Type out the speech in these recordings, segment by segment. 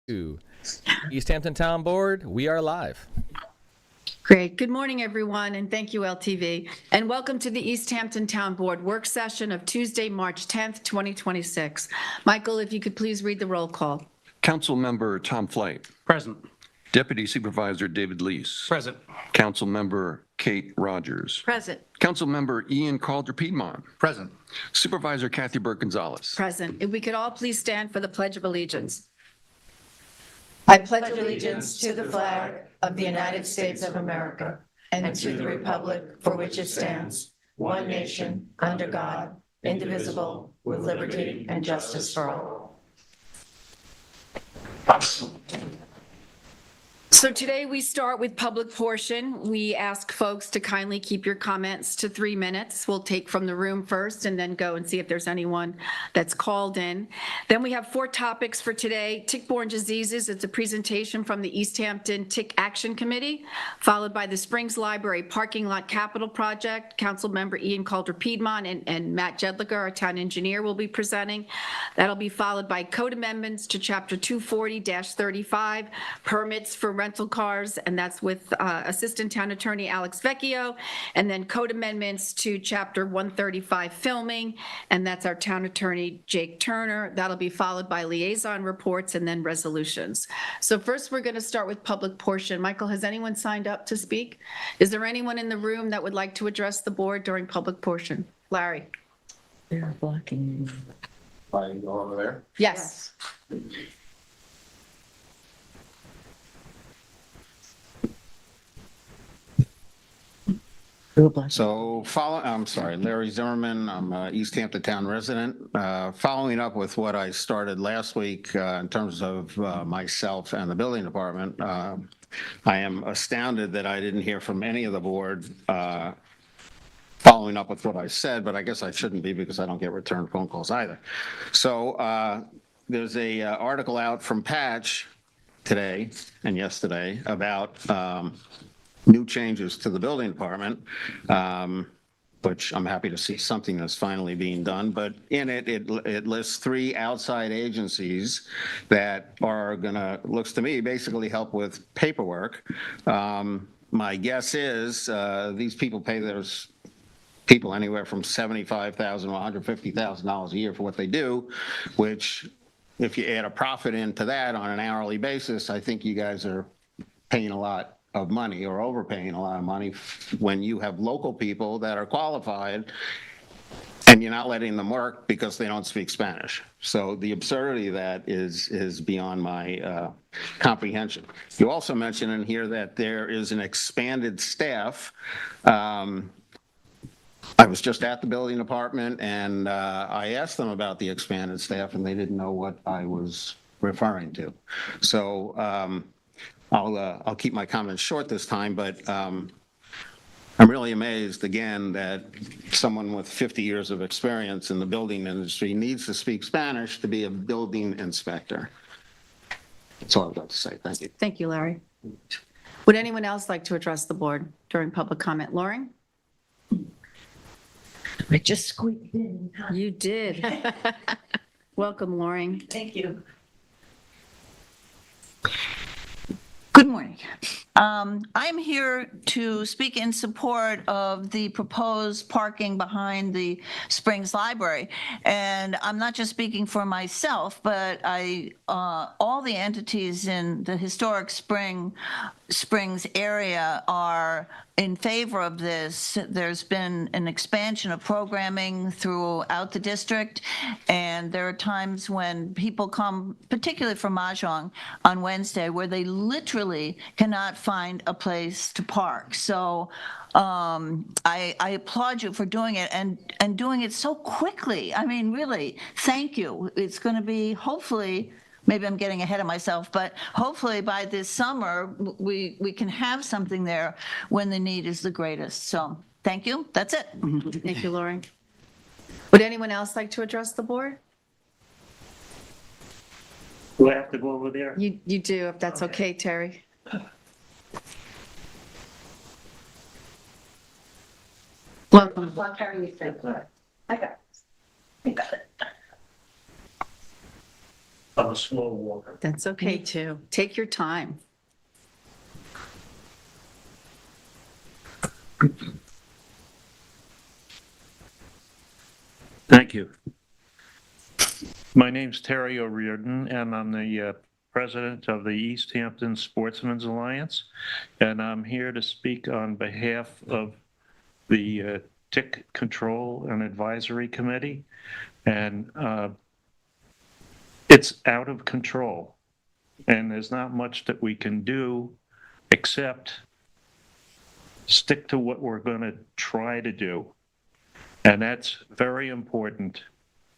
East Hampton Town Board, we are live. Great. Good morning, everyone, and thank you, LTV. And welcome to the East Hampton Town Board work session of Tuesday, March 10th, 2026. Michael, if you could please read the roll call. Councilmember Tom Flight. Present. Deputy Supervisor David Leese. Present. Councilmember Kate Rogers. Present. Councilmember Ian Calder-Piedmont. Present. Supervisor Kathy Burke-Gonzalez. Present. If we could all please stand for the Pledge of Allegiance. I pledge allegiance to the flag of the United States of America and to the republic for which it stands, one nation, under God, indivisible, with liberty and justice for all. So today we start with public portion. We ask folks to kindly keep your comments to 3 minutes. We'll take from the room first and then go and see if there's anyone that's called in. Then we have 4 topics for today. Tick-borne diseases, it's a presentation from the East Hampton Tick Action Committee, followed by the Springs Library Parking Lot Capital Project. Councilmember Ian Calder-Piedmont and Matt Jedliger, our town engineer, will be presenting. That'll be followed by code amendments to Chapter 240-35, permits for rental cars, and that's with Assistant Town Attorney Alex Vecchio, and then code amendments to Chapter 135 filming, and that's our Town Attorney Jake Turner. That'll be followed by liaison reports and then resolutions. So first we're going to start with public portion. Michael, has anyone signed up to speak? Is there anyone in the room that would like to address the board during public portion? Larry? They're blocking. By go over there. Yes. So, I'm sorry, Larry Zimmerman. I'm an East Hampton Town resident. Following up with what I started last week in terms of myself and the building department, I am astounded that I didn't hear from any of the board following up with what I said, but I guess I shouldn't be because I don't get return phone calls either. So there's a article out from Patch today and yesterday about new changes to the building department, which I'm happy to see something that's finally being done. But in it lists 3 outside agencies that are gonna, looks to me, basically help with paperwork. My guess is these people pay those people anywhere from $75,000 to $150,000 a year for what they do, which if you add a profit into that on an hourly basis, I think you guys are paying a lot of money or overpaying a lot of money when you have local people that are qualified and you're not letting them work because they don't speak Spanish. So the absurdity of that is beyond my comprehension. You also mentioned in here that there is an expanded staff. I was just at the building department and I asked them about the expanded staff and they didn't know what I was referring to. So I'll keep my comments short this time, but I'm really amazed again that someone with 50 years of experience in the building industry needs to speak Spanish to be a building inspector. That's all I've got to say. Thank you. Thank you, Larry. Would anyone else like to address the board during public comment? Lauren? I just squeaked in. You did. Welcome, Lauren. Thank you. Good morning. I'm here to speak in support of the proposed parking behind the Springs Library. And I'm not just speaking for myself, but all the entities in the historic Springs area are in favor of this. There's been an expansion of programming throughout the district, and there are times when people come, particularly from Mahjong on Wednesday, where they literally cannot find a place to park. So I applaud you for doing it and doing it so quickly. I mean, really, thank you. It's going to be hopefully, maybe I'm getting ahead of myself, but hopefully by this summer, we can have something there when the need is the greatest. So thank you. That's it. Thank you, Lauren. Would anyone else like to address the board? Do I have to go over there? You do, if that's okay, Terry. Welcome. Well, Terry, you said, I got it. I got it. I'm a slow walker. That's okay, too. Take your time. Thank you. My name's Terry O'Riordan, and I'm the president of the East Hampton Sportsmen's Alliance, and I'm here to speak on behalf of the Tick Control and Advisory Committee, and it's out of control, and there's not much that we can do except stick to what we're going to try to do, and that's very important.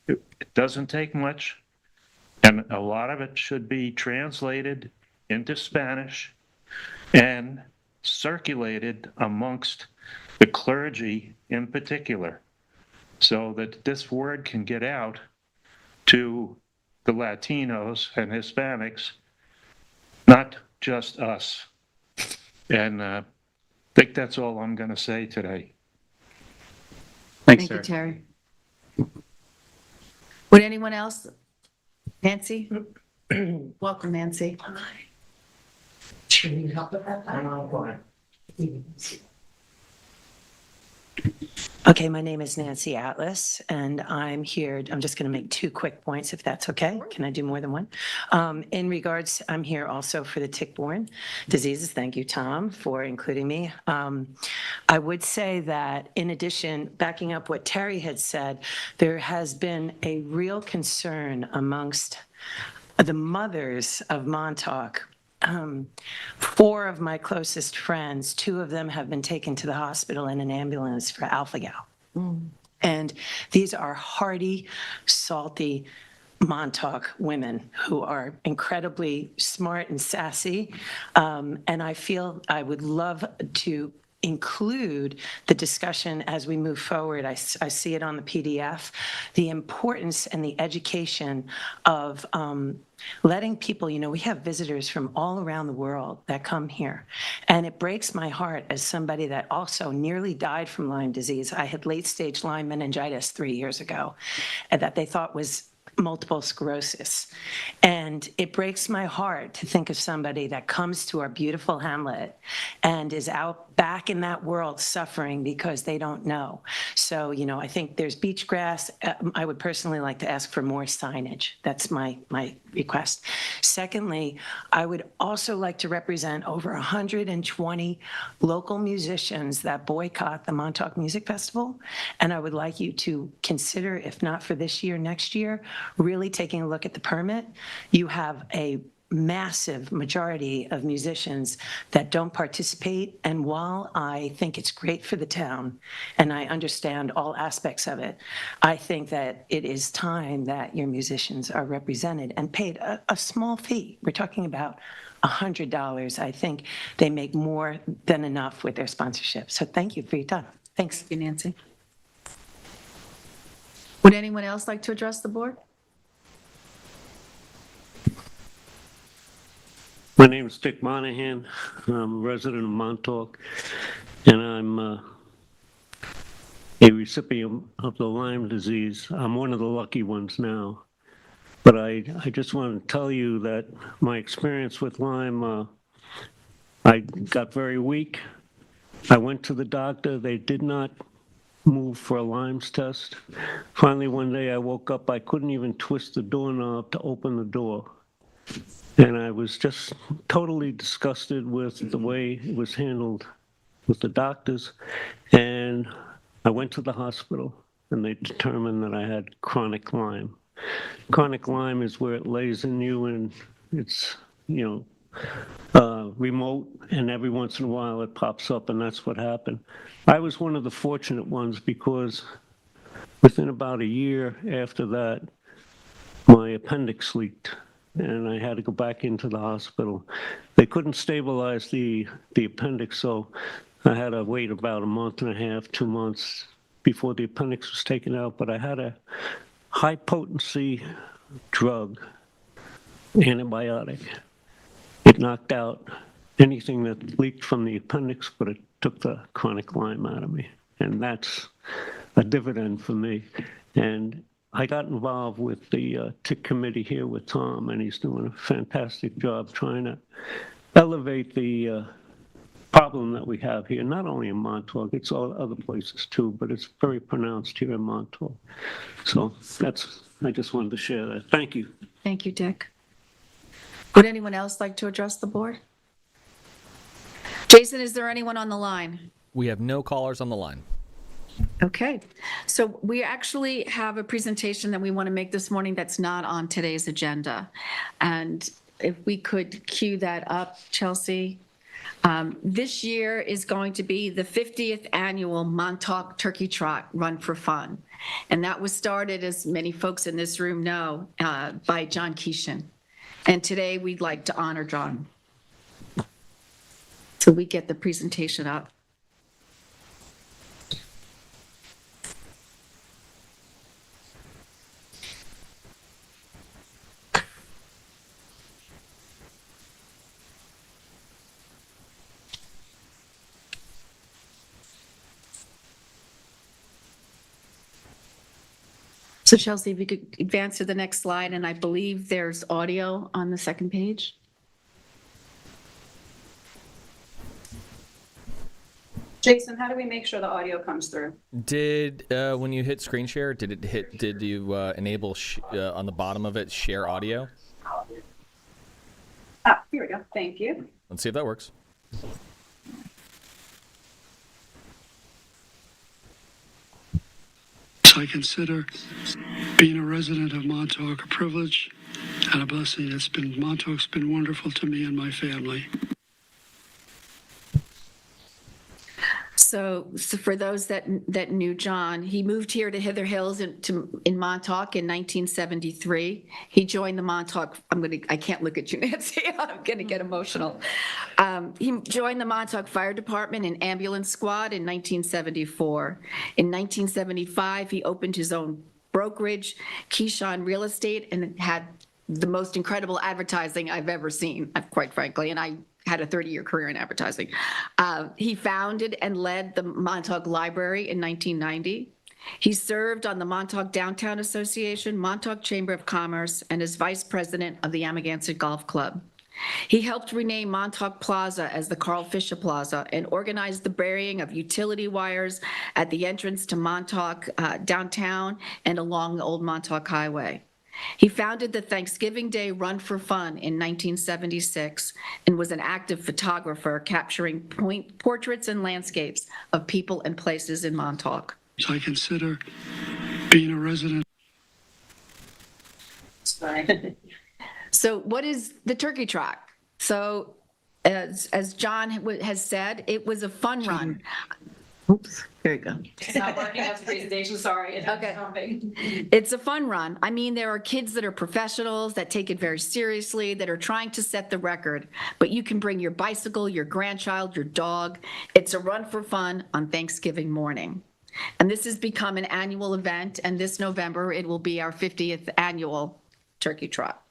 It doesn't take much, and a lot of it should be translated into Spanish and circulated amongst the clergy in particular, so that this word can get out to the Latinos and Hispanics, not just us. And I think that's all I'm going to say today. Thanks, Thank you, Terry. Terry. Would anyone else? Nancy? Welcome, Nancy. Okay, my name is Nancy Atlas, and I'm here, I'm just going to make 2 quick points, if that's okay. Can I do more than one? In regards, I'm here also for the tick-borne diseases. Thank you, Tom, for including me. I would say that in addition, backing up what Terry had said, there has been a real concern amongst the mothers of Montauk. 4 of my closest friends, 2 of them have been taken to the hospital in an ambulance for alpha-gal. And these are hardy, salty Montauk women who are incredibly smart and sassy. And I feel I would love to include the discussion as we move forward. I see it on the PDF, the importance and the education of letting people, we have visitors from all around the world that come here. And it breaks my heart as somebody that also nearly died from Lyme disease. I had late stage Lyme meningitis 3 years ago, and that they thought was multiple sclerosis. And it breaks my heart to think of somebody that comes to our beautiful hamlet and is out back in that world suffering because they don't know. So, I think there's beach grass. I would personally like to ask for more signage. That's my request. Secondly, I would also like to represent over 120 local musicians that boycott the Montauk Music Festival. And I would like you to consider, if not for this year, next year, really taking a look at the permit. You have a massive majority of musicians that don't participate. And while I think it's great for the town, and I understand all aspects of it, I think that it is time that your musicians are represented and paid a small fee. We're talking about $100. I think they make more than enough with their sponsorship. So thank you for your time. Thanks. Thank you, Nancy. Would anyone else like to address the board? My name is Dick Monahan. I'm a resident of Montauk, and I'm a recipient of the Lyme disease. I'm one of the lucky ones now. But I just want to tell you that my experience with Lyme, I got very weak. I went to the doctor. They did not move for a Lyme's test. Finally, one day I woke up. I couldn't even twist the doorknob to open the door. And I was just totally disgusted with the way it was handled with the doctors. And I went to the hospital, and they determined that I had chronic Lyme. Chronic Lyme is where it lays in you, and it's, remote, and every once in a while it pops up, and that's what happened. I was one of the fortunate ones because within about a year after that, my appendix leaked, and I had to go back into the hospital. They couldn't stabilize the appendix, so I had to wait about a month and a half, 2 months before the appendix was taken out. But I had a high-potency drug, antibiotic. It knocked out anything that leaked from the appendix, but it took the chronic Lyme out of me. And that's a dividend for me. And I got involved with the TIC committee here with Tom, and he's doing a fantastic job trying to elevate the problem that we have here, not only in Montauk, it's all other places too, but it's very pronounced here in Montauk. So I just wanted to share that. Thank you. Thank you, Dick. Would anyone else like to address the board? Jason, is there anyone on the line? We have no callers on the line. Okay, so we actually have a presentation that we want to make this morning that's not on today's agenda. And if we could cue that up, Chelsea. This year is going to be the 50th annual Montauk Turkey Trot Run for Fun. And that was started, as many folks in this room know, by John Keeshan. And today we'd like to honor John. So we get the presentation up. So Chelsea, if you could advance to the next slide, and I believe there's audio on the second page. Jason, how do we make sure the audio comes through? Did when you hit screen share, did you enable on the bottom of it share audio? Ah, here we go. Thank you. Let's see if that works. I consider being a resident of Montauk a privilege and a blessing. Montauk's been wonderful to me and my family. So for those that knew John, he moved here to Hither Hills in Montauk in 1973. He joined the Montauk. I can't look at you, Nancy. I'm gonna get emotional. He joined the Montauk Fire Department and Ambulance Squad in 1974. In 1975, he opened his own brokerage, Keyshawn Real Estate, and had the most incredible advertising I've ever seen, quite frankly. And I had a 30-year career in advertising. He founded and led the Montauk Library in 1990. He served on the Montauk Downtown Association, Montauk Chamber of Commerce, and is vice president of the Amagansett Golf Club. He helped rename Montauk Plaza as the Carl Fisher Plaza and organized the burying of utility wires at the entrance to Montauk downtown and along the Old Montauk Highway. He founded the Thanksgiving Day Run for Fun in 1976 and was an active photographer capturing portraits and landscapes of people and places in Montauk. I consider being a resident. Sorry. So what is the turkey trot? So as John has said, it was a fun run. Oops, there you go. It's not working as a presentation, sorry. Okay. It's a fun run. I mean, there are kids that are professionals that take it very seriously, that are trying to set the record, but you can bring your bicycle, your grandchild, your dog. It's a run for fun on Thanksgiving morning. And this has become an annual event, and this November it will be our 50th annual turkey trot.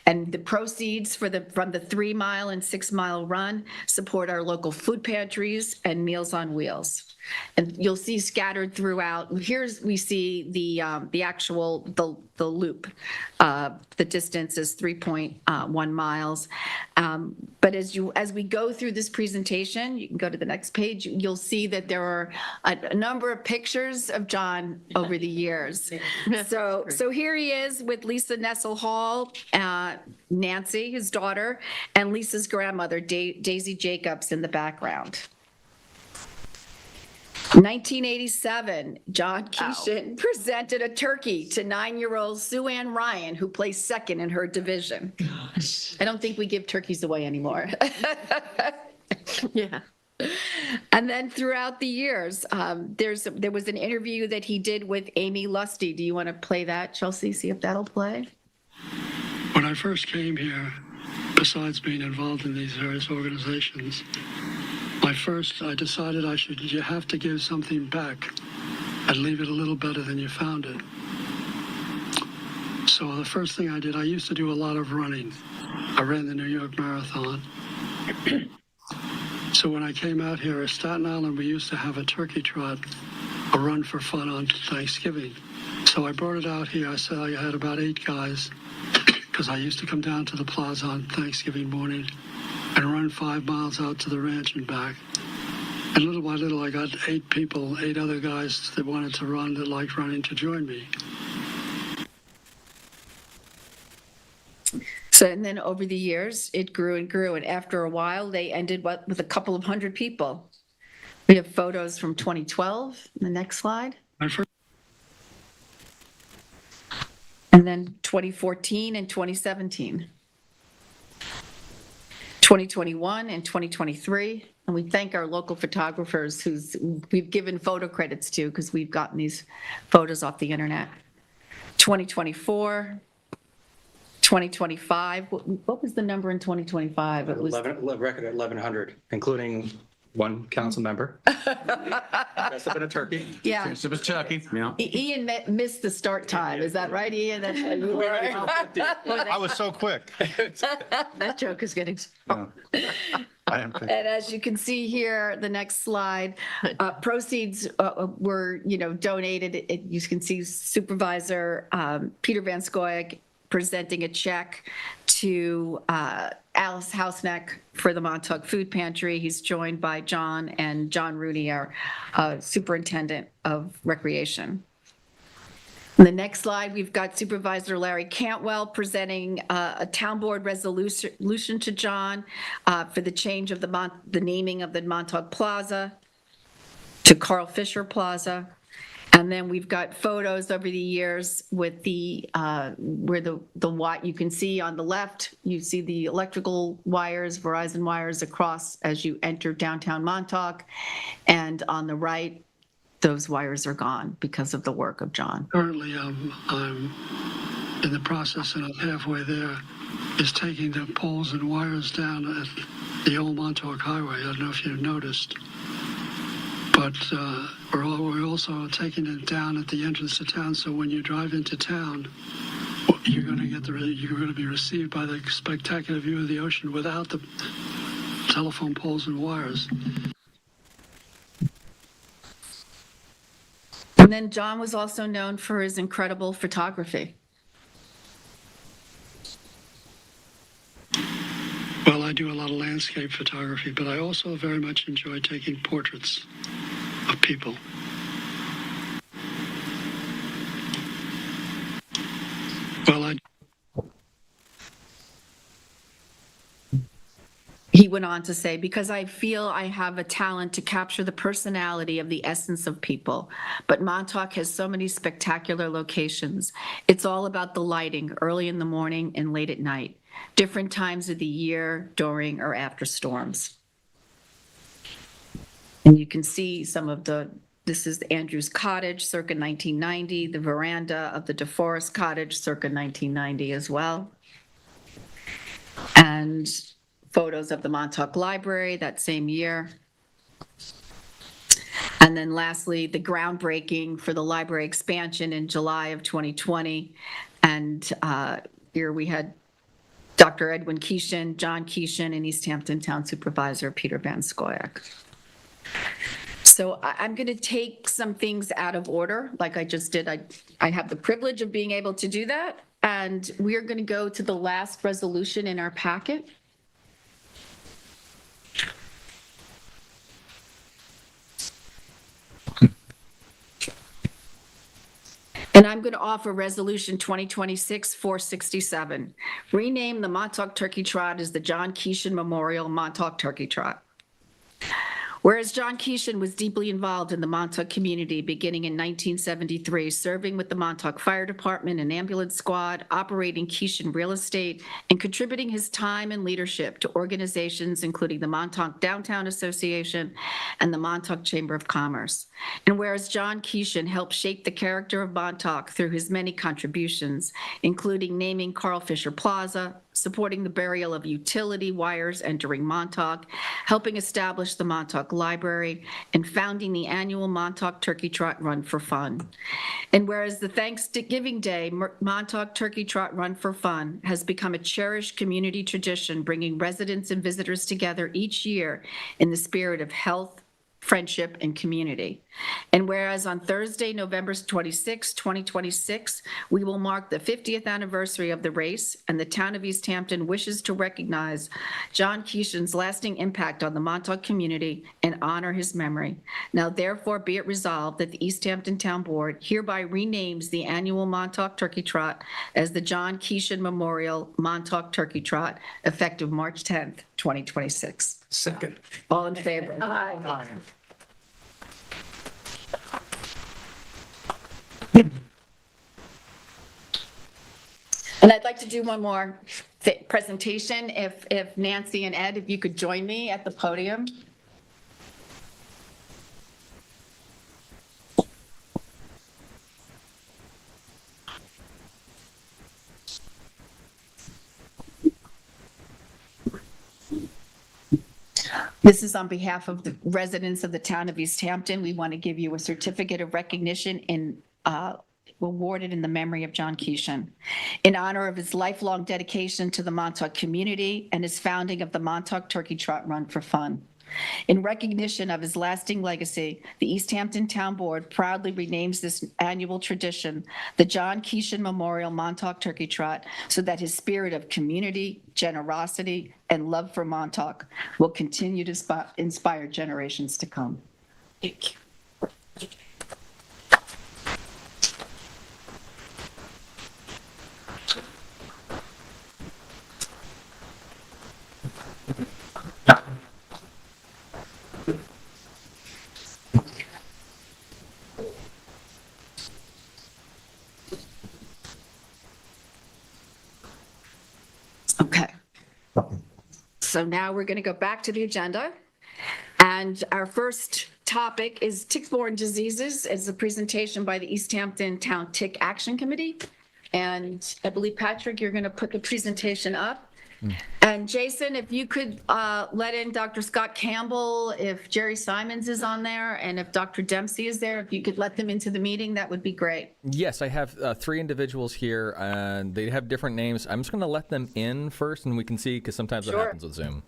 And the proceeds from the 3 mile and 6 mile run support our local food pantries and Meals on Wheels. And you'll see scattered throughout. We see the actual the loop. The distance is 3.1 miles. But as we go through this presentation, you can go to the next page. You'll see that there are a number of pictures of John over the years. So here he is with Lisa Nessel Hall, Nancy, his daughter, and Lisa's grandmother, Daisy Jacobs, in the background. 1987, John Keeshan presented a turkey to 9-year-old Sue Ann Ryan, who placed second in her division. Gosh. I don't think we give turkeys away anymore. Yeah. And then throughout the years, there was an interview that he did with Amy Lusty. Do you want to play that, Chelsea? See if that'll play. When I first came here, besides being involved in these various organizations, I decided you have to give something back and leave it a little better than you found it. So the first thing I did, I used to do a lot of running. I ran the New York Marathon. So when I came out here at Staten Island, we used to have a turkey trot, a run for fun on Thanksgiving. So I brought it out here. I said I had about 8 guys because I used to come down to the plaza on Thanksgiving morning and run 5 miles out to the ranch and back. And little by little, I got 8 people, 8 other guys that wanted to run, that liked running, to join me. So, and then over the years, it grew and grew, and after a while, they ended with a couple of hundred people. We have photos from 2012, the next slide, My first and then 2014 and 2017. 2021 and 2023, and we thank our local photographers we've given photo credits to because we've gotten these photos off the internet. 2024, 2025, what was the number in 2025? It was 11, record at 1,100, including one council member. Dressed up in a turkey. Yeah. Dressed up as Chucky. Yeah. Ian missed the start time. Is that right, Ian? I was so quick. That joke is getting strong. I am quick. And as you can see here, the next slide, proceeds were, donated. You can see Supervisor Peter Van Scoyoc presenting a check to Alice Houseneck for the Montauk Food Pantry. He's joined by John and John Rooney, our Superintendent of Recreation. On the next slide, we've got Supervisor Larry Cantwell presenting a town board resolution to John for the change of the naming of the Montauk Plaza to Carl Fisher Plaza. And then we've got photos over the years with where the you can see on the left, you see the electrical wires, Verizon wires across as you enter downtown Montauk. And on the right, those wires are gone because of the work of John. Currently, I'm in the process, and I'm halfway there, is taking the poles and wires down at the old Montauk Highway. I don't know if you've noticed. But we're also taking it down at the entrance to town, so when you drive into town, you're going to be received by the spectacular view of the ocean without the telephone poles and wires. And then John was also known for his incredible photography. Well, I do a lot of landscape photography, but I also very much enjoy taking portraits of people. Well, He went on to say, because I feel I have a talent to capture the personality of the essence of people, but Montauk has so many spectacular locations. It's all about the lighting early in the morning and late at night, different times of the year, during or after storms. And you can see some of this is Andrew's Cottage circa 1990, the veranda of the DeForest Cottage circa 1990 as well. And photos of the Montauk Library that same year. And then lastly, the groundbreaking for the library expansion in July of 2020. And here we had Dr. Edwin Keeshan, John Keeshan, and East Hampton Town Supervisor Peter Van Scoyoc. So I'm going to take some things out of order, like I just did. I have the privilege of being able to do that. And we are going to go to the last resolution in our packet. And I'm going to offer Resolution 2026-467. Rename the Montauk Turkey Trot as the John Keeshan Memorial Montauk Turkey Trot. Whereas John Keeshan was deeply involved in the Montauk community beginning in 1973, serving with the Montauk Fire Department and Ambulance Squad, operating Keeshan Real Estate, and contributing his time and leadership to organizations including the Montauk Downtown Association and the Montauk Chamber of Commerce. And whereas John Keeshan helped shape the character of Montauk through his many contributions, including naming Carl Fisher Plaza, supporting the burial of utility wires entering Montauk, helping establish the Montauk Library, and founding the annual Montauk Turkey Trot Run for Fun. And whereas the Thanksgiving Day Montauk Turkey Trot Run for Fun has become a cherished community tradition, bringing residents and visitors together each year in the spirit of health, friendship, and community. And whereas on Thursday, November 26, 2026, we will mark the 50th anniversary of the race, and the town of East Hampton wishes to recognize John Keeshan's lasting impact on the Montauk community and honor his memory. Now therefore be it resolved that the East Hampton Town Board hereby renames the annual Montauk Turkey Trot as the John Keeshan Memorial Montauk Turkey Trot, effective March 10th, 2026. Second. All in favor? Aye. And I'd like to do one more presentation. If Nancy and Ed, if you could join me at the podium. This is on behalf of the residents of the town of East Hampton. We want to give you a certificate of recognition awarded in the memory of John Keeshan, in honor of his lifelong dedication to the Montauk community and his founding of the Montauk Turkey Trot Run for Fun. In recognition of his lasting legacy, the East Hampton Town Board proudly renames this annual tradition the John Keeshan Memorial Montauk Turkey Trot, so that his spirit of community, generosity, and love for Montauk will continue to inspire generations to come. Thank you. Okay. So now we're going to go back to the agenda. And our first topic is tick-borne diseases. It's a presentation by the East Hampton Town Tick Action Committee. And I believe, Patrick, you're going to put the presentation up. And Jason, if you could let in Dr. Scott Campbell, if Jerry Simons is on there, and if Dr. Dempsey is there, if you could let them into the meeting, that would be great. Yes, I have 3 individuals here, and they have different names. I'm just going to let them in first, and we can see, because sometimes that happens with Zoom.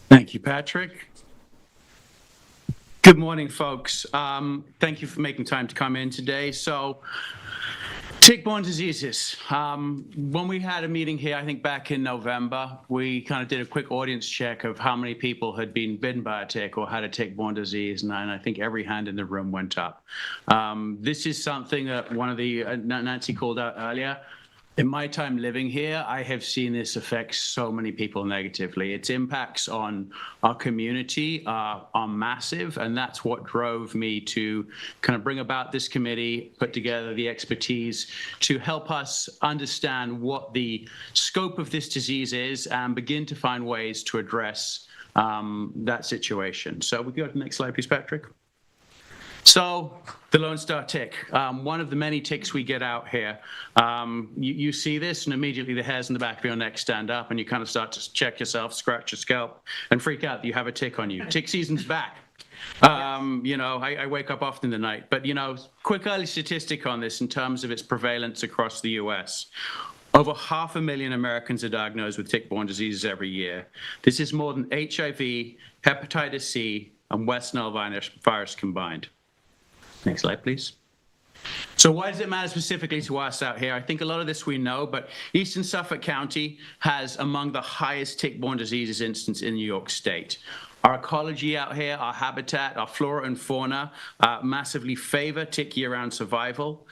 Thank you, Patrick. Good morning, folks. Thank you for making time to come in today. So, tick-borne diseases. When we had a meeting here, I think back in November, we kind of did a quick audience check of how many people had been bitten by a tick or had a tick-borne disease, and I think every hand in the room went up. This is something that one of the Nancy called out earlier. In my time living here, I have seen this affect so many people negatively. Its impacts on our community are massive, and that's what drove me to kind of bring about this committee, put together the expertise to help us understand what the scope of this disease is and begin to find ways to address that situation. So we go to the next slide, please, Patrick. So the Lone Star tick, one of the many ticks we get out here. You see this and immediately the hairs in the back of your neck stand up and you kind of start to check yourself, scratch your scalp and freak out that you have a tick on you. Tick season's back. You know, I wake up often in the night, but you know, quick early statistic on this in terms of its prevalence across the US. Over 500,000 Americans are diagnosed with tick-borne diseases every year. This is more than HIV, hepatitis C, and West Nile virus combined. Next slide, please. So why does it matter specifically to us out here? I think a lot of this we know, but Eastern Suffolk County has among the highest tick-borne diseases incidence in New York State. Our ecology out here, our habitat, our flora and fauna massively favor tick year-round survival.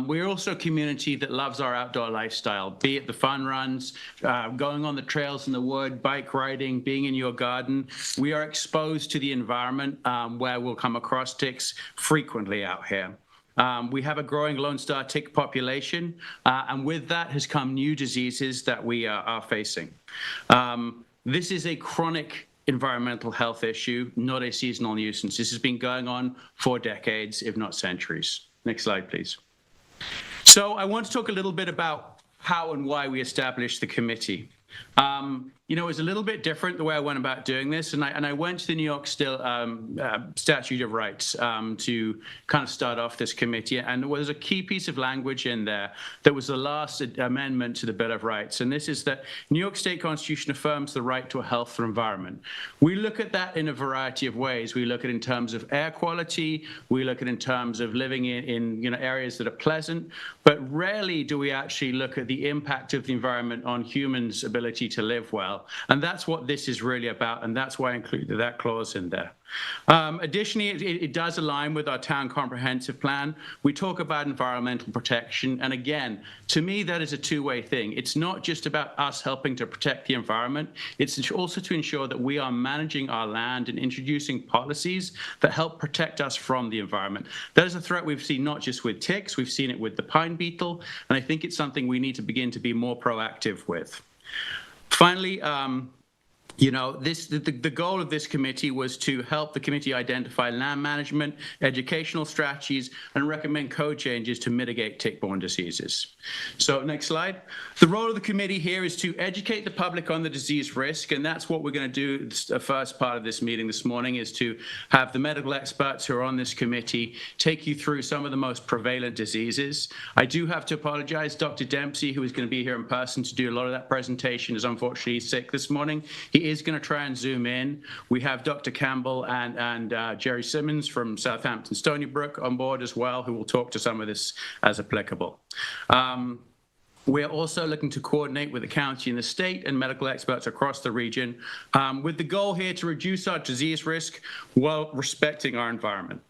We're also a community that loves our outdoor lifestyle, be it the fun runs, going on the trails in the wood, bike riding, being in your garden. We are exposed to the environment where we'll come across ticks frequently out here. We have a growing Lone Star tick population, and with that has come new diseases that we are facing. This is a chronic environmental health issue, not a seasonal nuisance. This has been going on for decades, if not centuries. Next slide, please. So I want to talk a little bit about how and why we established the committee. It was a little bit different the way I went about doing this, and I went to the New York Statute of Rights to kind of start off this committee, and there was a key piece of language in there that was the last amendment to the Bill of Rights, and this is that New York State Constitution affirms the right to a healthful environment. We look at that in a variety of ways. We look at it in terms of air quality, we look at it in terms of living in areas that are pleasant, but rarely do we actually look at the impact of the environment on humans' ability to live well. And that's what this is really about, and that's why I included that clause in there. Additionally, it does align with our town comprehensive plan. We talk about environmental protection, and again, to me, that is a two-way thing. It's not just about us helping to protect the environment, it's also to ensure that we are managing our land and introducing policies that help protect us from the environment. That is a threat we've seen not just with ticks, we've seen it with the pine beetle, and I think it's something we need to begin to be more proactive with. Finally, the goal of this committee was to help the committee identify land management, educational strategies, and recommend code changes to mitigate tick-borne diseases. So next slide. The role of the committee here is to educate the public on the disease risk, and that's what we're going to do. The first part of this meeting this morning is to have the medical experts who are on this committee take you through some of the most prevalent diseases. I do have to apologize. Dr. Dempsey, who is going to be here in person to do a lot of that presentation, is unfortunately sick this morning. He is going to try and zoom in. We have Dr. Campbell and Jerry Simmons from Southampton Stony Brook on board as well, who will talk to some of this as applicable. We're also looking to coordinate with the county and the state and medical experts across the region with the goal here to reduce our disease risk while respecting our environment.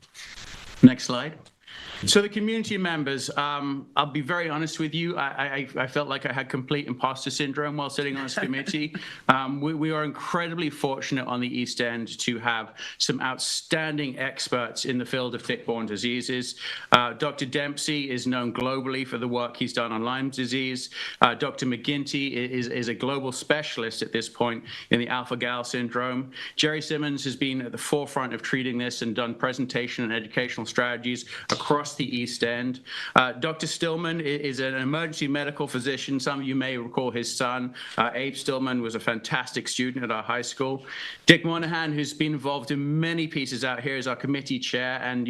Next slide. So the community members, I'll be very honest with you, I felt like I had complete imposter syndrome while sitting on this committee. We are incredibly fortunate on the East End to have some outstanding experts in the field of tick-borne diseases. Dr. Dempsey is known globally for the work he's done on Lyme disease. Dr. McGinty is a global specialist at this point in the alpha-gal syndrome. Jerry Simmons has been at the forefront of treating this and done presentation and educational strategies across the East End. Dr. Stillman is an emergency medical physician. Some of you may recall his son. Abe Stillman was a fantastic student at our high school. Dick Monahan, who's been involved in many pieces out here, is our committee chair. And,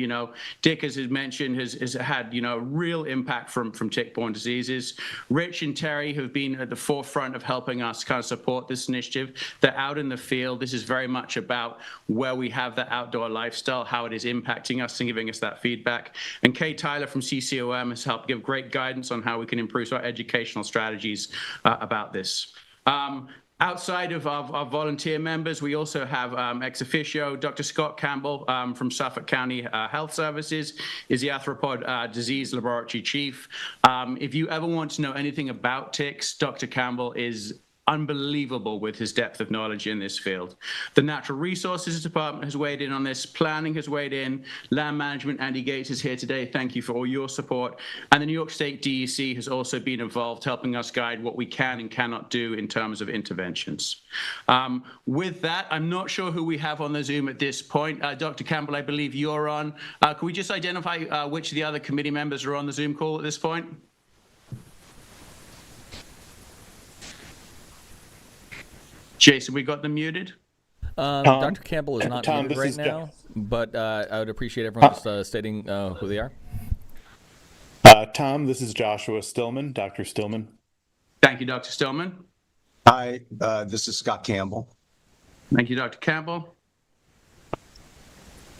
Dick, as he mentioned, has had, real impact from tick-borne diseases. Rich and Terry have been at the forefront of helping us kind of support this initiative. They're out in the field. This is very much about where we have that outdoor lifestyle, how it is impacting us and giving us that feedback. And Kay Tyler from CCOM has helped give great guidance on how we can improve our educational strategies about this. Outside of our volunteer members, we also have ex officio, Dr. Scott Campbell from Suffolk County Health Services is the arthropod disease laboratory chief. If you ever want to know anything about ticks, Dr. Campbell is unbelievable with his depth of knowledge in this field. The Natural Resources Department has weighed in on this. Planning has weighed in. Land Management, Andy Gates is here today. Thank you for all your support. And the New York State DEC has also been involved, helping us guide what we can and cannot do in terms of interventions. With that, I'm not sure who we have on the Zoom at this point. Dr. Campbell, I believe you're on. Can we just identify which of the other committee members are on the Zoom call at this point? Jason, we got them muted? Dr. Campbell is not muted right now, but I would appreciate everyone just stating who they are. Tom, this is Joshua Stillman, Dr. Stillman. Thank you, Dr. Stillman. Hi, this is Scott Campbell. Thank you, Dr. Campbell.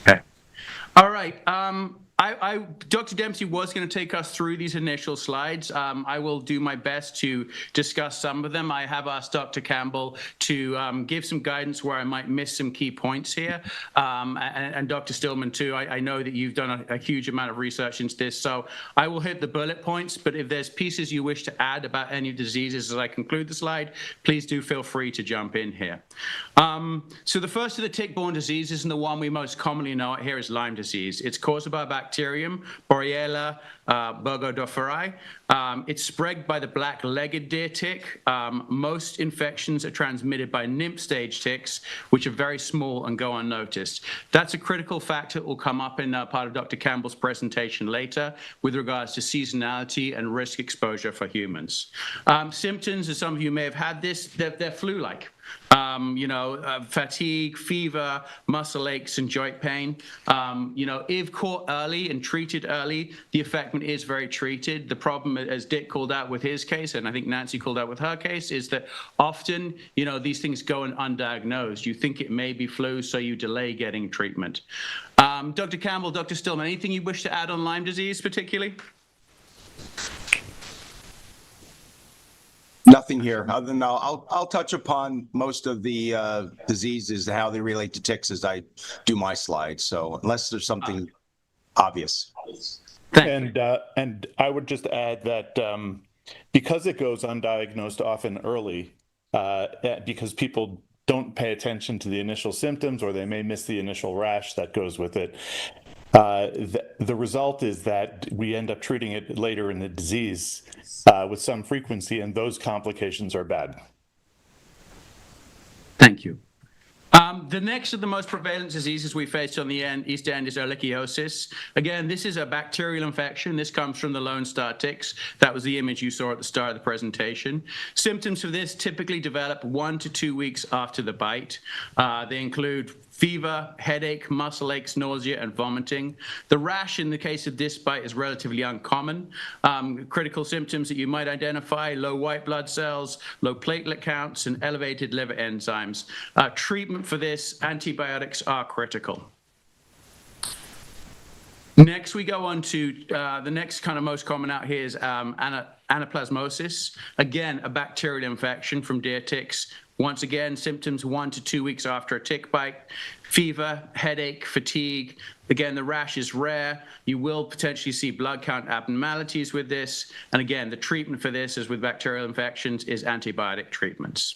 Okay. All right. Dr. Dempsey was going to take us through these initial slides. I will do my best to discuss some of them. I have asked Dr. Campbell to give some guidance where I might miss some key points here. And Dr. Stillman, too, I know that you've done a huge amount of research into this, so I will hit the bullet points, but if there's pieces you wish to add about any diseases as I conclude the slide, please do feel free to jump in here. So the first of the tick-borne diseases, and the one we most commonly know here, is Lyme disease. It's caused by bacterium, Borrelia burgdorferi. It's spread by the black-legged deer tick. Most infections are transmitted by nymph stage ticks, which are very small and go unnoticed. That's a critical factor that will come up in part of Dr. Campbell's presentation later with regards to seasonality and risk exposure for humans. Symptoms, as some of you may have had this, they're flu-like. Fatigue, fever, muscle aches, and joint pain. If caught early and treated early, the effect is very treated. The problem, as Dick called out with his case, and I think Nancy called out with her case, is that often, these things go undiagnosed. You think it may be flu, so you delay getting treatment. Dr. Campbell, Dr. Stillman, anything you wish to add on Lyme disease particularly? Nothing here, other than I'll touch upon most of the diseases, how they relate to ticks as I do my slides. So unless there's something obvious. And I would just add that because it goes undiagnosed often early, because people don't pay attention to the initial symptoms, or they may miss the initial rash that goes with it, the result is that we end up treating it later in the disease with some frequency, and those complications are bad. Thank you. The next of the most prevalent diseases we face on the East End is ehrlichiosis. Again, this is a bacterial infection. This comes from the Lone Star ticks. That was the image you saw at the start of the presentation. Symptoms for this typically develop 1 to 2 weeks after the bite. They include fever, headache, muscle aches, nausea, and vomiting. The rash in the case of this bite is relatively uncommon. Critical symptoms that you might identify: low white blood cells, low platelet counts, and elevated liver enzymes. Treatment for this, antibiotics are critical. Next, we go on to the next kind of most common out here is anaplasmosis. Again, a bacterial infection from deer ticks. Once again, symptoms 1 to 2 weeks after a tick bite. Fever, headache, fatigue. Again, the rash is rare. You will potentially see blood count abnormalities with this. And again, the treatment for this, as with bacterial infections, is antibiotic treatments.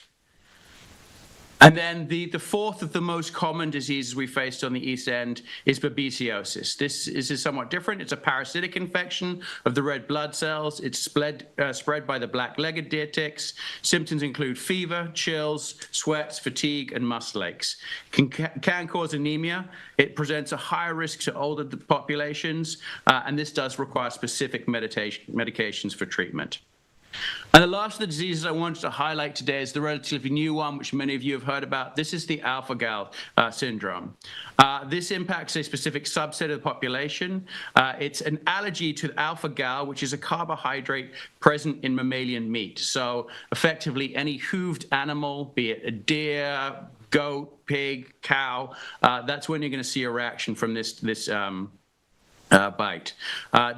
And then the fourth of the most common diseases we faced on the East End is babesiosis. This is somewhat different. It's a parasitic infection of the red blood cells. It's spread by the black-legged deer ticks. Symptoms include fever, chills, sweats, fatigue, and muscle aches. Can cause anemia. It presents a higher risk to older populations, and this does require specific medications for treatment. And the last of the diseases I wanted to highlight today is the relatively new one, which many of you have heard about. This is the alpha-gal syndrome. This impacts a specific subset of the population. It's an allergy to alpha-gal, which is a carbohydrate present in mammalian meat. So effectively, any hooved animal, be it a deer, goat, pig, cow, that's when you're going to see a reaction from this bite.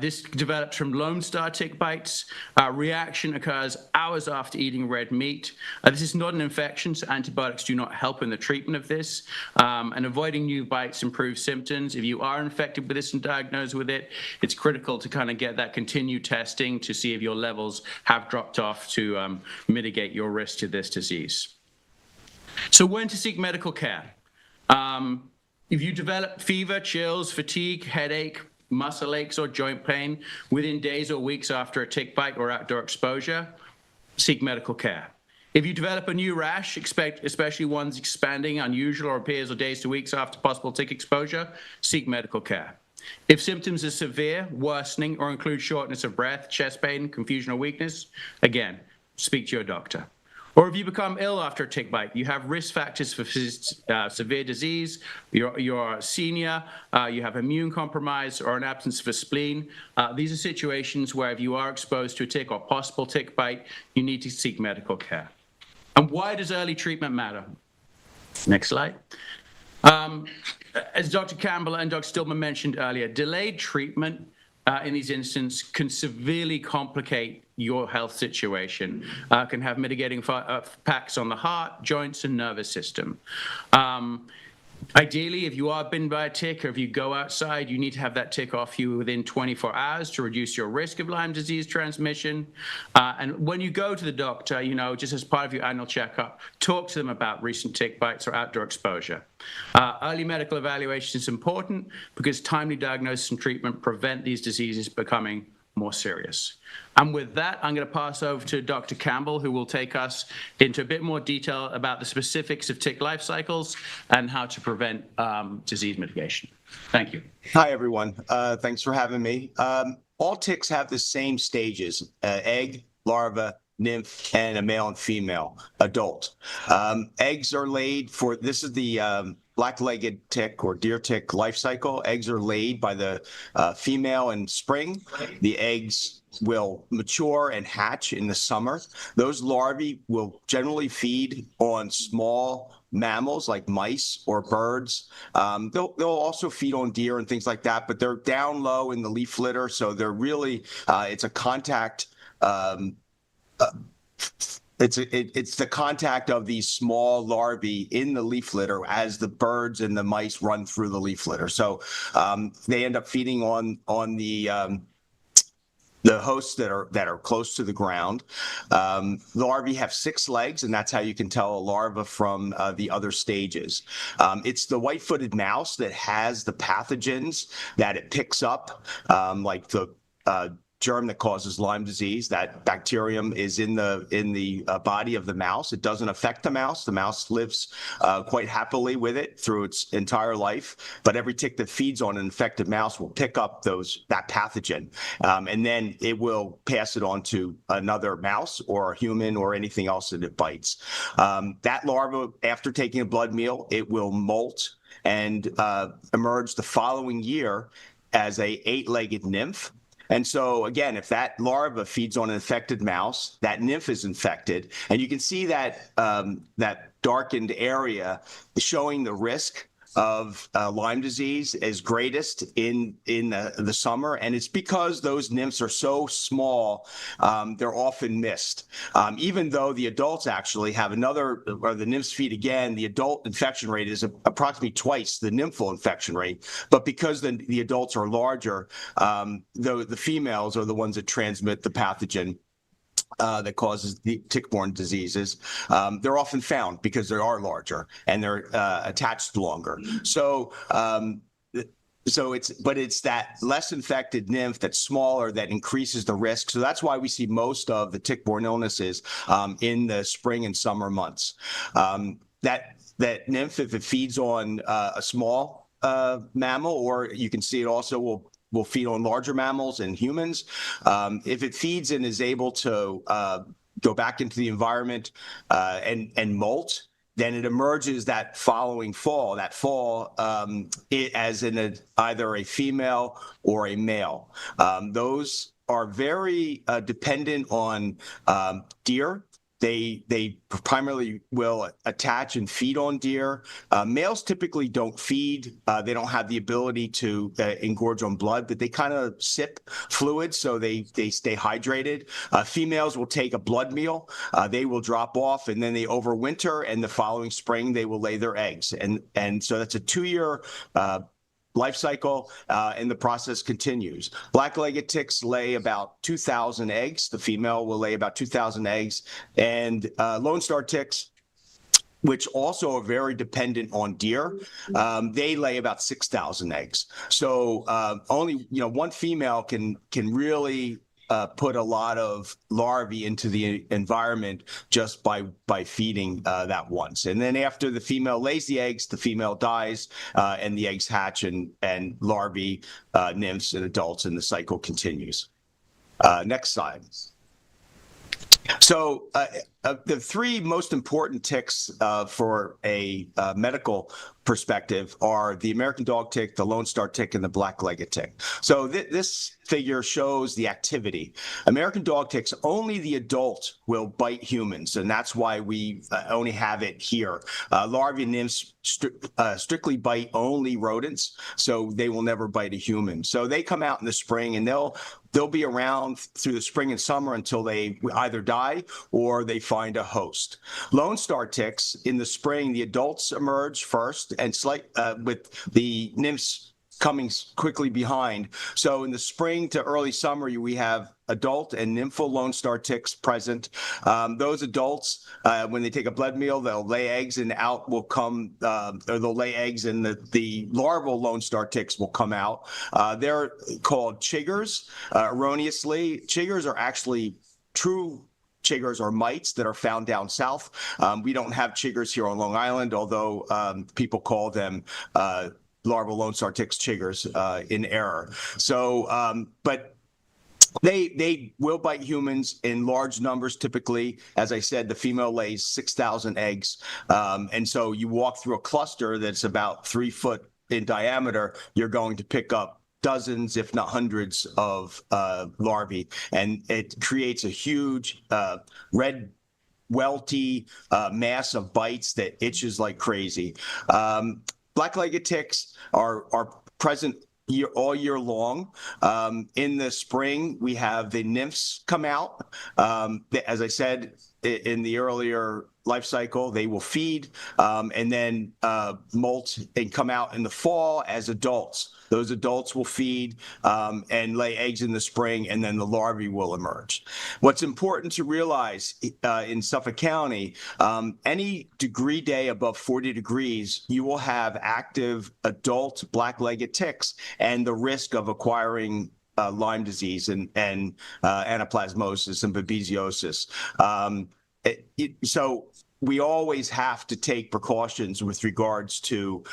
This develops from Lone Star tick bites. Reaction occurs hours after eating red meat. This is not an infection, so antibiotics do not help in the treatment of this. And avoiding new bites improves symptoms. If you are infected with this and diagnosed with it, it's critical to kind of get that continued testing to see if your levels have dropped off to mitigate your risk to this disease. So when to seek medical care? If you develop fever, chills, fatigue, headache, muscle aches, or joint pain within days or weeks after a tick bite or outdoor exposure, seek medical care. If you develop a new rash, especially ones expanding, unusual, or appears days to weeks after possible tick exposure, seek medical care. If symptoms are severe, worsening, or include shortness of breath, chest pain, confusion, or weakness, again, speak to your doctor. Or if you become ill after a tick bite, you have risk factors for severe disease, you're a senior, you have immune compromise, or an absence of a spleen. These are situations where if you are exposed to a tick or possible tick bite, you need to seek medical care. And why does early treatment matter? Next slide. As Dr. Campbell and Dr. Stillman mentioned earlier, delayed treatment in these instances can severely complicate your health situation, can have mitigating impacts on the heart, joints, and nervous system. Ideally, if you are bitten by a tick or if you go outside, you need to have that tick off you within 24 hours to reduce your risk of Lyme disease transmission. And when you go to the doctor, just as part of your annual checkup, talk to them about recent tick bites or outdoor exposure. Early medical evaluation is important because timely diagnosis and treatment prevent these diseases becoming more serious. And with that, I'm going to pass over to Dr. Campbell, who will take us into a bit more detail about the specifics of tick life cycles and how to prevent disease mitigation. Thank you. Hi, everyone. Thanks for having me. All ticks have the same stages, egg, larva, nymph, and a male and female adult. Eggs are laid for, this is the black-legged tick or deer tick life cycle. Eggs are laid by the female in spring. The eggs will mature and hatch in the summer. Those larvae will generally feed on small mammals like mice or birds. They'll also feed on deer and things like that, but they're down low in the leaf litter, so they're really, it's a contact, it's the contact of these small larvae in the leaf litter as the birds and the mice run through the leaf litter. So they end up feeding on the hosts that are close to the ground. Larvae have 6 legs, and that's how you can tell a larva from the other stages. It's the white-footed mouse that has the pathogens that it picks up, like the germ that causes Lyme disease. That bacterium is in the body of the mouse. It doesn't affect the mouse. The mouse lives quite happily with it through its entire life. But every tick that feeds on an infected mouse will pick up that pathogen, and then it will pass it on to another mouse or a human or anything else that it bites. That larva, after taking a blood meal, it will molt and emerge the following year as a 8-legged nymph. And so, again, if that larva feeds on an infected mouse, that nymph is infected. And you can see that that darkened area showing the risk of Lyme disease is greatest in the summer. And it's because those nymphs are so small, they're often missed. Even though the adults actually have the nymphs feed again, the adult infection rate is approximately twice the nymphal infection rate. But because the adults are larger, the females are the ones that transmit the pathogen that causes the tick-borne diseases. They're often found because they are larger and they're attached longer. So it's that less infected nymph that's smaller that increases the risk. So that's why we see most of the tick-borne illnesses in the spring and summer months. That nymph, if it feeds on a small mammal, or you can see it also will feed on larger mammals and humans. If it feeds and is able to go back into the environment and molt, then it emerges that following fall. That fall, as in either a female or a male. Those are very dependent on deer. They primarily will attach and feed on deer. Males typically don't feed. They don't have the ability to engorge on blood, but they kind of sip fluid, so they stay hydrated. Females will take a blood meal. They will drop off, and then they overwinter, and the following spring they will lay their eggs. And so that's a 2-year life cycle, and the process continues. Black-legged ticks lay about 2,000 eggs. The female will lay about 2,000 eggs. And Lone Star ticks, which also are very dependent on deer, they lay about 6,000 eggs. So only one female can really put a lot of larvae into the environment just by feeding that once. And then after the female lays the eggs, the female dies, and the eggs hatch, and larvae, nymphs, and adults, and the cycle continues. Next slide. So the 3 most important ticks for a medical perspective are the American dog tick, the Lone Star tick, and the black-legged tick. So this figure shows the activity. American dog ticks, only the adult will bite humans, and that's why we only have it here. Larvae and nymphs strictly bite only rodents, so they will never bite a human. So they come out in the spring, and they'll be around through the spring and summer until they either die or they find a host. Lone Star ticks, in the spring, the adults emerge first, and with the nymphs coming quickly behind. So in the spring to early summer, we have adult and nympho Lone Star ticks present. Those adults, when they take a blood meal, they'll lay eggs and out will come, or they'll lay eggs and the larval Lone Star ticks will come out. They're called chiggers. Erroneously, chiggers are actually true chiggers or mites that are found down south. We don't have chiggers here on Long Island, although people call them larval Lone Star ticks chiggers in error. So, but they will bite humans in large numbers typically. As I said, the female lays 6,000 eggs. And so you walk through a cluster that's about 3 foot in diameter, you're going to pick up dozens, if not hundreds, of larvae. And it creates a huge red welty mass of bites that itches like crazy. Black-legged ticks are present all year long. In the spring, we have the nymphs come out. As I said in the earlier life cycle, they will feed and then molt and come out in the fall as adults. Those adults will feed and lay eggs in the spring, and then the larvae will emerge. What's important to realize in Suffolk County, any degree day above 40 degrees, you will have active adult black-legged ticks and the risk of acquiring Lyme disease and anaplasmosis and babesiosis. So we always have to take precautions with regards to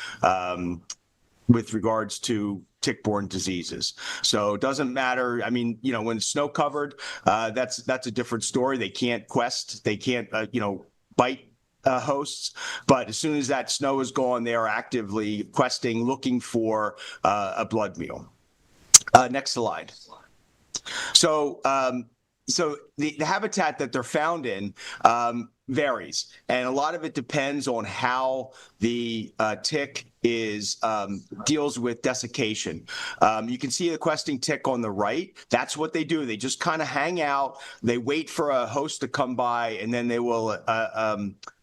tick-borne diseases. So it doesn't matter. I mean, you know, when it's snow covered, that's a different story. They can't quest. They can't, bite hosts. But as soon as that snow is gone, they are actively questing, looking for a blood meal. Next slide. So, the habitat that they're found in varies, and a lot of it depends on how the tick deals with desiccation. You can see the questing tick on the right. That's what they do. They just kind of hang out. They wait for a host to come by, and then they will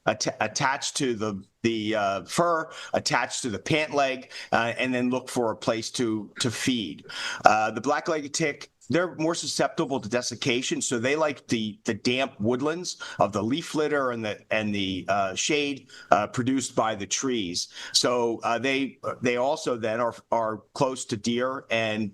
attach to the fur, attach to the pant leg, and then look for a place to feed. The black-legged tick, they're more susceptible to desiccation, so they like the damp woodlands of the leaf litter and the shade produced by the trees. So they also then are close to deer and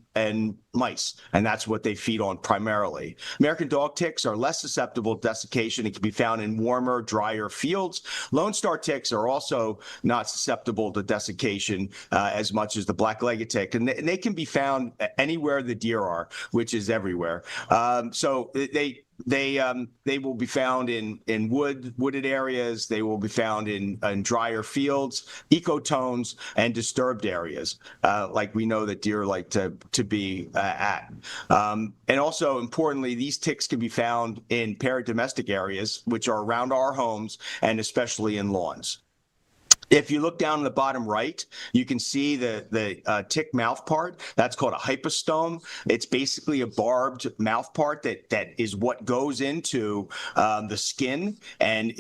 mice, and that's what they feed on primarily. American dog ticks are less susceptible to desiccation. It can be found in warmer, drier fields. Lone Star ticks are also not susceptible to desiccation as much as the black-legged tick, and they can be found anywhere the deer are, which is everywhere. So they will be found in wooded areas. They will be found in drier fields, ecotones, and disturbed areas, like we know that deer like to be at. And also, importantly, these ticks can be found in paradomestic areas, which are around our homes and especially in lawns. If you look down in the bottom right, you can see the tick mouth part. That's called a hypostome. It's basically a barbed mouth part that is what goes into the skin, and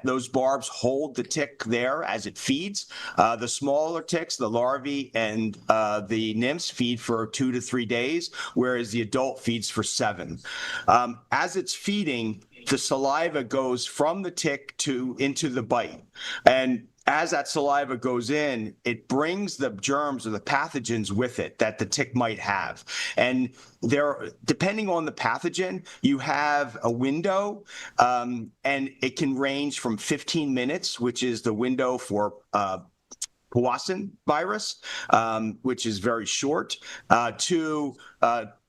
those barbs hold the tick there as it feeds. The smaller ticks, the larvae and the nymphs, feed for 2 to 3 days, whereas the adult feeds for 7. As it's feeding, the saliva goes from the tick into the bite, and as that saliva goes in, it brings the germs or the pathogens with it that the tick might have. And depending on the pathogen, you have a window, and it can range from 15 minutes, which is the window for Powassan virus, which is very short, to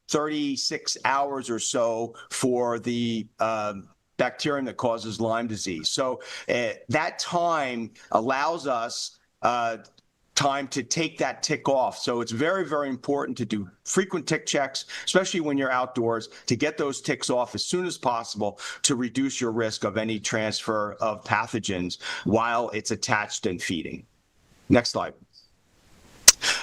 36 hours or so for the bacterium that causes Lyme disease. So that time allows us time to take that tick off. So it's very, very important to do frequent tick checks, especially when you're outdoors, to get those ticks off as soon as possible to reduce your risk of any transfer of pathogens while it's attached and feeding. Next slide.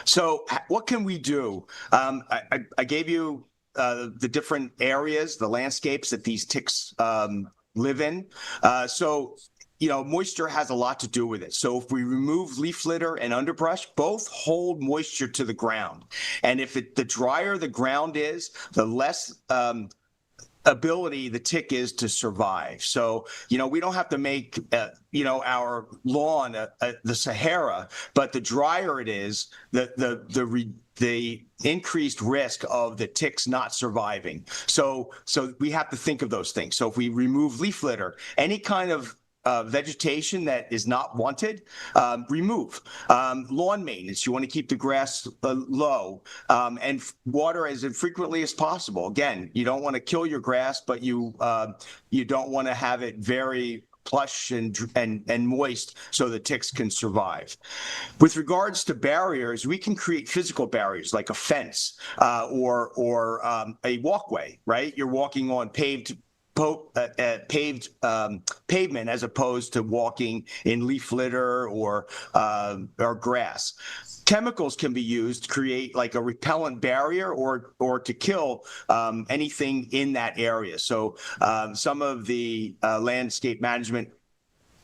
So what can we do? I gave you the different areas, the landscapes that these ticks live in. So moisture has a lot to do with it. So if we remove leaf litter and underbrush, both hold moisture to the ground. And if the drier the ground is, the less ability the tick is to survive. So, we don't have to make, our lawn the Sahara, but the drier it is, the increased risk of the ticks not surviving. So we have to think of those things. So if we remove leaf litter, any kind of vegetation that is not wanted, remove. Lawn maintenance, you want to keep the grass low, and water as infrequently as possible. Again, you don't want to kill your grass, but you don't want to have it very plush and moist so the ticks can survive. With regards to barriers, we can create physical barriers like a fence or a walkway, right? You're walking on paved pavement as opposed to walking in leaf litter or grass. Chemicals can be used to create like a repellent barrier or to kill anything in that area. So some of the landscape management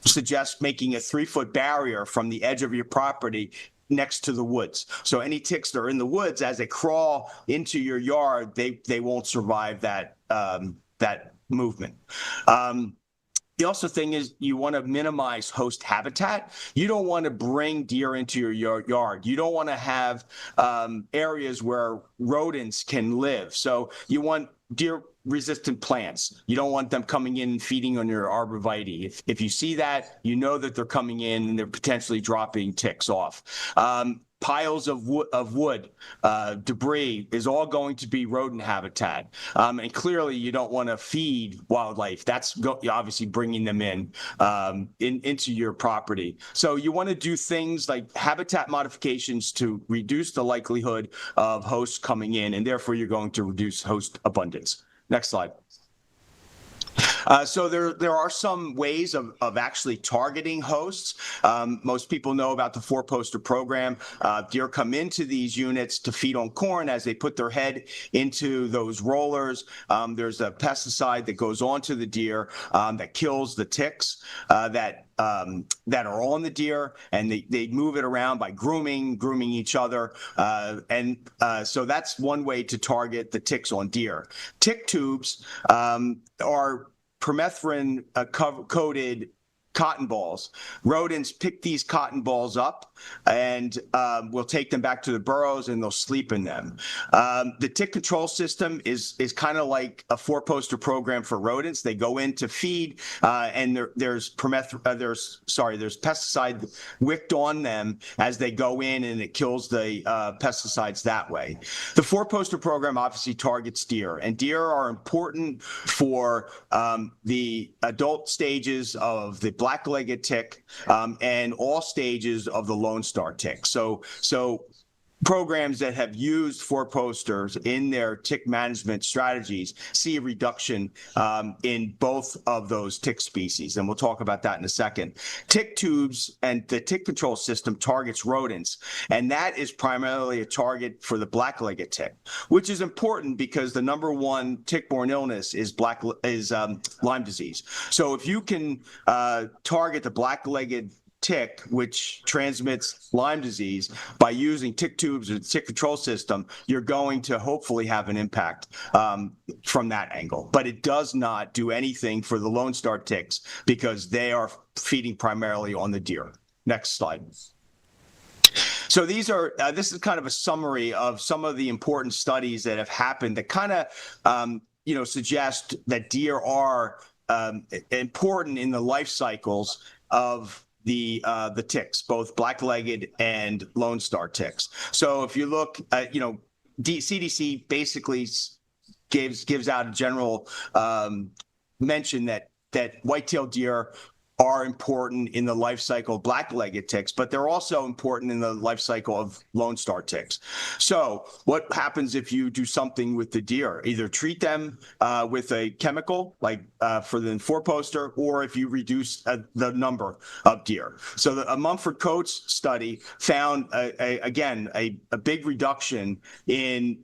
suggests making a 3-foot barrier from the edge of your property next to the woods. So any ticks that are in the woods, as they crawl into your yard, they won't survive that movement. The also thing is you want to minimize host habitat. You don't want to bring deer into your yard. You don't want to have areas where rodents can live. So you want deer-resistant plants. You don't want them coming in and feeding on your arborvitae. If you see that, you know that they're coming in and they're potentially dropping ticks off. Piles of wood, debris is all going to be rodent habitat. And clearly you don't want to feed wildlife. That's obviously bringing them into your property. So you want to do things like habitat modifications to reduce the likelihood of hosts coming in, and therefore you're going to reduce host abundance. Next slide. So there are some ways of actually targeting hosts. Most people know about the 4-poster program. Deer come into these units to feed on corn. As they put their head into those rollers, there's a pesticide that goes onto the deer that kills the ticks that are on the deer, and they move it around by grooming each other. So that's one way to target the ticks on deer. Tick tubes are permethrin coated cotton balls. Rodents pick these cotton balls up and will take them back to the burrows and they'll sleep in them. The tick control system is kind of like a 4-poster program for rodents. They go in to feed and there's pesticide wicked on them as they go in, and it kills the pesticides that way. The 4-poster program obviously targets deer, and deer are important for the adult stages of the black-legged tick and all stages of the Lone Star tick. So programs that have used 4-posters in their tick management strategies see a reduction in both of those tick species, and we'll talk about that in a second. Tick tubes and the tick control system targets rodents, and that is primarily a target for the black-legged tick, which is important because the #1 tick-borne illness is Lyme disease. So if you can target the black-legged tick, which transmits Lyme disease, by using tick tubes or the tick control system, you're going to hopefully have an impact from that angle. But it does not do anything for the Lone Star ticks because they are feeding primarily on the deer. Next slide. So this is kind of a summary of some of the important studies that have happened that kind of suggest that deer are important in the life cycles of the ticks, both black-legged and Lone Star ticks. So if you look at, CDC basically gives out a general mention that white-tailed deer are important in the life cycle of black-legged ticks, but they're also important in the life cycle of Lone Star ticks. So what happens if you do something with the deer? Either treat them with a chemical, like for the 4-poster, or if you reduce the number of deer. So a Mumford Coates study found, again, a big reduction in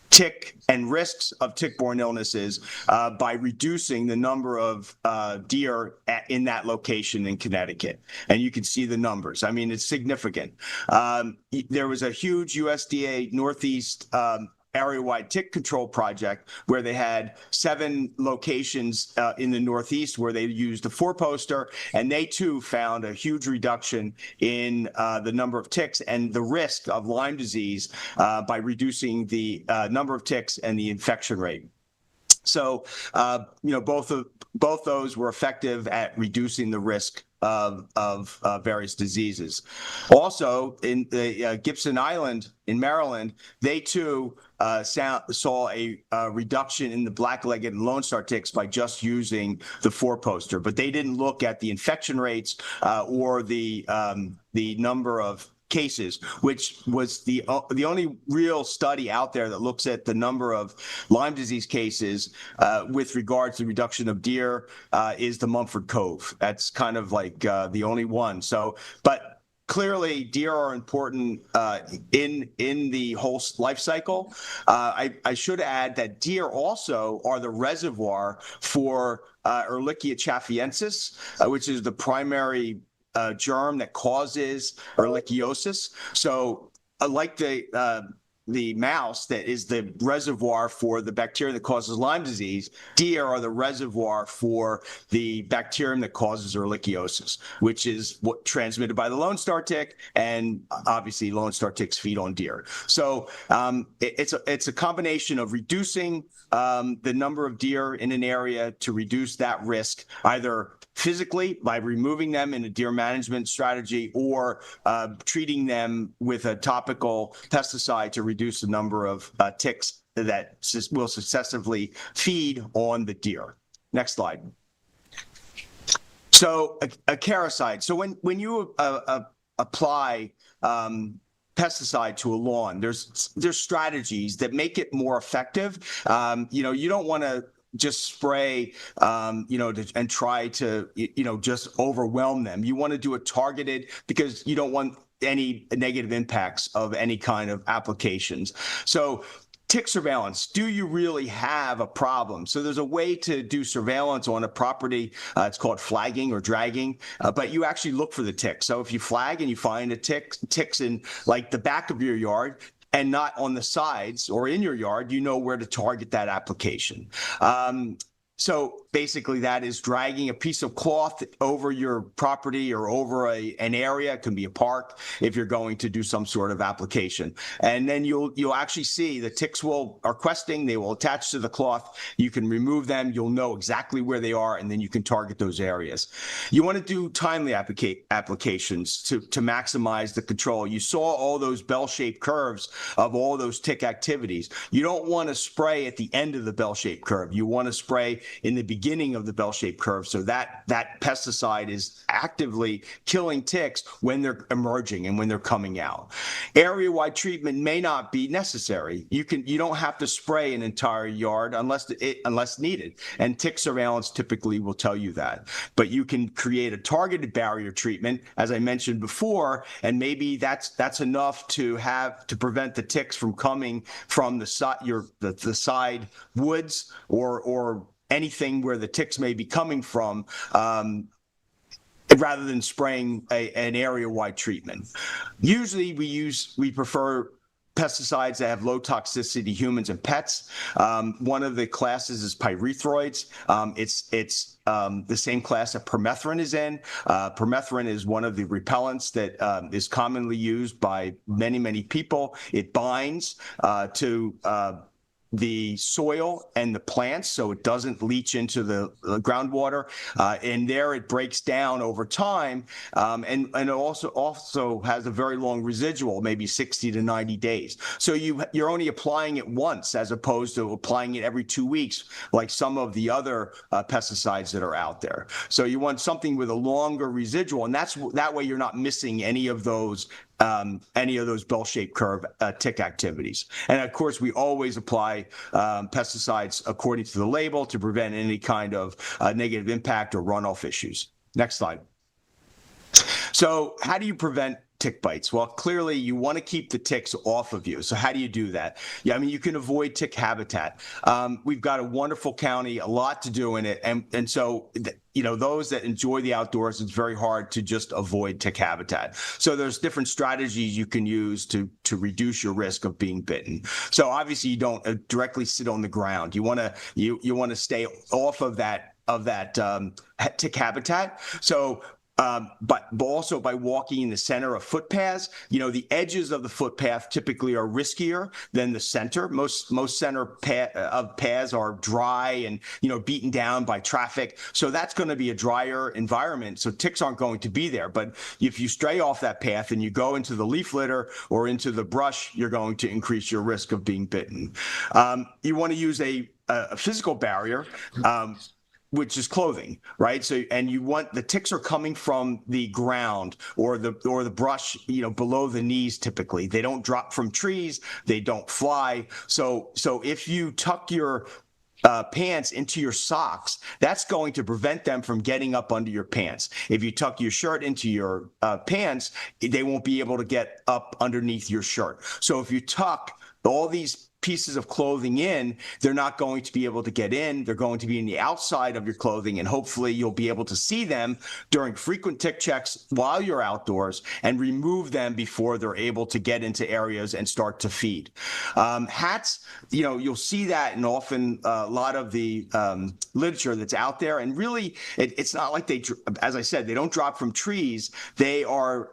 tick and risks of tick-borne illnesses by reducing the number of deer in that location in Connecticut. And you can see the numbers. I mean, it's significant. There was a huge USDA Northeast area-wide tick control project where they had 7 locations in the Northeast where they used a 4-poster, and they too found a huge reduction in the number of ticks and the risk of Lyme disease by reducing the number of ticks and the infection rate. So, both those were effective at reducing the risk of various diseases. Also, in the Gibson Island in Maryland, they too saw a reduction in the black-legged and Lone Star ticks by just using the 4-poster, but they didn't look at the infection rates or the number of cases, which was the only real study out there that looks at the number of Lyme disease cases with regards to reduction of deer is the Mumford Cove. That's kind of like the only one. So, but clearly deer are important in the whole life cycle. I should add that deer also are the reservoir for Ehrlichia chaffiensis, which is the primary germ that causes ehrlichiosis. So like the mouse that is the reservoir for the bacterium that causes Lyme disease, deer are the reservoir for the bacterium that causes ehrlichiosis, which is what transmitted by the Lone Star tick, and obviously Lone Star ticks feed on deer. So it's a combination of reducing the number of deer in an area to reduce that risk, either physically by removing them in a deer management strategy or treating them with a topical pesticide to reduce the number of ticks that will successively feed on the deer. Next slide. So a caricide. So when you apply pesticide to a lawn, there's strategies that make it more effective. You don't want to just spray, and try to, just overwhelm them. You want to do it targeted because you don't want any negative impacts of any kind of applications. So tick surveillance, do you really have a problem? So there's a way to do surveillance on a property. It's called flagging or dragging, but you actually look for the tick. So if you flag and you find a ticks in like the back of your yard, and not on the sides or in your yard, you know where to target that application. So basically that is dragging a piece of cloth over your property or over an area. It can be a park if you're going to do some sort of application. And then you'll actually see the ticks are questing, they will attach to the cloth. You can remove them, you'll know exactly where they are, and then you can target those areas. You want to do timely applications to maximize the control. You saw all those bell-shaped curves of all those tick activities. You don't want to spray at the end of the bell-shaped curve. You want to spray in the beginning of the bell-shaped curve, so that pesticide is actively killing ticks when they're emerging and when they're coming out. Area-wide treatment may not be necessary. You don't have to spray an entire yard unless needed, and tick surveillance typically will tell you that. But you can create a targeted barrier treatment, as I mentioned before, and maybe that's enough to prevent the ticks from coming from the side woods or anything where the ticks may be coming from, rather than spraying an area-wide treatment. Usually we prefer pesticides that have low toxicity to humans and pets. One of the classes is pyrethroids. It's the same class that permethrin is in. Permethrin is one of the repellents that is commonly used by many, many people. It binds to the soil and the plants, so it doesn't leach into the groundwater, and there it breaks down over time, and it also has a very long residual, maybe 60 to 90 days. So you're only applying it once as opposed to applying it every 2 weeks, like some of the other pesticides that are out there. So you want something with a longer residual, and that way you're not missing any of those bell-shaped curve tick activities. And of course, we always apply pesticides according to the label to prevent any kind of negative impact or runoff issues. Next slide. So how do you prevent tick bites? Well, clearly you want to keep the ticks off of you. So how do you do that? Yeah, I mean, you can avoid tick habitat. We've got a wonderful county, a lot to do in it. And so, you know, those that enjoy the outdoors, it's very hard to just avoid tick habitat. So there's different strategies you can use to reduce your risk of being bitten. So obviously you don't directly sit on the ground. You want to stay off of that tick habitat. So but also by walking in the center of footpaths, you know, the edges of the footpath typically are riskier than the center. Most center of paths are dry and, you know, beaten down by traffic. So that's going to be a drier environment. So ticks aren't going to be there. But if you stray off that path and you go into the leaf litter or into the brush, you're going to increase your risk of being bitten. You want to use a physical barrier. Which is clothing, right? So, and you want, the ticks are coming from the ground or the brush, you know, below the knees. Typically, they don't drop from trees, they don't fly. So if you tuck your pants into your socks, that's going to prevent them from getting up under your pants. If you tuck your shirt into your pants, they won't be able to get up underneath your shirt. So if you tuck all these pieces of clothing in, they're not going to be able to get in. They're going to be in the outside of your clothing, and hopefully you'll be able to see them during frequent tick checks while you're outdoors and remove them before they're able to get into areas and start to feed. Hats, you know, you'll see that in often a lot of the literature that's out there, and really it's not like they, as I said, they don't drop from trees. They are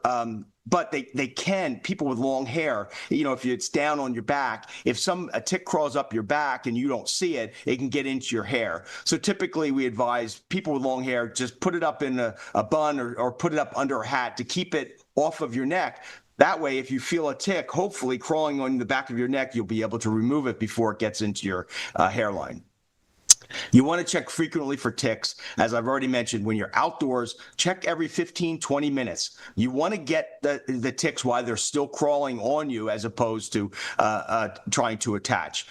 but they can, people with long hair, you know, if it's down on your back, if a tick crawls up your back and you don't see it, it can get into your hair. So typically we advise people with long hair, just put it up in a bun or put it up under a hat to keep it off of your neck. That way, if you feel a tick, hopefully crawling on the back of your neck, you'll be able to remove it before it gets into your hairline. You want to check frequently for ticks. As I've already mentioned, when you're outdoors, check every 15, 20 minutes. You want to get the ticks while they're still crawling on you as opposed to trying to attach.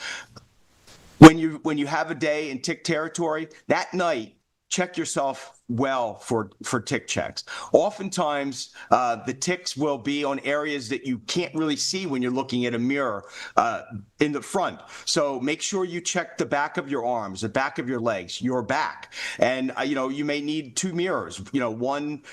When you have a day in tick territory, that night, check yourself well for tick checks. Oftentimes, the ticks will be on areas that you can't really see when you're looking at a mirror in the front. So make sure you check the back of your arms, the back of your legs, your back. And, you know, you may need two mirrors, you know, one,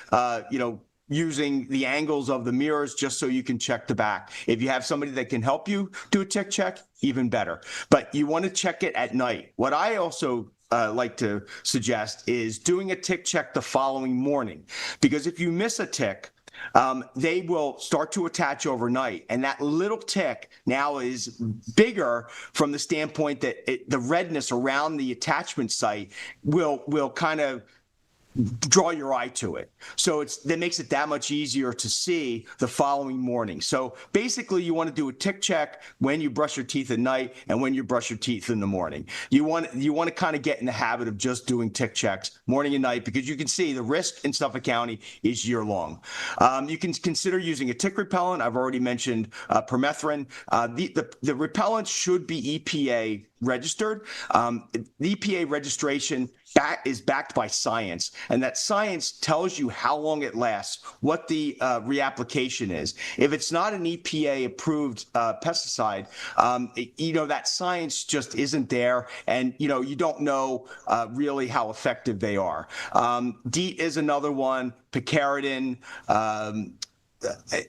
you know, using the angles of the mirrors just so you can check the back. If you have somebody that can help you do a tick check, even better. But you want to check it at night. What I also like to suggest is doing a tick check the following morning, because if you miss a tick, they will start to attach overnight, and that little tick now is bigger from the standpoint that the redness around the attachment site will kind of draw your eye to it. So that makes it that much easier to see the following morning. So basically you want to do a tick check when you brush your teeth at night and when you brush your teeth in the morning. You want to kind of get in the habit of just doing tick checks morning and night, because you can see the risk in Suffolk County is year long. You can consider using a tick repellent. I've already mentioned permethrin. The repellent should be EPA registered. The EPA registration is backed by science, and that science tells you how long it lasts, what the reapplication is. If it's not an EPA approved pesticide, you know, that science just isn't there, and you know, you don't know really how effective they are. DEET is another one, picaridin.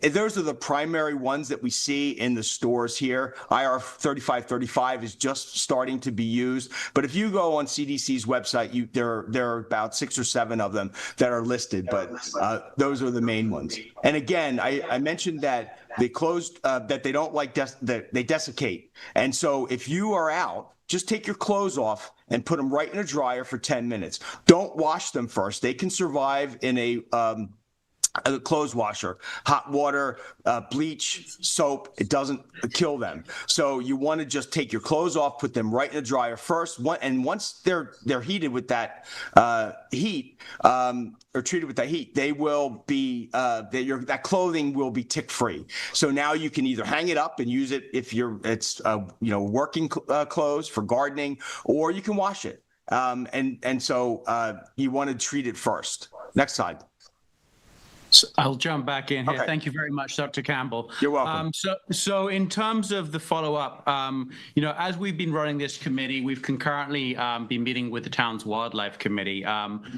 Those are the primary ones that we see in the stores here. IR 3535 is just starting to be used, but if you go on CDC's website, there are about 6 or 7 of them that are listed, but those are the main ones. And again, I mentioned that they closed, that they don't like, they desiccate. And so if you are out, just take your clothes off and put them right in a dryer for 10 minutes. Don't wash them first. They can survive in a clothes washer, hot water, bleach, soap. It doesn't kill them. So you want to just take your clothes off, put them right in the dryer first, and once they're heated with that heat, or treated with that heat, they will be that clothing will be tick free. So now you can either hang it up and use it if it's you know, working clothes for gardening, or you can wash it. And so you want to treat it first. Next slide. I'll jump back in here. Okay. Thank you very much, Dr. Campbell. You're welcome. So in terms of the follow-up, as we've been running this committee, we've concurrently been meeting with the town's wildlife committee.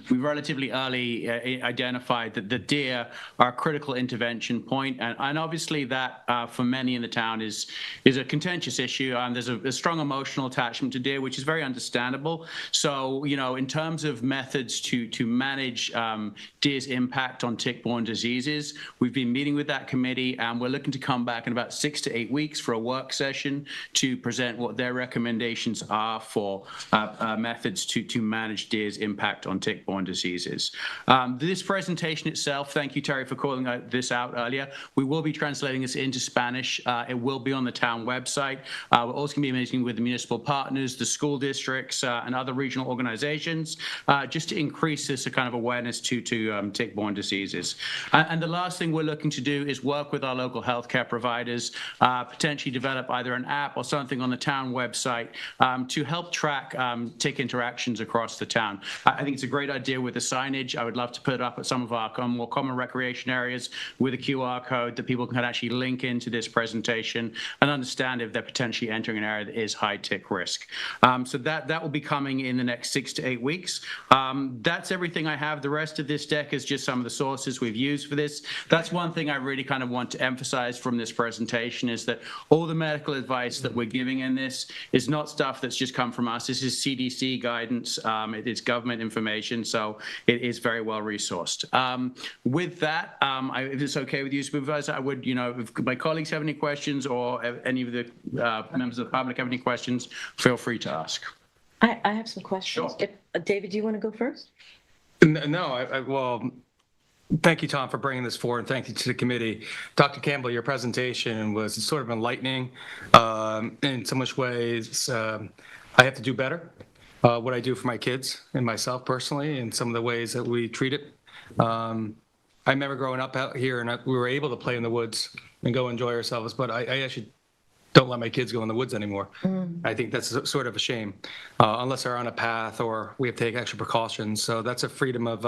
We relatively early identified that the deer are a critical intervention point, and obviously that for many in the town is a contentious issue. There's a strong emotional attachment to deer, which is very understandable. So, in terms of methods to manage deer's impact on tick-borne diseases, we've been meeting with that committee, and we're looking to come back in about 6 to 8 weeks for a work session to present what their recommendations are for methods to manage deer's impact on tick-borne diseases. This presentation itself, thank you, Terry, for calling this out earlier. We will be translating this into Spanish. It will be on the town website. We're also going to be meeting with the municipal partners, the school districts, and other regional organizations, just to increase this kind of awareness to tick-borne diseases. And the last thing we're looking to do is work with our local healthcare providers, potentially develop either an app or something on the town website to help track tick interactions across the town. I think it's a great idea with the signage. I would love to put it up at some of our more common recreation areas with a QR code that people can actually link into this presentation and understand if they're potentially entering an area that is high tick risk. So that will be coming in the next 6 to 8 weeks. That's everything I have. The rest of this deck is just some of the sources we've used for this. That's one thing I really kind of want to emphasize from this presentation is that all the medical advice that we're giving in this is not stuff that's just come from us. This is CDC guidance. It is government information, so it is very well resourced. With that, if it's okay with you, Supervisor, I would, if my colleagues have any questions or any of the members of the public have any questions, feel free to ask. I have some questions. Sure. David, do you want to go first? No, well, thank you, Tom, for bringing this forward, and thank you to the committee. Dr. Campbell, your presentation was sort of enlightening. In so much ways, I have to do better. What I do for my kids and myself personally, and some of the ways that we treat it. I remember growing up out here, and we were able to play in the woods and go enjoy ourselves, but I actually don't let my kids go in the woods anymore. I think that's sort of a shame, unless they're on a path or we have to take extra precautions. So that's a freedom of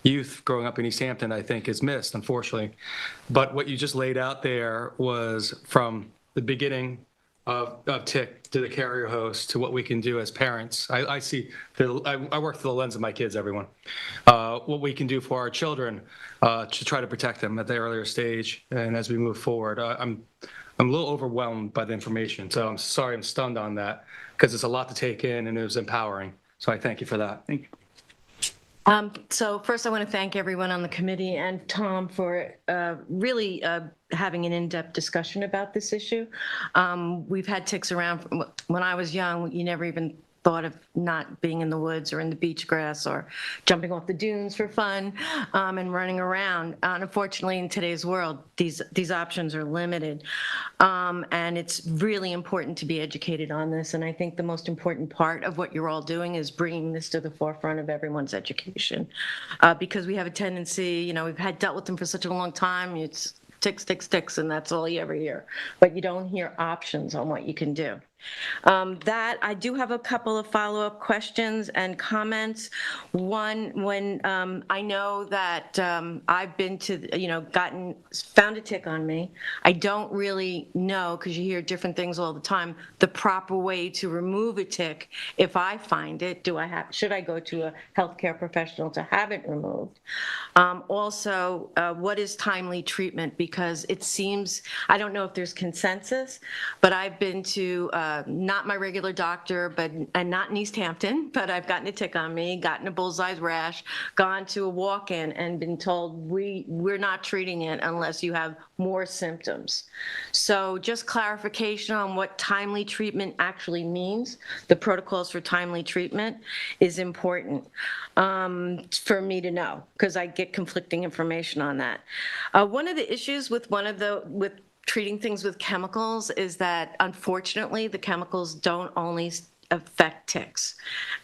youth growing up in East Hampton, I think, is missed, unfortunately. But what you just laid out there was from the beginning of tick to the carrier host to what we can do as parents. I see, I work through the lens of my kids, everyone. What we can do for our children to try to protect them at the earlier stage and as we move forward. I'm a little overwhelmed by the information, so I'm sorry I'm stunned on that because it's a lot to take in and it was empowering. So I thank you for that. Thank you. So first I want to thank everyone on the committee and Tom for really having an in-depth discussion about this issue. We've had ticks around when I was young. You never even thought of not being in the woods or in the beach grass or jumping off the dunes for fun and running around. Unfortunately, in today's world, these options are limited. And it's really important to be educated on this. And I think the most important part of what you're all doing is bringing this to the forefront of everyone's education. Because we have a tendency, we've dealt with them for such a long time. It's ticks, and that's all you ever hear. But you don't hear options on what you can do. That I do have a couple of follow-up questions and comments. One, when I know that I've been to, found a tick on me. I don't really know, because you hear different things all the time, the proper way to remove a tick. If I find it, should I go to a healthcare professional to have it removed? Also, what is timely treatment? Because it seems, I don't know if there's consensus, but I've been to not my regular doctor, and not in East Hampton, but I've gotten a tick on me, gotten a bullseye rash, gone to a walk-in and been told we're not treating it unless you have more symptoms. So just clarification on what timely treatment actually means. The protocols for timely treatment is important for me to know, because I get conflicting information on that. One of the issues with treating things with chemicals is that, unfortunately, the chemicals don't only affect ticks,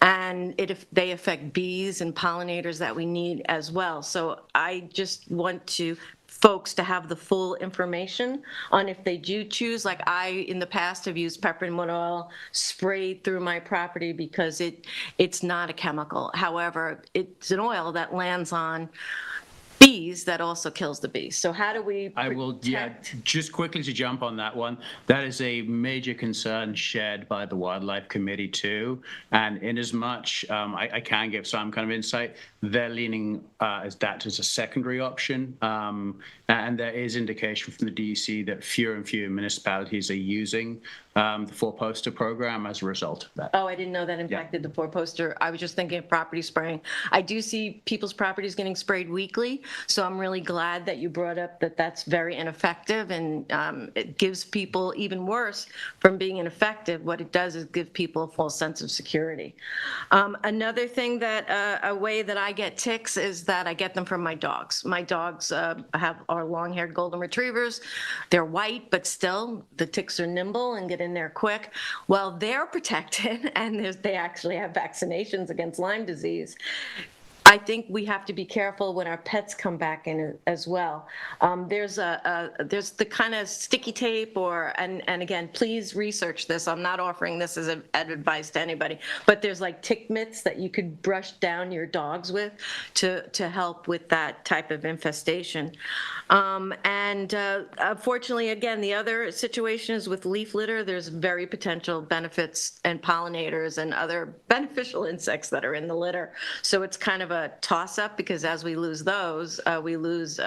and they affect bees and pollinators that we need as well. So I just want folks to have the full information on if they do choose, like I in the past have used peppermint oil sprayed through my property because it's not a chemical. However, it's an oil that lands on bees, that also kills the bees. So how do we I will, yeah, protect? just quickly to jump on that one. That is a major concern shared by the Wildlife Committee too. And in as much, I can give some kind of insight, they're leaning as that as a secondary option. And there is indication from the DEC that fewer and fewer municipalities are using the four-poster program as a result of that. Oh, I didn't know that impacted the four-poster. I was just thinking of property spraying. I do see people's properties getting sprayed weekly, so I'm really glad that you brought up that that's very ineffective, and it gives people, even worse from being ineffective, what it does is give people a false sense of security. Another thing that, a way that I get ticks is that I get them from my dogs. My dogs are long-haired golden retrievers. They're white, but still the ticks are nimble and get in there quick. Well, they're protected, and they actually have vaccinations against Lyme disease. I think we have to be careful when our pets come back in as well. There's the kind of sticky tape, and again, please research this. I'm not offering this as advice to anybody, but there's like tick mitts that you could brush down your dogs with to help with that type of infestation. Unfortunately, again, the other situation is with leaf litter. There's very potential benefits and pollinators and other beneficial insects that are in the litter. So it's kind of a toss-up, because as we lose those, we lose,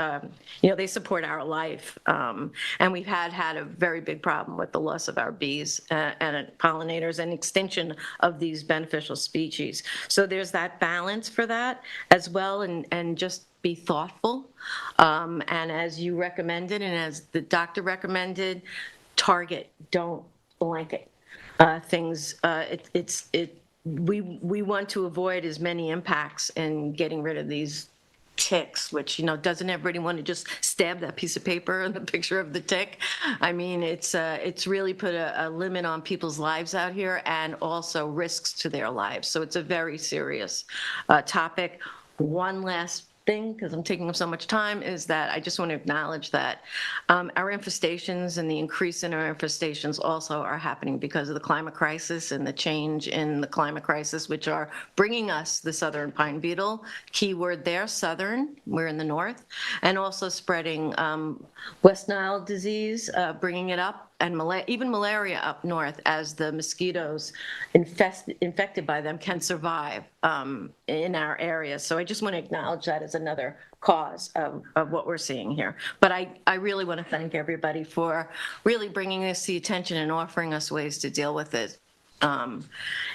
they support our life. And we've had a very big problem with the loss of our bees and pollinators and extinction of these beneficial species. So there's that balance for that as well, and just be thoughtful. And as you recommended, and as the doctor recommended, target, don't blanket things. We want to avoid as many impacts in getting rid of these ticks, which, doesn't everybody want to just stab that piece of paper and the picture of the tick? I mean, it's really put a limit on people's lives out here, and also risks to their lives. So it's a very serious topic. One last thing, because I'm taking up so much time, is that I just want to acknowledge that our infestations and the increase in our infestations also are happening because of the climate crisis and the change in the climate crisis, which are bringing us the southern pine beetle. Keyword there, southern, we're in the north, and also spreading West Nile disease, bringing it up, and even malaria up north, as the mosquitoes infected by them can survive in our area. So I just want to acknowledge that as another cause of what we're seeing here. But I really want to thank everybody for really bringing this to the attention and offering us ways to deal with it.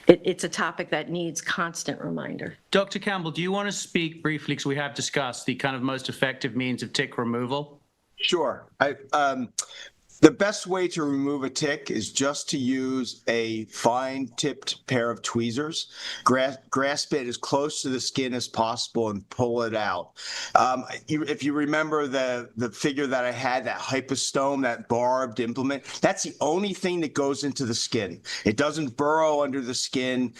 It's a topic that needs constant reminder. Dr. Campbell, do you want to speak briefly, because we have discussed the kind of most effective means of tick removal? Sure. The best way to remove a tick is just to use a fine-tipped pair of tweezers. Grasp it as close to the skin as possible and pull it out. If you remember the figure that I had, that hypostome, that barbed implement, that's the only thing that goes into the skin. It doesn't burrow under the skin.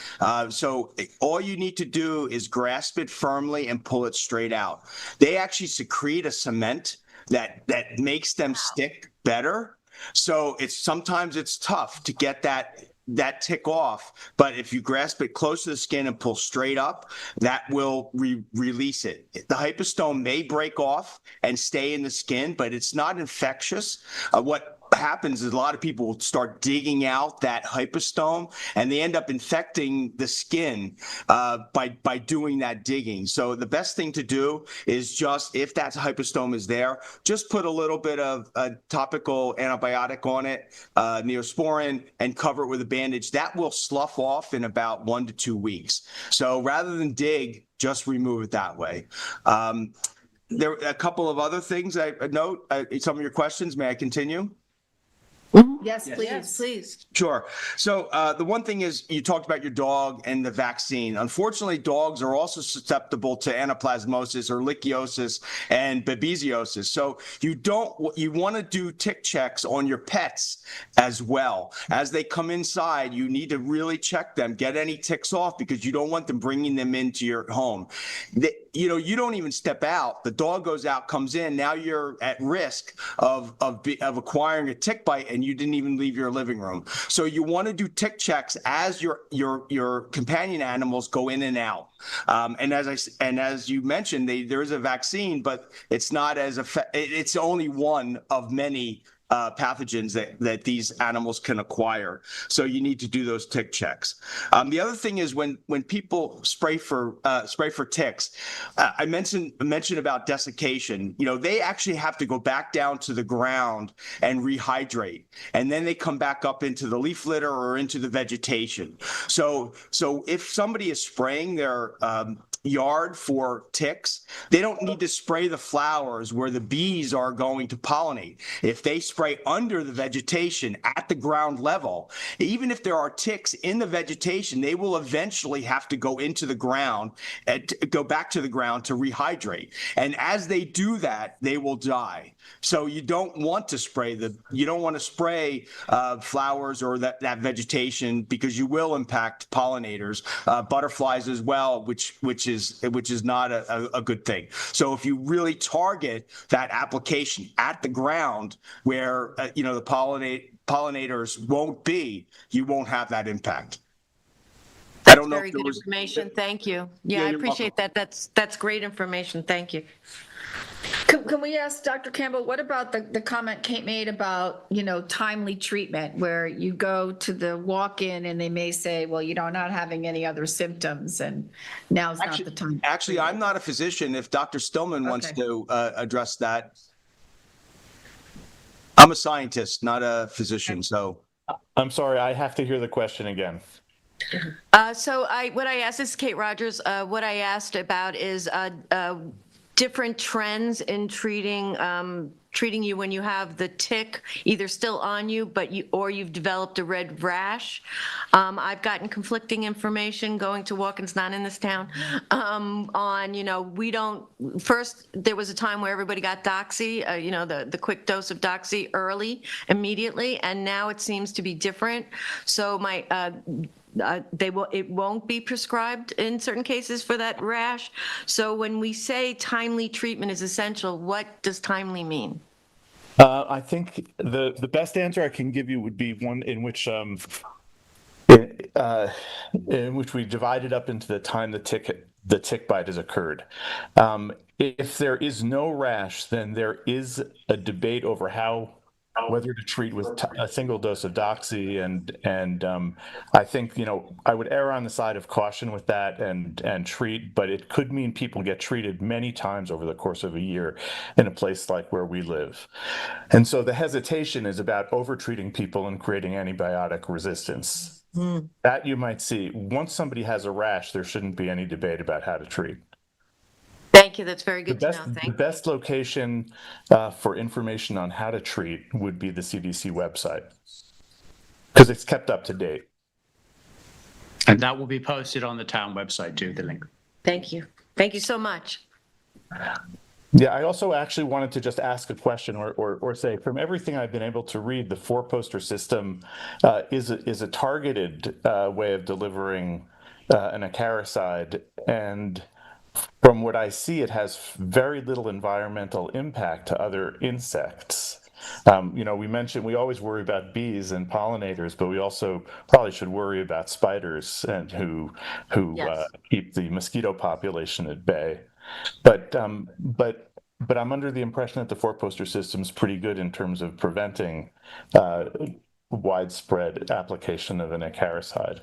So all you need to do is grasp it firmly and pull it straight out. They actually secrete a cement that makes them stick better. So sometimes it's tough to get that tick off, but if you grasp it close to the skin and pull straight up, that will release it. The hypostome may break off and stay in the skin, but it's not infectious. What happens is a lot of people will start digging out that hypostome, and they end up infecting the skin by doing that digging. So the best thing to do is just, if that hypostome is there, just put a little bit of a topical antibiotic on it, Neosporin, and cover it with a bandage. That will slough off in about 1 to 2 weeks. So rather than dig, just remove it that way. There are a couple of other things I note. Some of your questions, may I continue? Yes, please, please. Sure. So the one thing is, you talked about your dog and the vaccine. Unfortunately, dogs are also susceptible to anaplasmosis or lichiosis and babesiosis. So you want to do tick checks on your pets as well. As they come inside, you need to really check them, get any ticks off, because you don't want them bringing them into your home. You don't even step out. The dog goes out, comes in. Now you're at risk of acquiring a tick bite, and you didn't even leave your living room. So you want to do tick checks as your companion animals go in and out. And as you mentioned, there is a vaccine, but it's not it's only one of many pathogens that these animals can acquire. So you need to do those tick checks. The other thing is when people spray for ticks, I mentioned about desiccation. They actually have to go back down to the ground and rehydrate, and then they come back up into the leaf litter or into the vegetation. So if somebody is spraying their yard for ticks, they don't need to spray the flowers where the bees are going to pollinate. If they spray under the vegetation at the ground level, even if there are ticks in the vegetation, they will eventually have to go into the ground and go back to the ground to rehydrate. And as they do that, they will die. So you don't want to spray flowers or that vegetation, because you will impact pollinators, butterflies as well, which is not a good thing. So if you really target that application at the ground where the pollinators won't be, you won't have that impact. I don't know Very if there good was information. Thank you. Yeah, Yeah, I you're appreciate welcome. that. That's great information. Thank you. Can we ask Dr. Campbell, what about the comment Kate made about, timely treatment, where you go to the walk-in and they may say, well, not having any other symptoms and now's not the time. Actually, I'm not a physician. If Dr. Stillman wants to address that. I'm a scientist, not a physician, so. I'm sorry, I have to hear the question again. So what I asked, this is Kate Rogers, what I asked about is different trends in treating you when you have the tick either still on you, or you've developed a red rash. I've gotten conflicting information going to walk-ins, not in this town, first there was a time where everybody got Doxy, the quick dose of Doxy immediately, and now it seems to be different. So it won't be prescribed in certain cases for that rash. So when we say timely treatment is essential, what does timely mean? I think the best answer I can give you would be one in which we divide it up into the time the tick bite has occurred. If there is no rash, then there is a debate over whether to treat with a single dose of Doxy, and I think I would err on the side of caution with that and treat, but it could mean people get treated many times over the course of a year in a place like where we live, and so the hesitation is about over-treating people and creating antibiotic resistance. That you might see. Once somebody has a rash, there shouldn't be any debate about how to treat. Thank you. That's very good to know. The best location for information on how to treat would be the CDC website, because it's kept up to date. And that will be posted on the town website too, the link. Thank you. Thank you so much. Yeah, I also actually wanted to just ask a question or say, from everything I've been able to read, the 4-poster system is a targeted way of delivering an acaricide, and from what I see, it has very little environmental impact to other insects. We always worry about bees and pollinators, but we also probably should worry about spiders and who Yes. Keep the mosquito population at bay. But I'm under the impression that the 4-poster system is pretty good in terms of preventing widespread application of an acaricide.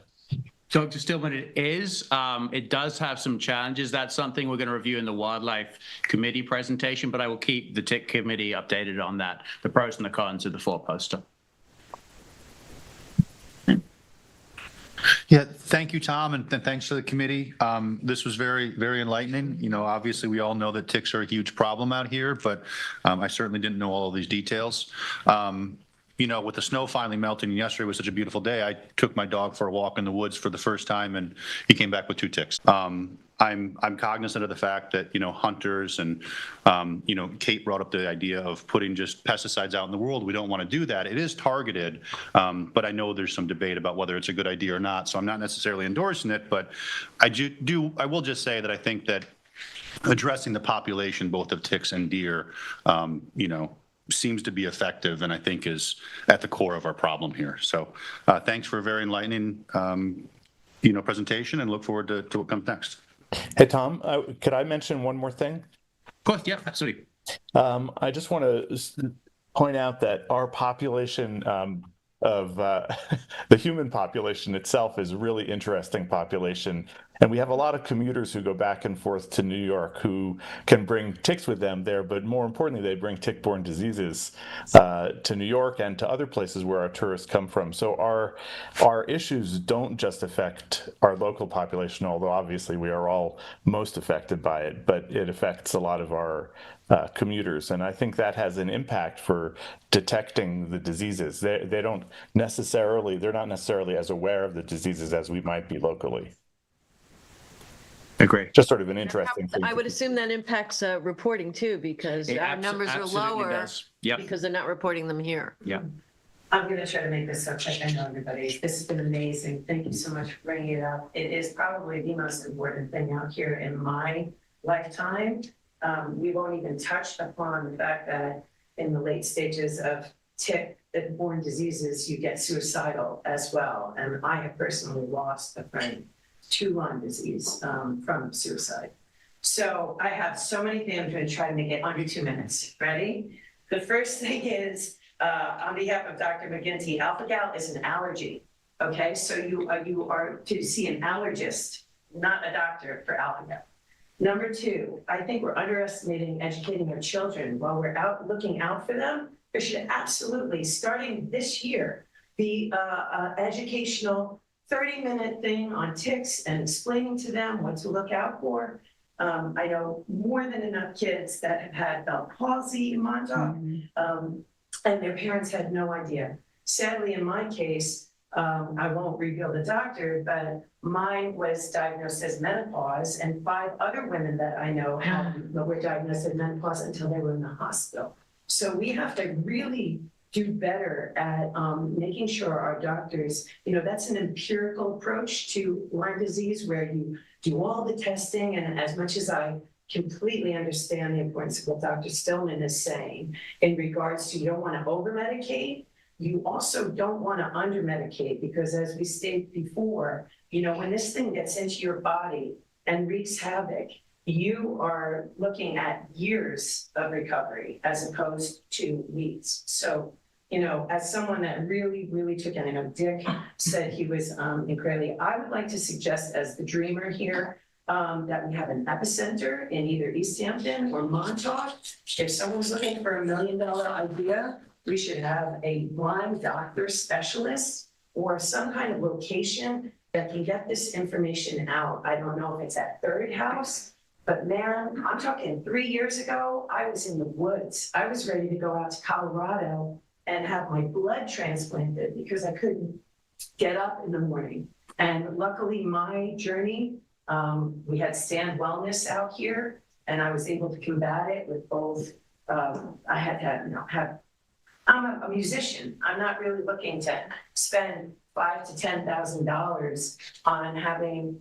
Dr. Stillman, it does have some challenges. That's something we're going to review in the Wildlife Committee presentation, but I will keep the TIC Committee updated on that, the pros and the cons of the 4-poster. Yeah, thank you, Tom, and thanks to the committee. This was very, very enlightening. Obviously, we all know that ticks are a huge problem out here, but I certainly didn't know all of these details. With the snow finally melting, and yesterday was such a beautiful day, I took my dog for a walk in the woods for the first time, and he came back with 2 ticks. I'm cognizant of the fact that, hunters and, Kate brought up the idea of putting just pesticides out in the world. We don't want to do that. It is targeted, but I know there's some debate about whether it's a good idea or not. So I'm not necessarily endorsing it, but I will just say that I think that addressing the population, both of ticks and deer, seems to be effective and I think is at the core of our problem here. So thanks for a very enlightening, presentation, and look forward to what comes next. Hey, Tom, could I mention one more thing? Of course, yeah, absolutely. I just want to point out that our population of the human population itself is a really interesting population. And we have a lot of commuters who go back and forth to New York who can bring ticks with them there, but more importantly, they bring tick-borne diseases to New York and to other places where our tourists come from. So our issues don't just affect our local population, although obviously we are all most affected by it, but it affects a lot of our commuters. And I think that has an impact for detecting the diseases. They're not necessarily as aware of the diseases as we might be locally. Agree. Just sort of an interesting thing. I would assume that impacts reporting too, because our numbers are lower Yep. because they're not reporting them here. Yeah. I'm going to try to make this so quick. I know everybody. This has been amazing. Thank you so much for bringing it up. It is probably the most important thing out here in my lifetime. We won't even touch upon the fact that in the late stages of tick-borne diseases, you get suicidal as well. And I have personally lost a friend to Lyme disease from suicide. So I have so many things. I'm going to try to make it under 2 minutes. Ready? The first thing is, on behalf of Dr. McGinty, alpha-gal is an allergy. Okay, so you are to see an allergist, not a doctor for alpha-gal. Number 2, I think we're underestimating educating our children. While we're out looking out for them, there should absolutely, starting this year, be educational 30-minute thing on ticks and explaining to them what to look out for. I know more than enough kids that have had Bell palsy in Montauk, and their parents had no idea. Sadly, in my case, I won't reveal the doctor, but mine was diagnosed as menopause, and 5 other women that I know were diagnosed as menopause until they were in the hospital. So we have to really do better at making sure our doctors, that's an empirical approach to Lyme disease where you do all the testing. And as much as I completely understand the importance of what Dr. Stillman is saying in regards to you don't want to over-medicate, you also don't want to under-medicate, because as we stated before, when this thing gets into your body and wreaks havoc, you are looking at years of recovery as opposed to weeks. So, as someone that really, really took it, I know Dick said he was incredibly, I would like to suggest as the dreamer here, that we have an epicenter in either East Hampton or Montauk. If someone's looking for $1 million idea, we should have a Lyme doctor specialist or some kind of location that can get this information out. I don't know if it's at Third House, but man, I'm talking 3 years ago, I was in the woods. I was ready to go out to Colorado and have my blood transplanted because I couldn't get up in the morning. And luckily my journey, we had Stand Wellness out here, and I was able to combat it with both, I had to I'm a musician. I'm not really looking to spend $5,000 to $10,000 on having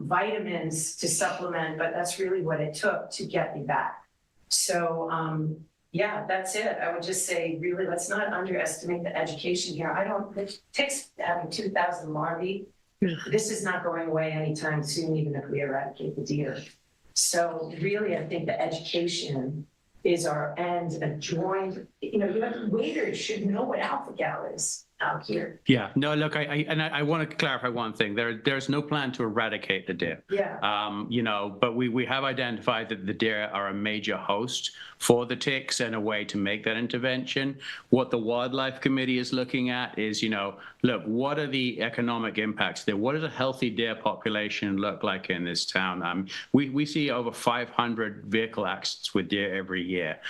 vitamins to supplement, but that's really what it took to get me back. So yeah, that's it. I would just say, really, let's not underestimate the education here. The ticks having 2,000 larvae, this is not going away anytime soon, even if we eradicate the deer. So really, I think the education is our end, a joint, waiters should know what alpha-gal is out here. Yeah, no, look, I want to clarify one thing. There's no plan to eradicate the deer. Yeah. But we have identified that the deer are a major host for the ticks and a way to make that intervention. What the Wildlife Committee is looking at is, look, what are the economic impacts there? What does a healthy deer population look like in this town? We see over 500 vehicle accidents with deer every year.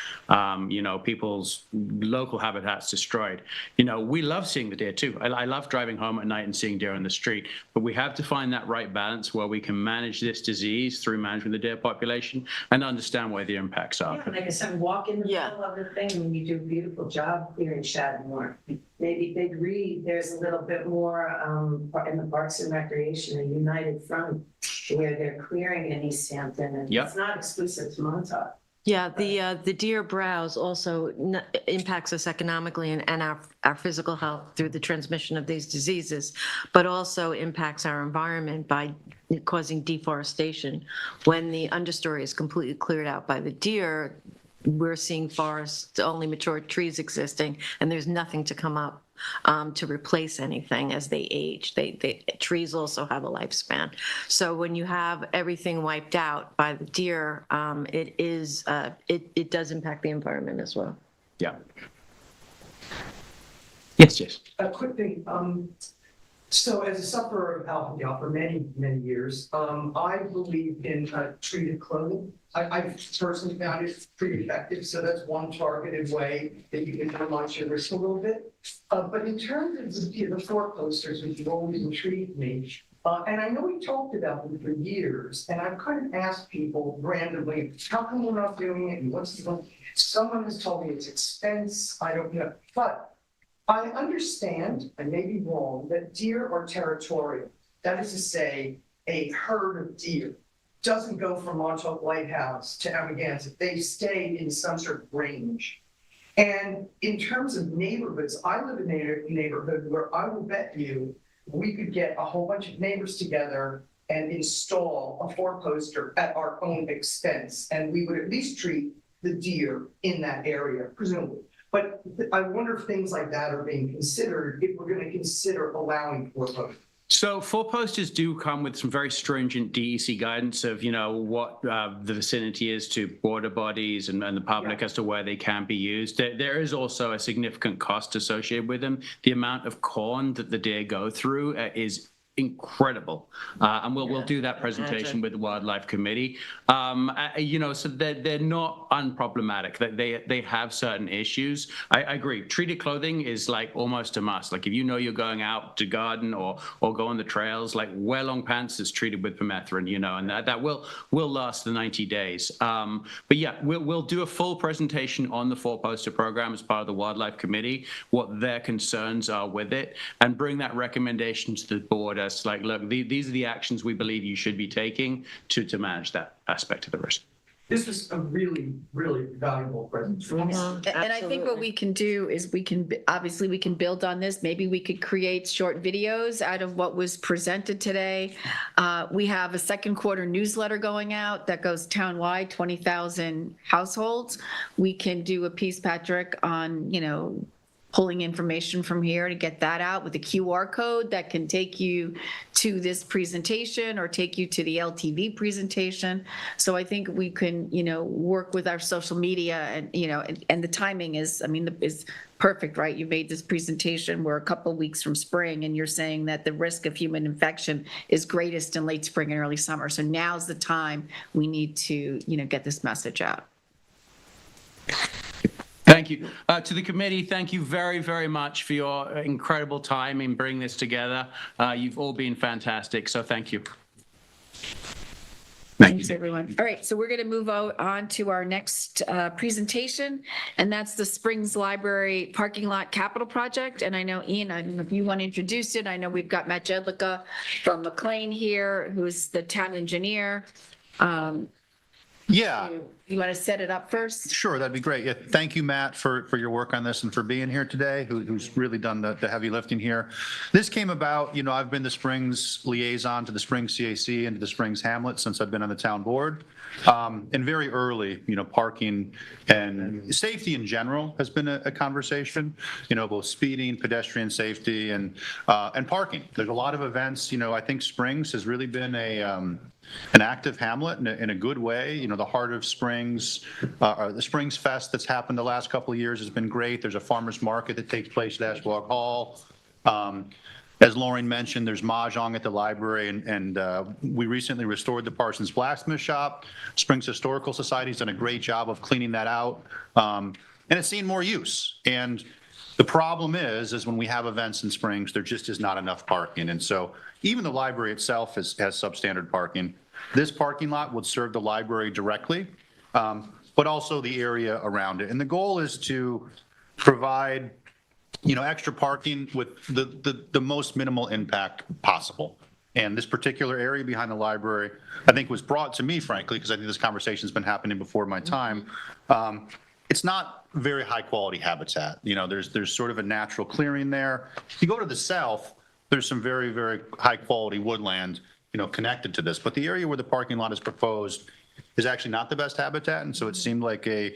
People's local habitats destroyed. We love seeing the deer too. I love driving home at night and seeing deer on the street, but we have to find that right balance where we can manage this disease through managing the deer population and understand where the impacts are. Yeah, like I said, walk in the middle of the thing when you do a beautiful job here in Chattanooga. Maybe Big Reed, there's a little bit more in the Parks and Recreation, a united front where they're clearing in East Hampton, and it's not exclusive to Montauk. Yeah, the deer browse also impacts us economically and our physical health through the transmission of these diseases, but also impacts our environment by causing deforestation. When the understory is completely cleared out by the deer, we're seeing forests, only mature trees existing, and there's nothing to come up to replace anything as they age. Trees also have a lifespan. So when you have everything wiped out by the deer, it does impact the environment as well. Yeah. Yes, Jess. A quick thing. So as a sufferer of alcohol for many, many years, I believe in treated clothing. I've personally found it pretty effective. So that's one targeted way that you can minimize your risk a little bit. But in terms of the 4 posters, which have always intrigued me, and I know we talked about them for years, and I've kind of asked people randomly, how come we're not doing it? And what's the one? Someone has told me it's expense. I don't know. But I understand, I may be wrong, that deer are territorial. That is to say, a herd of deer doesn't go from Montauk Lighthouse to Amagansett. They stay in some sort of range. And in terms of neighborhoods, I live in a neighborhood where I will bet you we could get a whole bunch of neighbors together and install a 4-poster at our own expense. And we would at least treat the deer in that area, presumably. But I wonder if things like that are being considered, if we're going to consider allowing 4 posters. So 4 posters do come with some very stringent DEC guidance of, what the vicinity is to border bodies and the public as to where they can be used. There is also a significant cost associated with them. The amount of corn that the deer go through is incredible. And we'll do that presentation with the Wildlife Committee. So they're not unproblematic. They have certain issues. I agree. Treated clothing is like almost a must. Like if you're going out to garden or go on the trails, like wear long pants that's treated with permethrin, and that will last the 90 days. But yeah, we'll do a full presentation on the 4-poster program as part of the Wildlife Committee, what their concerns are with it, and bring that recommendation to the board as like, look, these are the actions we believe you should be taking to manage that aspect of the risk. This was a really, really valuable presentation. And I think what we can do is we can build on this. Maybe we could create short videos out of what was presented today. We have a second quarter newsletter going out that goes townwide, 20,000 households. We can do a piece, Patrick, on, pulling information from here to get that out with a QR code that can take you to this presentation or take you to the LTV presentation. So I think we can, work with our social media and the timing is perfect, right? You made this presentation. We're a couple of weeks from spring and you're saying that the risk of human infection is greatest in late spring and early summer. So now's the time we need to, get this message out. Thank you. To the committee, thank you very, very much for your incredible time in bringing this together. You've all been fantastic, so thank you. Thanks, everyone. All right, so we're going to move on to our next presentation, and that's the Springs Library Parking Lot Capital Project. And I know, Ian, I don't know if you want to introduce it. I know we've got Matt Jedlicka from McLean here, who's the town engineer. Yeah. You want to set it up first? Sure, that'd be great. Yeah, thank you, Matt, for your work on this and for being here today, who's really done the heavy lifting here. This came about, I've been the Springs liaison to the Springs CAC and to the Springs Hamlet since I've been on the town board. And very early, parking and safety in general has been a conversation, both speeding, pedestrian safety, and parking. There's a lot of events, I think Springs has really been an active hamlet in a good way. The heart of Springs, the Springs Fest that's happened the last couple of years has been great. There's a farmer's market that takes place at Ashwag Hall. As Lauren mentioned, there's mahjong at the library, and we recently restored the Parsons Blacksmith Shop. Springs Historical Society's done a great job of cleaning that out, and it's seen more use. And the problem is when we have events in Springs, there just is not enough parking. And so even the library itself has substandard parking. This parking lot would serve the library directly, but also the area around it. And the goal is to provide, extra parking with the most minimal impact possible. And this particular area behind the library, I think was brought to me, frankly, because I think this conversation's been happening before my time. It's not very high quality habitat. You know, there's sort of a natural clearing there. If you go to the south, there's some very, very high quality woodland, you know, connected to this. But the area where the parking lot is proposed is actually not the best habitat. And so it seemed like a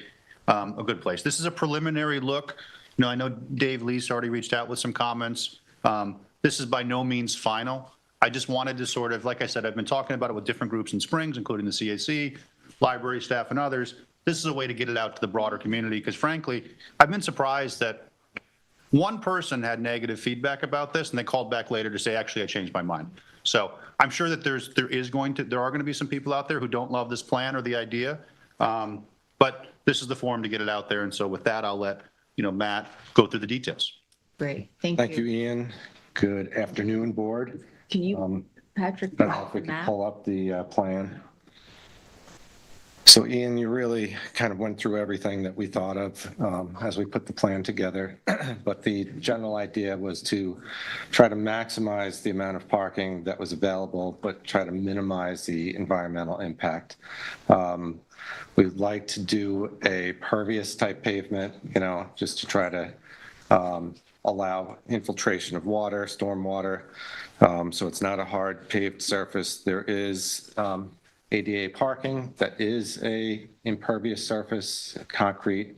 good place. This is a preliminary look. You know, I know Dave Lease already reached out with some comments. This is by no means final. I just wanted to sort of, like I said, I've been talking about it with different groups in Springs, including the CAC, library staff, and others. This is a way to get it out to the broader community, because frankly, I've been surprised that one person had negative feedback about this, and they called back later to say, actually, I changed my mind. So I'm sure that there are going to be some people out there who don't love this plan or the idea, but this is the forum to get it out there. And so with that, I'll let Matt go through the details. Great, thank you. Thank you, Ian. Good afternoon, board. Can you, Patrick? I don't know if we can pull up the plan. So Ian, you really kind of went through everything that we thought of as we put the plan together. But the general idea was to try to maximize the amount of parking that was available, but try to minimize the environmental impact. We'd like to do a pervious type pavement, just to try to allow infiltration of water, storm water. So it's not a hard paved surface. There is ADA parking that is a impervious surface, concrete.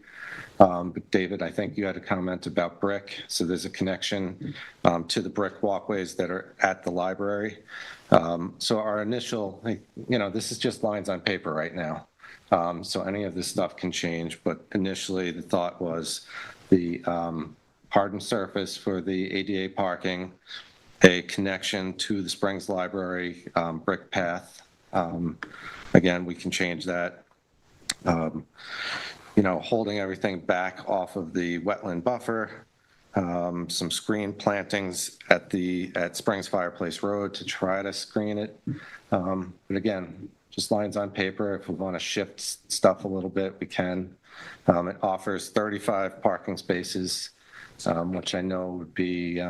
But David, I think you had a comment about brick. So there's a connection to the brick walkways that are at the library. So our initial, this is just lines on paper right now. So any of this stuff can change, but initially the thought was the hardened surface for the ADA parking, a connection to the Springs Library brick path. Again, we can change that. Holding everything back off of the wetland buffer, some screen plantings at Springs Fireplace Road to try to screen it. But again, just lines on paper. If we want to shift stuff a little bit, we can. It offers 35 parking spaces, which I know would be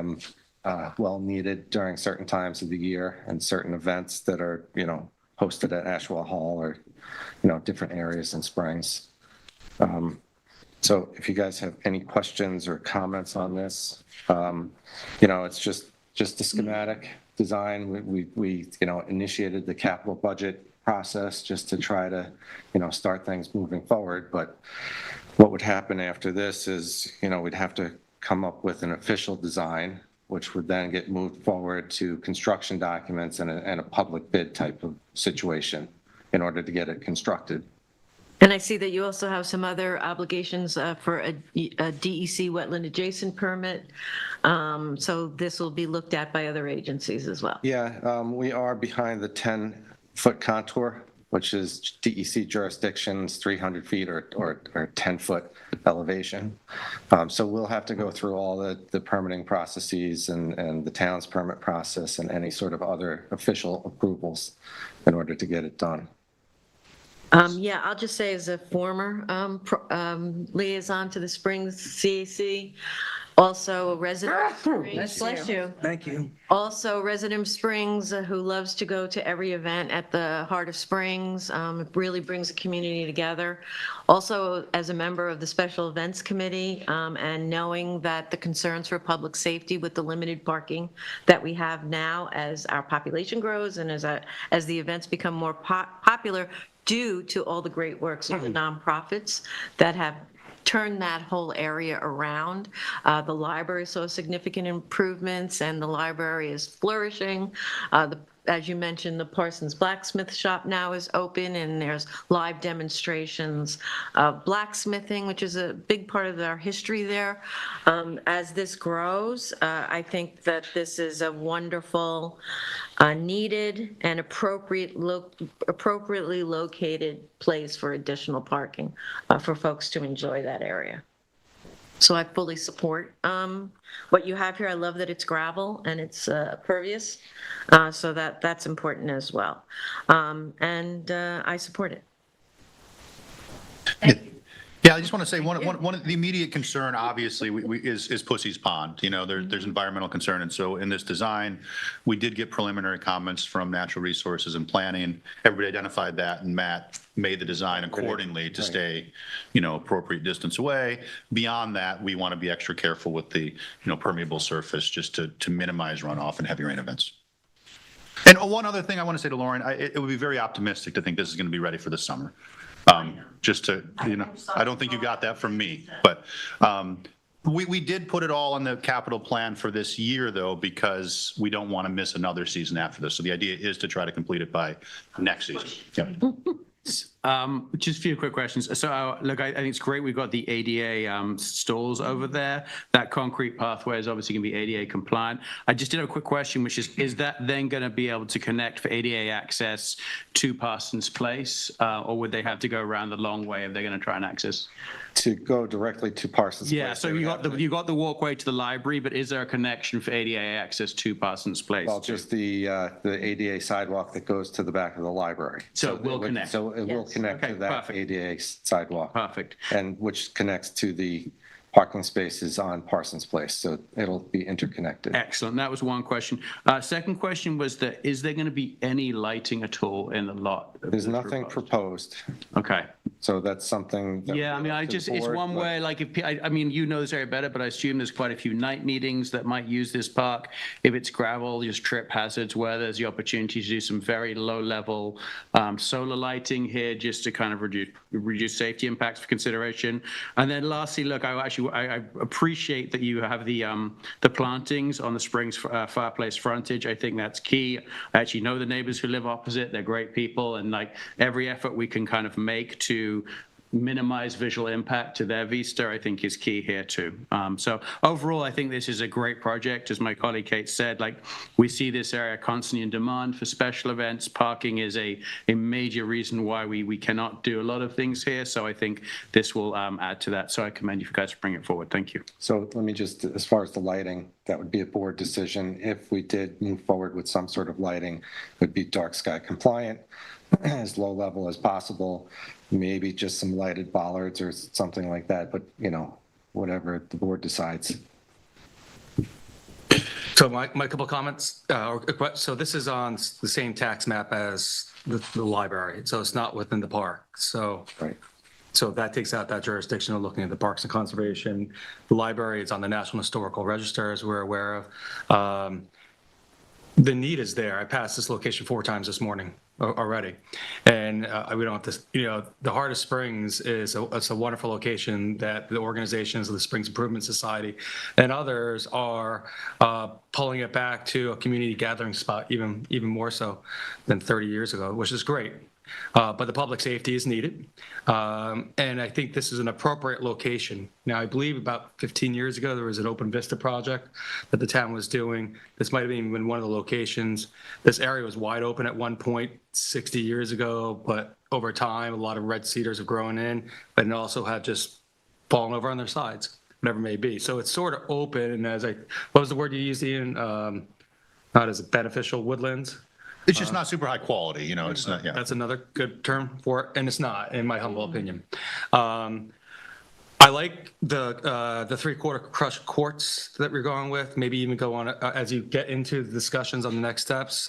well needed during certain times of the year and certain events that are, hosted at Ashwell Hall or, different areas in Springs. So if you guys have any questions or comments on this, it's just a schematic design. We initiated the capital budget process just to try to, start things moving forward. But what would happen after this is, we'd have to come up with an official design, which would then get moved forward to construction documents and a public bid type of situation in order to get it constructed. And I see that you also have some other obligations for a DEC wetland adjacent permit. So this will be looked at by other agencies as well. Yeah, we are behind the 10-foot contour, which is DEC jurisdictions, 300 feet or 10-foot elevation. So we'll have to go through all the permitting processes and the town's permit process and any sort of other official approvals in order to get it done. Yeah, I'll just say as a former liaison to the Springs CAC, also a resident of Springs. Bless you. Thank you. Also a resident of Springs who loves to go to every event at the Heart of Springs. It really brings the community together. Also, as a member of the Special Events Committee, and knowing that the concerns for public safety with the limited parking that we have now as our population grows and as the events become more popular due to all the great works of the nonprofits that have turned that whole area around. The library saw significant improvements and the library is flourishing. As you mentioned, the Parsons Blacksmith Shop now is open and there's live demonstrations of blacksmithing, which is a big part of our history there. As this grows, I think that this is a wonderful, needed and appropriately located place for additional parking for folks to enjoy that area. So I fully support what you have here. I love that it's gravel and it's pervious, so that's important as well. And I support it. Yeah, Yeah, I just want to say one of the immediate concern, obviously, is Pussy's Pond. You know, there's environmental concern, and so in this design, we did get preliminary comments from Natural Resources and Planning. Everybody identified that, and Matt made the design accordingly to stay, appropriate distance away. Beyond that, we want to be extra careful with the, permeable surface just to minimize runoff and heavy rain events. And one other thing I want to say to Lauren, it would be very optimistic to think this is going to be ready for the summer. Just to, I don't think you got that from me, but we did put it all on the capital plan for this year, though, because we don't want to miss another season after this. So the idea is to try to complete it by next season. Yep. Just a few quick questions. So, look, I think it's great we've got the ADA stalls over there. That concrete pathway is obviously going to be ADA compliant. I just did have a quick question, which is that then going to be able to connect for ADA access to Parsons Place, or would they have to go around the long way if they're going to try and access? To go directly to Parsons Place. Yeah, so you got the walkway to the library, but is there a connection for ADA access to Parsons Place? Well, just the ADA sidewalk that goes to the back of the library. So it will connect. So it will connect to that perfect. ADA sidewalk. Perfect. And which connects to the parking spaces on Parsons Place. So it'll be interconnected. Excellent. That was one question. Second question was that is there going to be any lighting at all in the lot? There's nothing proposed. Okay. So that's something. That Yeah, I mean, it's one way, like, I mean, you know this area better, but I assume there's quite a few night meetings that might use this park. If it's gravel, just trip hazards, where there's the opportunity to do some very low-level solar lighting here, just to kind of reduce safety impacts for consideration. And then lastly, look, I appreciate that you have the plantings on the Springs fireplace frontage. I think that's key. I actually know the neighbors who live opposite. They're great people, and like every effort we can kind of make to minimize visual impact to their vista, I think is key here too. So overall, I think this is a great project. As my colleague Kate said, like we see this area constantly in demand for special events. Parking is a major reason why we cannot do a lot of things here. So I think this will add to that. So I commend you guys for bringing it forward. Thank you. So let me just, as far as the lighting, that would be a board decision. If we did move forward with some sort of lighting, it would be dark sky compliant, as low level as possible, maybe just some lighted bollards or something like that, but whatever the board decides. So my couple comments, so this is on the same tax map as the library, so it's not within the park. So right. So that takes out that jurisdiction of looking at the parks and conservation. The library is on the National Historical Register, as we're aware of. The need is there. I passed this location 4 times this morning already, and we don't have to. The Heart of Springs it's a wonderful location that the organizations of the Springs Improvement Society and others are pulling it back to a community gathering spot, even more so than 30 years ago, which is great. But the public safety is needed. And I think this is an appropriate location. Now, I believe about 15 years ago, there was an Open Vista project that the town was doing. This might have even been one of the locations. This area was wide open at one point 60 years ago, but over time, a lot of red cedars have grown in, but it also have just fallen over on their sides, whatever it may be. So it's sort of open, and what was the word you used, Ian? Not as beneficial woodlands? It's just not super high quality, it's not, yeah. That's another good term for it, and it's not, in my humble opinion. I like the 3/4 crushed quartz that we're going with, maybe even go on, as you get into the discussions on the next steps,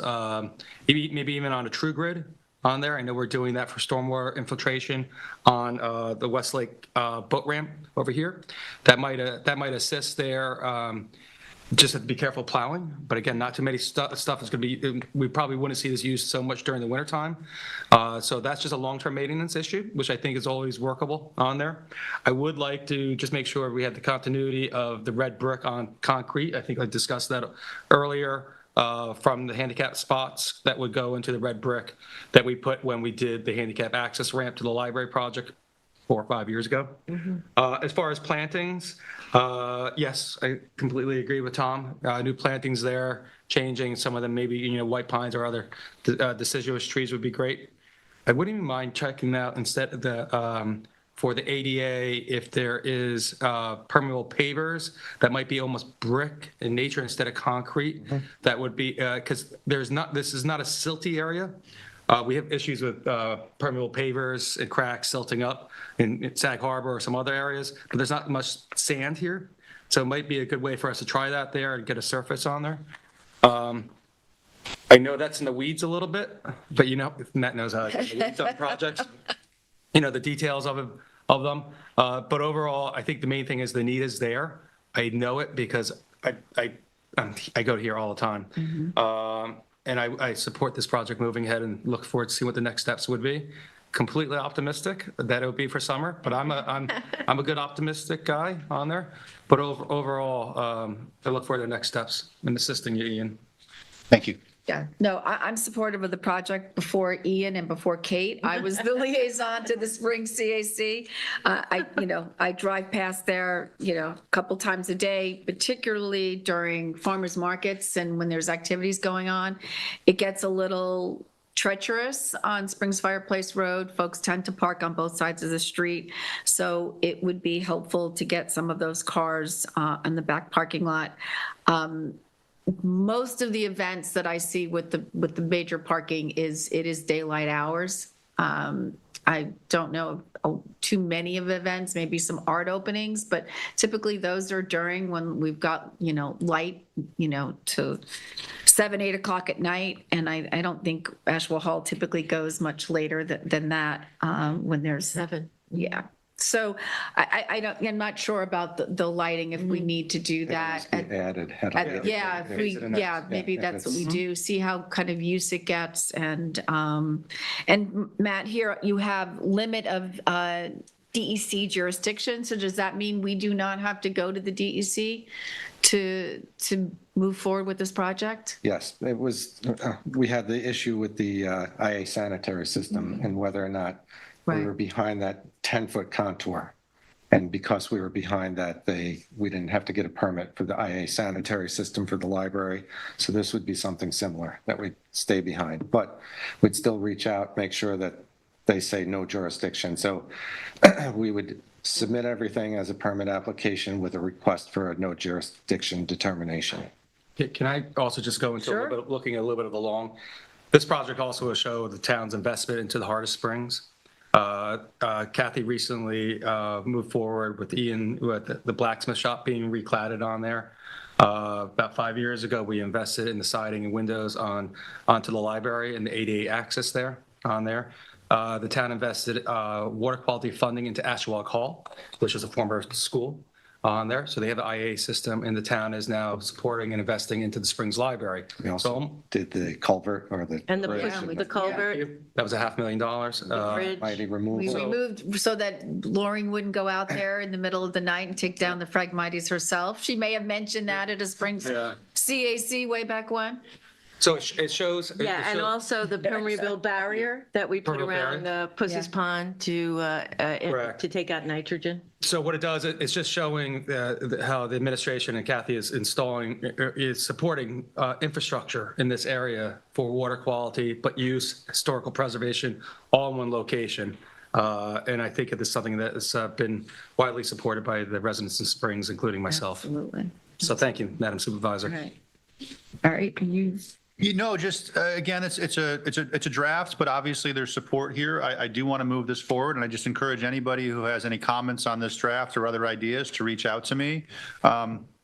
maybe even on a true grid on there. I know we're doing that for stormwater infiltration on the Westlake boat ramp over here. That might assist there. Just have to be careful plowing, but again, not too many stuff is going to be, we probably wouldn't see this used so much during the wintertime. So that's just a long-term maintenance issue, which I think is always workable on there. I would like to just make sure we have the continuity of the red brick on concrete. I think I discussed that earlier from the handicap spots that would go into the red brick that we put when we did the handicap access ramp to the library project 4 or 5 years ago. As far as plantings, yes, I completely agree with Tom. New plantings there, changing some of them, maybe white pines or other deciduous trees would be great. I wouldn't even mind checking out instead of for the ADA if there is permeable pavers that might be almost brick in nature instead of concrete. That would be because this is not a silty area. We have issues with permeable pavers and cracks silting up in Sag Harbor or some other areas, but there's not much sand here. So it might be a good way for us to try that there and get a surface on there. I know that's in the weeds a little bit, but Matt knows how to get in the weeds on projects. The details of them. But overall, I think the main thing is the need is there. I know it because I go here all the time. And I support this project moving ahead and look forward to seeing what the next steps would be. Completely optimistic that it would be for summer, but I'm a good optimistic guy on there. But overall, I look forward to the next steps in assisting you, Ian. Thank you. Yeah, no, I'm supportive of the project. Before Ian and before Kate, I was the liaison to the Spring CAC. I drive past there, a couple times a day, particularly during farmers markets and when there's activities going on. It gets a little treacherous on Springs Fireplace Road. Folks tend to park on both sides of the street. So it would be helpful to get some of those cars in the back parking lot. Most of the events that I see with the major parking is daylight hours. I don't know too many of events, maybe some art openings, but typically those are during when we've got, light, to 7, 8 o'clock at night. And I don't think Ashwell Hall typically goes much later than that when there's 7. Yeah. So I'm not sure about the lighting, if we need to do that. Maybe that's what we do, see how kind of use it gets. And Matt, here you have limit of DEC jurisdiction. So does that mean we do not have to go to the DEC to move forward with this project? Yes, it was, we had the issue with the IA sanitary system and whether or not we were behind that 10-foot contour. And because we were behind that, we didn't have to get a permit for the IA sanitary system for the library. So this would be something similar, that we'd stay behind. But we'd still reach out, make sure that they say no jurisdiction. So we would submit everything as a permit application with a request for a no jurisdiction determination. Can I also just go into looking at a little bit of the long? This project also will show the town's investment into the heart of Springs. Kathy recently moved forward with Ian, with the blacksmith shop being recladded on there. About 5 years ago, we invested in the siding and windows onto the library and the ADA access there on there. The town invested water quality funding into Ashwell Hall, which was a former school on there. So they have the IA system, and the town is now supporting and investing into the Springs Library. We also did the culvert or the culvert. That was $500,000. Mighty We removal. removed so that Lauren wouldn't go out there in the middle of the night and take down the Phragmites herself. She may have mentioned that at a Springs CAC way back when. So it shows. And also the permeable barrier that we put around Pussy's Pond to take out nitrogen. So what it does, it's just showing how the administration and Kathy is supporting infrastructure in this area for water quality, but use, historical preservation, all in one location. And I think it is something that has been widely supported by the residents in Springs, including myself. Absolutely. So thank you, Madam Supervisor. All right. Can you? Just again, it's a draft, but obviously there's support here. I do want to move this forward, and I just encourage anybody who has any comments on this draft or other ideas to reach out to me.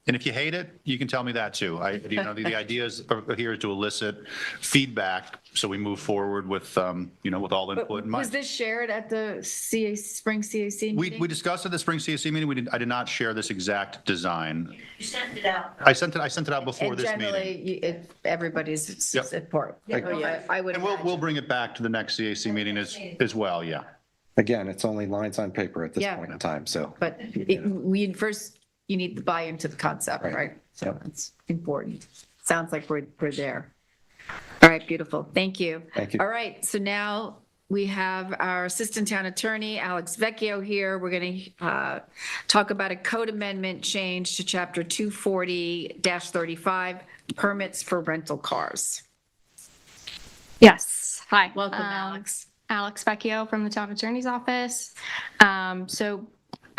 And if you hate it, you can tell me that too. The idea is here is to elicit feedback so we move forward with with all input in mind. Was this shared at the Spring CAC meeting? We discussed at the Spring CAC meeting. I did not share this exact design. You sent it out. I sent it out before this meeting. Generally, everybody's support. I would. And we'll bring it back to the next CAC meeting as well. Yeah. Again, it's only lines on paper at this point in time. So, but you need the buy-in to the concept, right? So it's important. Sounds like we're there. All right, beautiful. Thank you. Thank you. All right, so now we have our Assistant Town Attorney, Alex Vecchio, here. We're going to talk about a code amendment change to Chapter 240-35, permits for rental cars. Yes. Hi. Welcome, Alex. Alex Vecchio from the Town Attorney's Office. So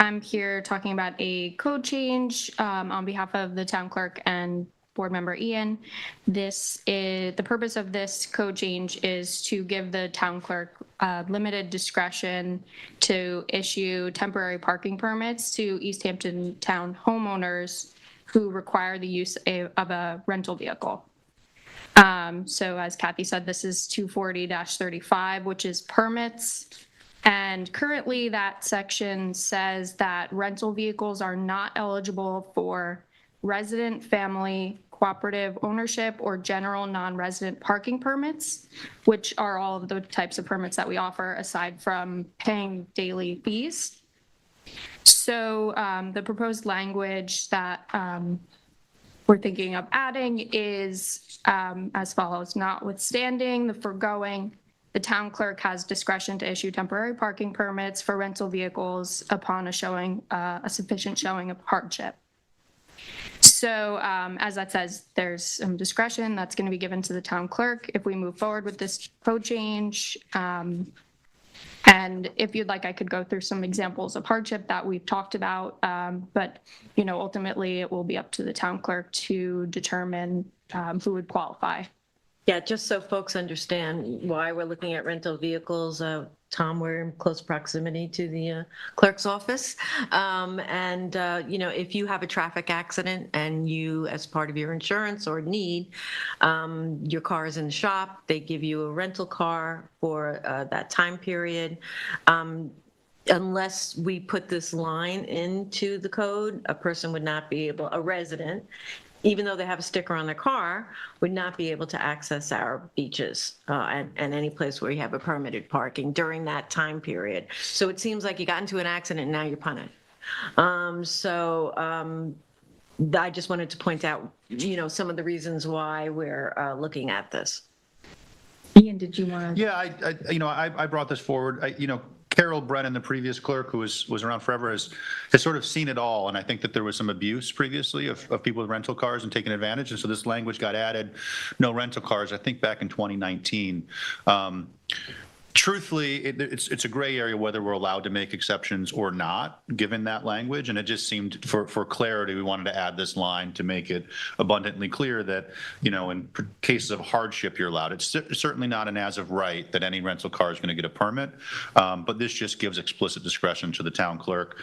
I'm here talking about a code change on behalf of the town clerk and Board Member Ian. The purpose of this code change is to give the town clerk limited discretion to issue temporary parking permits to East Hampton town homeowners who require the use of a rental vehicle. So as Kathy said, this is 240-35, which is permits. And currently that section says that rental vehicles are not eligible for resident, family, cooperative ownership, or general non-resident parking permits, which are all of the types of permits that we offer aside from paying daily fees. So the proposed language that we're thinking of adding is as follows: notwithstanding the foregoing, the town clerk has discretion to issue temporary parking permits for rental vehicles upon a sufficient showing of hardship. So as that says, there's some discretion that's going to be given to the town clerk if we move forward with this code change. And if you'd like, I could go through some examples of hardship that we've talked about. But, ultimately it will be up to the town clerk to determine who would qualify. Yeah, just so folks understand why we're looking at rental vehicles, Tom, we're in close proximity to the clerk's office. If you have a traffic accident and you, as part of your insurance or need, your car is in the shop, they give you a rental car for that time period. Unless we put this line into the code, a person would not be able, a resident, even though they have a sticker on their car, would not be able to access our beaches and any place where you have a permitted parking during that time period. So it seems like you got into an accident and now you're punted. I just wanted to point out, some of the reasons why we're looking at this. Ian, did you want to? Yeah, I brought this forward. Carol Brennan, the previous clerk who was around forever, has sort of seen it all. And I think that there was some abuse previously of people with rental cars and taking advantage. And so this language got added, no rental cars, I think back in 2019. Truthfully, it's a gray area whether we're allowed to make exceptions or not, given that language. And it just seemed, for clarity, we wanted to add this line to make it abundantly clear that, in cases of hardship, you're allowed. It's certainly not an as of right that any rental car is going to get a permit, but this just gives explicit discretion to the town clerk.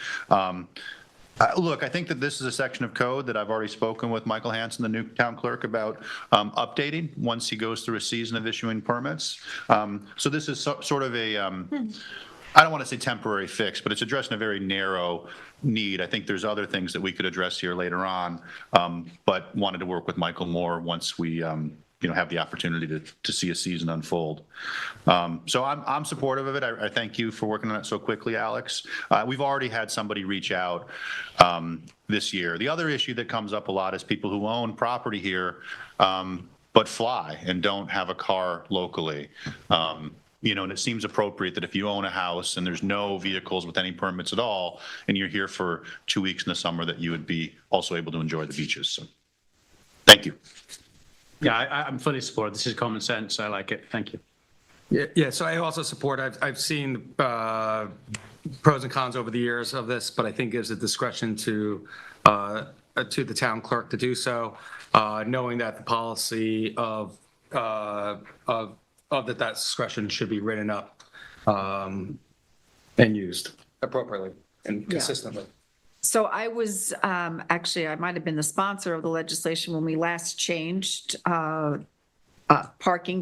Look, I think that this is a section of code that I've already spoken with Michael Hansen, the new town clerk, about updating once he goes through a season of issuing permits. So this is sort of a, I don't want to say temporary fix, but it's addressing a very narrow need. I think there's other things that we could address here later on, but wanted to work with Michael more once we have the opportunity to see a season unfold. So I'm supportive of it. I thank you for working on it so quickly, Alex. We've already had somebody reach out this year. The other issue that comes up a lot is people who own property here but fly and don't have a car locally. And it seems appropriate that if you own a house and there's no vehicles with any permits at all, and you're here for 2 weeks in the summer, that you would be also able to enjoy the beaches. So, thank you. Yeah, I'm fully supportive. This is common sense. I like it. Thank you. Yeah. So I also support. I've seen pros and cons over the years of this, but I think gives the discretion to the town clerk to do so, knowing that the policy of that discretion should be written up and used appropriately and consistently. So I was, actually, I might have been the sponsor of the legislation when we last changed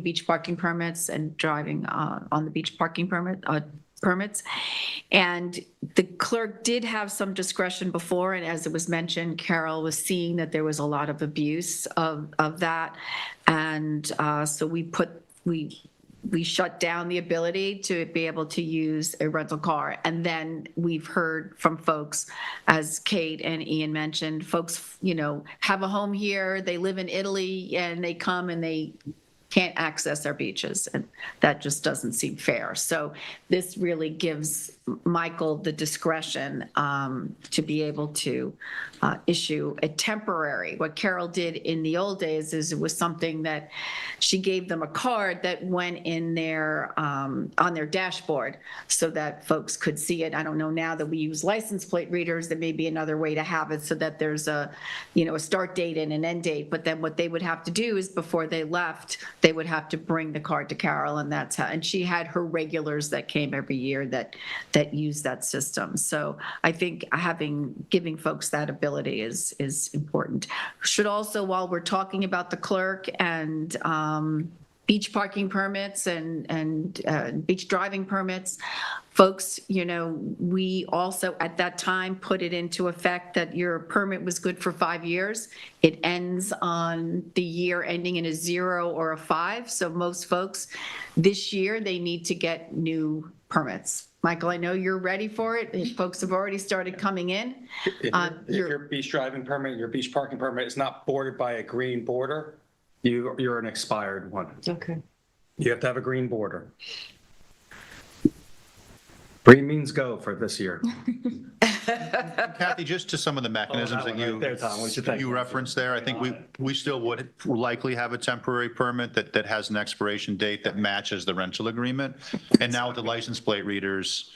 beach parking permits and driving on the beach parking permits. And the clerk did have some discretion before, and as it was mentioned, Carol was seeing that there was a lot of abuse of that. And so we shut down the ability to be able to use a rental car. And then we've heard from folks, as Kate and Ian mentioned, folks, have a home here, they live in Italy, and they come and they can't access our beaches. And that just doesn't seem fair. So this really gives Michael the discretion to be able to issue a temporary. What Carol did in the old days is it was something that she gave them a card that went in their on their dashboard so that folks could see it. I don't know now that we use license plate readers, there may be another way to have it so that there's a start date and an end date. But then what they would have to do is before they left, they would have to bring the card to Carol, and that's how. And she had her regulars that came every year that use that system. So I think giving folks that ability is important. Should also, while we're talking about the clerk and beach parking permits and beach driving permits, folks, we also at that time put it into effect that your permit was good for 5 years. It ends on the year ending in a 0 or a 5. So most folks this year, they need to get new permits. Michael, I know you're ready for it. Folks have already started coming in. If your beach driving permit, your beach parking permit is not bordered by a green border, you're an expired one. Okay. You have to have a green border. Green means go for this year. Kathy, just to some of the mechanisms that you referenced there, I think we still would likely have a temporary permit that has an expiration date that matches the rental agreement. And now with the license plate readers,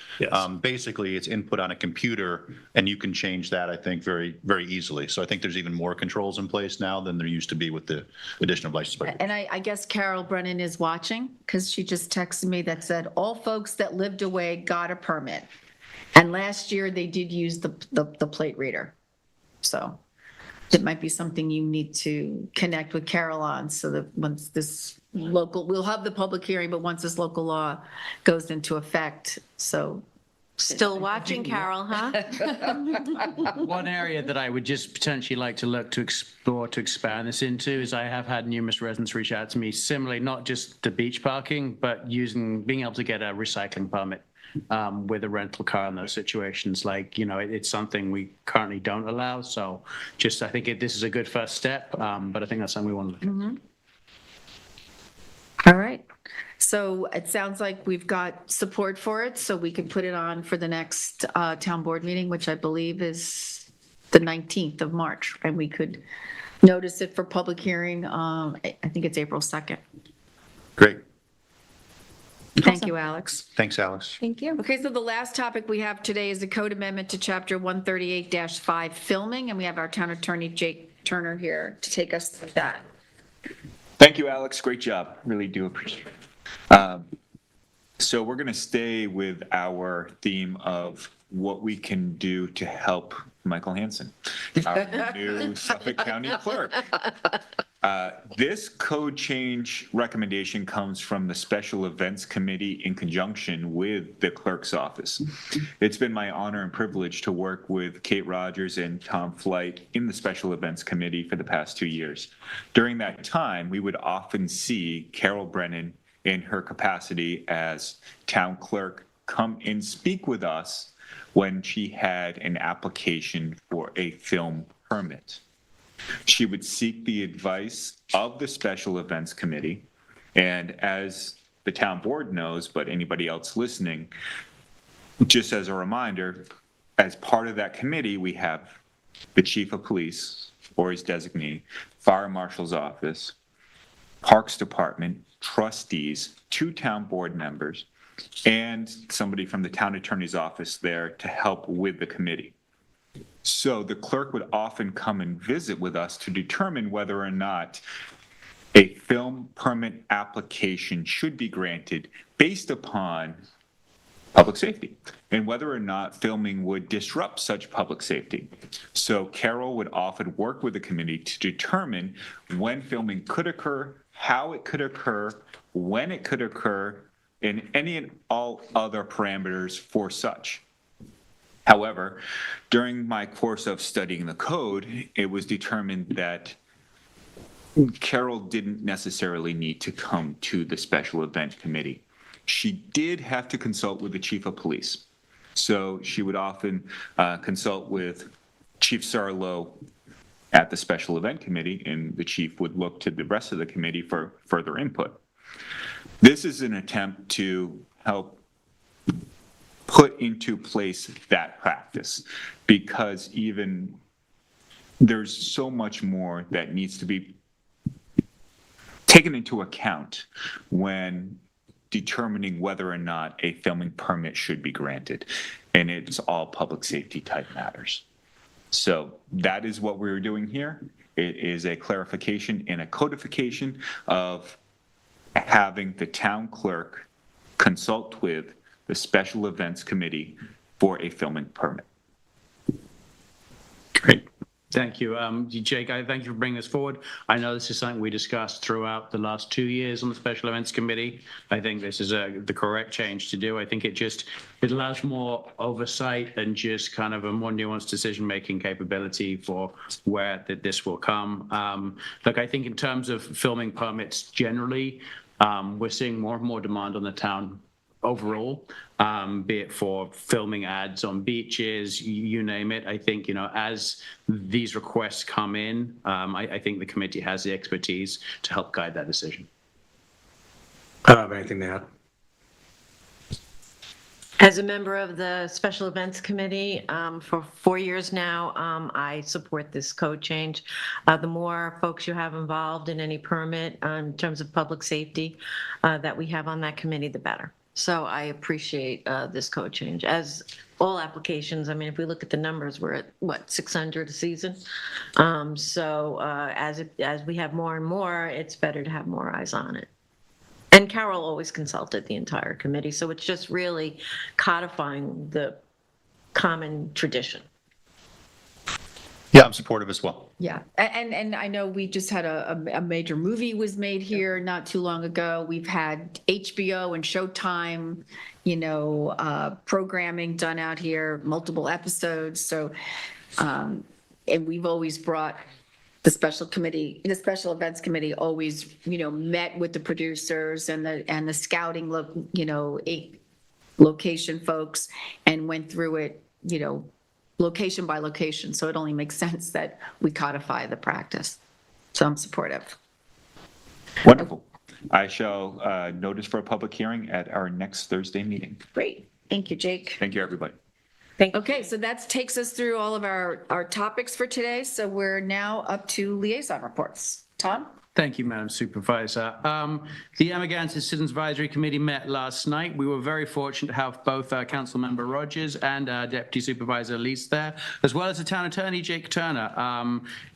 basically it's input on a computer and you can change that, I think, very, very easily. So I think there's even more controls in place now than there used to be with the addition of license plate. And I guess Carol Brennan is watching because she just texted me that said all folks that lived away got a permit. And last year they did use the plate reader. So it might be something you need to connect with Carol on so that once this we'll have the public hearing, but once this local law goes into effect, so. Still watching, Carol, huh? One area that I would just potentially like to look to explore to expand this into is I have had numerous residents reach out to me similarly, not just the beach parking, but being able to get a recycling permit with a rental car in those situations. It's something we currently don't allow. So I think this is a good first step, but I think that's something we want to look at. All right. So it sounds like we've got support for it, so we can put it on for the next town board meeting, which I believe is the 19th of March, and we could notice it for public hearing. I think it's April 2nd. Great. Thank you, Alex. Thanks, Alex. Thank you. Okay, so the last topic we have today is the code amendment to chapter 138-5 filming, and we have our town attorney, Jake Turner, here to take us through that. Thank you, Alex. Great job. Really do appreciate it. So we're going to stay with our theme of what we can do to help Michael Hansen, our new Suffolk County clerk. This code change recommendation comes from the Special Events Committee in conjunction with the clerk's office. It's been my honor and privilege to work with Kate Rogers and Tom Flight in the Special Events Committee for the past 2 years. During that time, we would often see Carol Brennan in her capacity as town clerk come and speak with us when she had an application for a film permit. She would seek the advice of the Special Events Committee, and as the town board knows, but anybody else listening, just as a reminder, as part of that committee, we have the chief of police or his designee, fire marshal's office, parks department, trustees, 2 town board members, and somebody from the town attorney's office there to help with the committee. So the clerk would often come and visit with us to determine whether or not a film permit application should be granted based upon public safety and whether or not filming would disrupt such public safety. So Carol would often work with the committee to determine when filming could occur, how it could occur, when it could occur, and any and all other parameters for such. However, during my course of studying the code, it was determined that Carol didn't necessarily need to come to the special event committee. She did have to consult with the chief of police. So she would often consult with Chief Sarlo at the special event committee, and the chief would look to the rest of the committee for further input. This is an attempt to help put into place that practice, because even there's so much more that needs to be taken into account when determining whether or not a filming permit should be granted. And it's all public safety type matters. So that is what we're doing here. It is a clarification and a codification of having the town clerk consult with the special events committee for a filming permit. Great. Thank you. Jake, I thank you for bringing this forward. I know this is something we discussed throughout the last 2 years on the Special Events Committee. I think this is the correct change to do. I think it allows more oversight and just kind of a more nuanced decision-making capability for where this will come. Look, I think in terms of filming permits generally, we're seeing more and more demand on the town overall, be it for filming ads on beaches, you name it. I think, as these requests come in, I think the committee has the expertise to help guide that decision. I don't have anything to add. As a member of the Special Events Committee for 4 years now, I support this code change. The more folks you have involved in any permit in terms of public safety that we have on that committee, the better. So I appreciate this code change. As all applications, I mean, if we look at the numbers, we're at, what, 600 a season? As we have more and more, it's better to have more eyes on it. And Carol always consulted the entire committee, so it's just really codifying the common tradition. Yeah, I'm supportive as well. Yeah, and I know we just had a major movie was made here not too long ago. We've had HBO and Showtime, programming done out here, multiple episodes. So, and we've always brought the special events committee always, met with the producers and the scouting location folks and went through it, location by location. So it only makes sense that we codify the practice. So I'm supportive. Wonderful. I shall notice for a public hearing at our next Thursday meeting. Great. Thank you, Jake. Thank you, everybody. Okay, so that takes us through all of our topics for today. So we're now up to liaison reports. Tom? Thank you, Madam Supervisor. The Amagansett Citizens Advisory Committee met last night. We were very fortunate to have both Councilmember Rogers and Deputy Supervisor Lease there, as well as the Town Attorney, Jake Turner.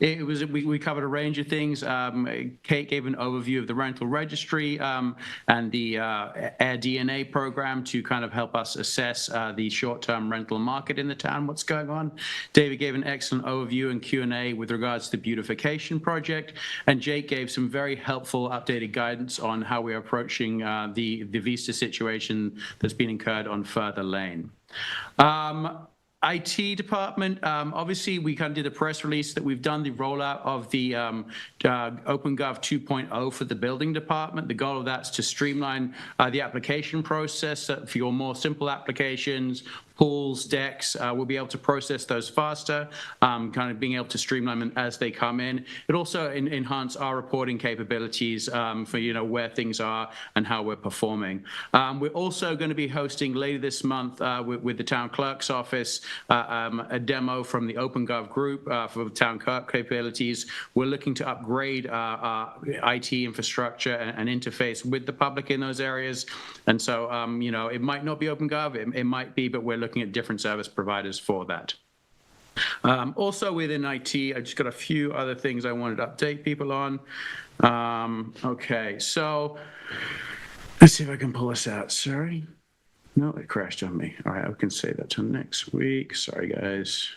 We covered a range of things. Kate gave an overview of the rental registry and the Air DNA program to kind of help us assess the short-term rental market in the town, what's going on. David gave an excellent overview and Q&A with regards to the beautification project, and Jake gave some very helpful updated guidance on how we're approaching the visa situation that's been incurred on Further Lane. IT department, obviously we kind of did a press release that we've done the rollout of the OpenGov 2.0 for the building department. The goal of that is to streamline the application process for your more simple applications, pools, decks. We'll be able to process those faster, kind of being able to streamline them as they come in. It also enhance our reporting capabilities for where things are and how we're performing. We're also going to be hosting later this month with the town clerk's office a demo from the OpenGov group for town clerk capabilities. We're looking to upgrade our IT infrastructure and interface with the public in those areas. And so, it might not be OpenGov, it might be, but we're looking at different service providers for that. Also within IT, I just got a few other things I wanted to update people on. Okay, so let's see if I can pull this out. Sorry. No, it crashed on me. All right, I can say that till next week. Sorry, guys.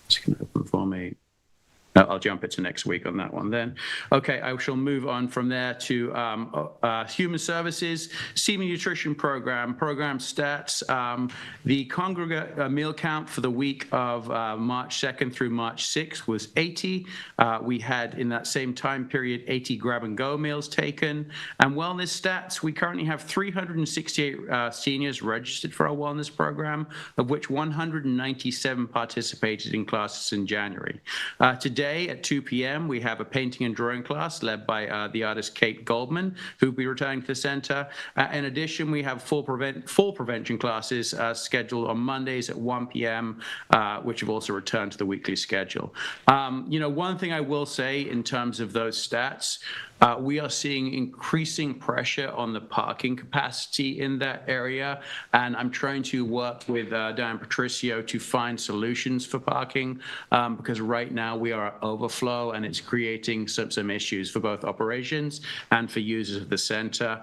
It's going to open for me. I'll jump it to next week on that one then. Okay, I shall move on from there to Human Services, Senior Nutrition Program stats. The congregate meal count for the week of March 2nd through March 6th was 80. We had in that same time period 80 grab-and-go meals taken. And wellness stats, we currently have 368 seniors registered for our wellness program, of which 197 participated in classes in January. To day at 2 p.m., we have a painting and drawing class led by the artist Kate Goldman, who will be returning to the center. In addition, we have fall prevention classes scheduled on Mondays at 1 p.m., which have also returned to the weekly schedule. One thing I will say in terms of those stats, we are seeing increasing pressure on the parking capacity in that area, and I'm trying to work with Diane Patricio to find solutions for parking, because right now we are at overflow and it's creating some issues for both operations and for users of the center.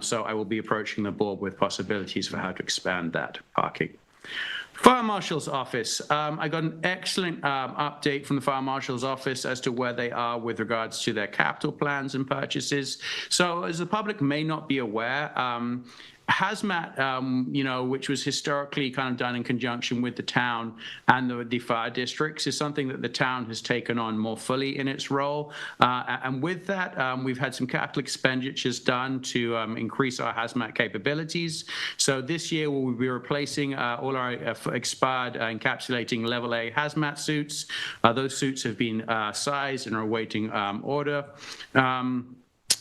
So I will be approaching the board with possibilities for how to expand that parking. Fire Marshal's Office. I got an excellent update from the Fire Marshal's Office as to where they are with regards to their capital plans and purchases. So as the public may not be aware, hazmat, which was historically kind of done in conjunction with the town and the fire districts, is something that the town has taken on more fully in its role. And with that, we've had some capital expenditures done to increase our hazmat capabilities. So this year, we'll be replacing all our expired encapsulating level A hazmat suits. Those suits have been sized and are awaiting order.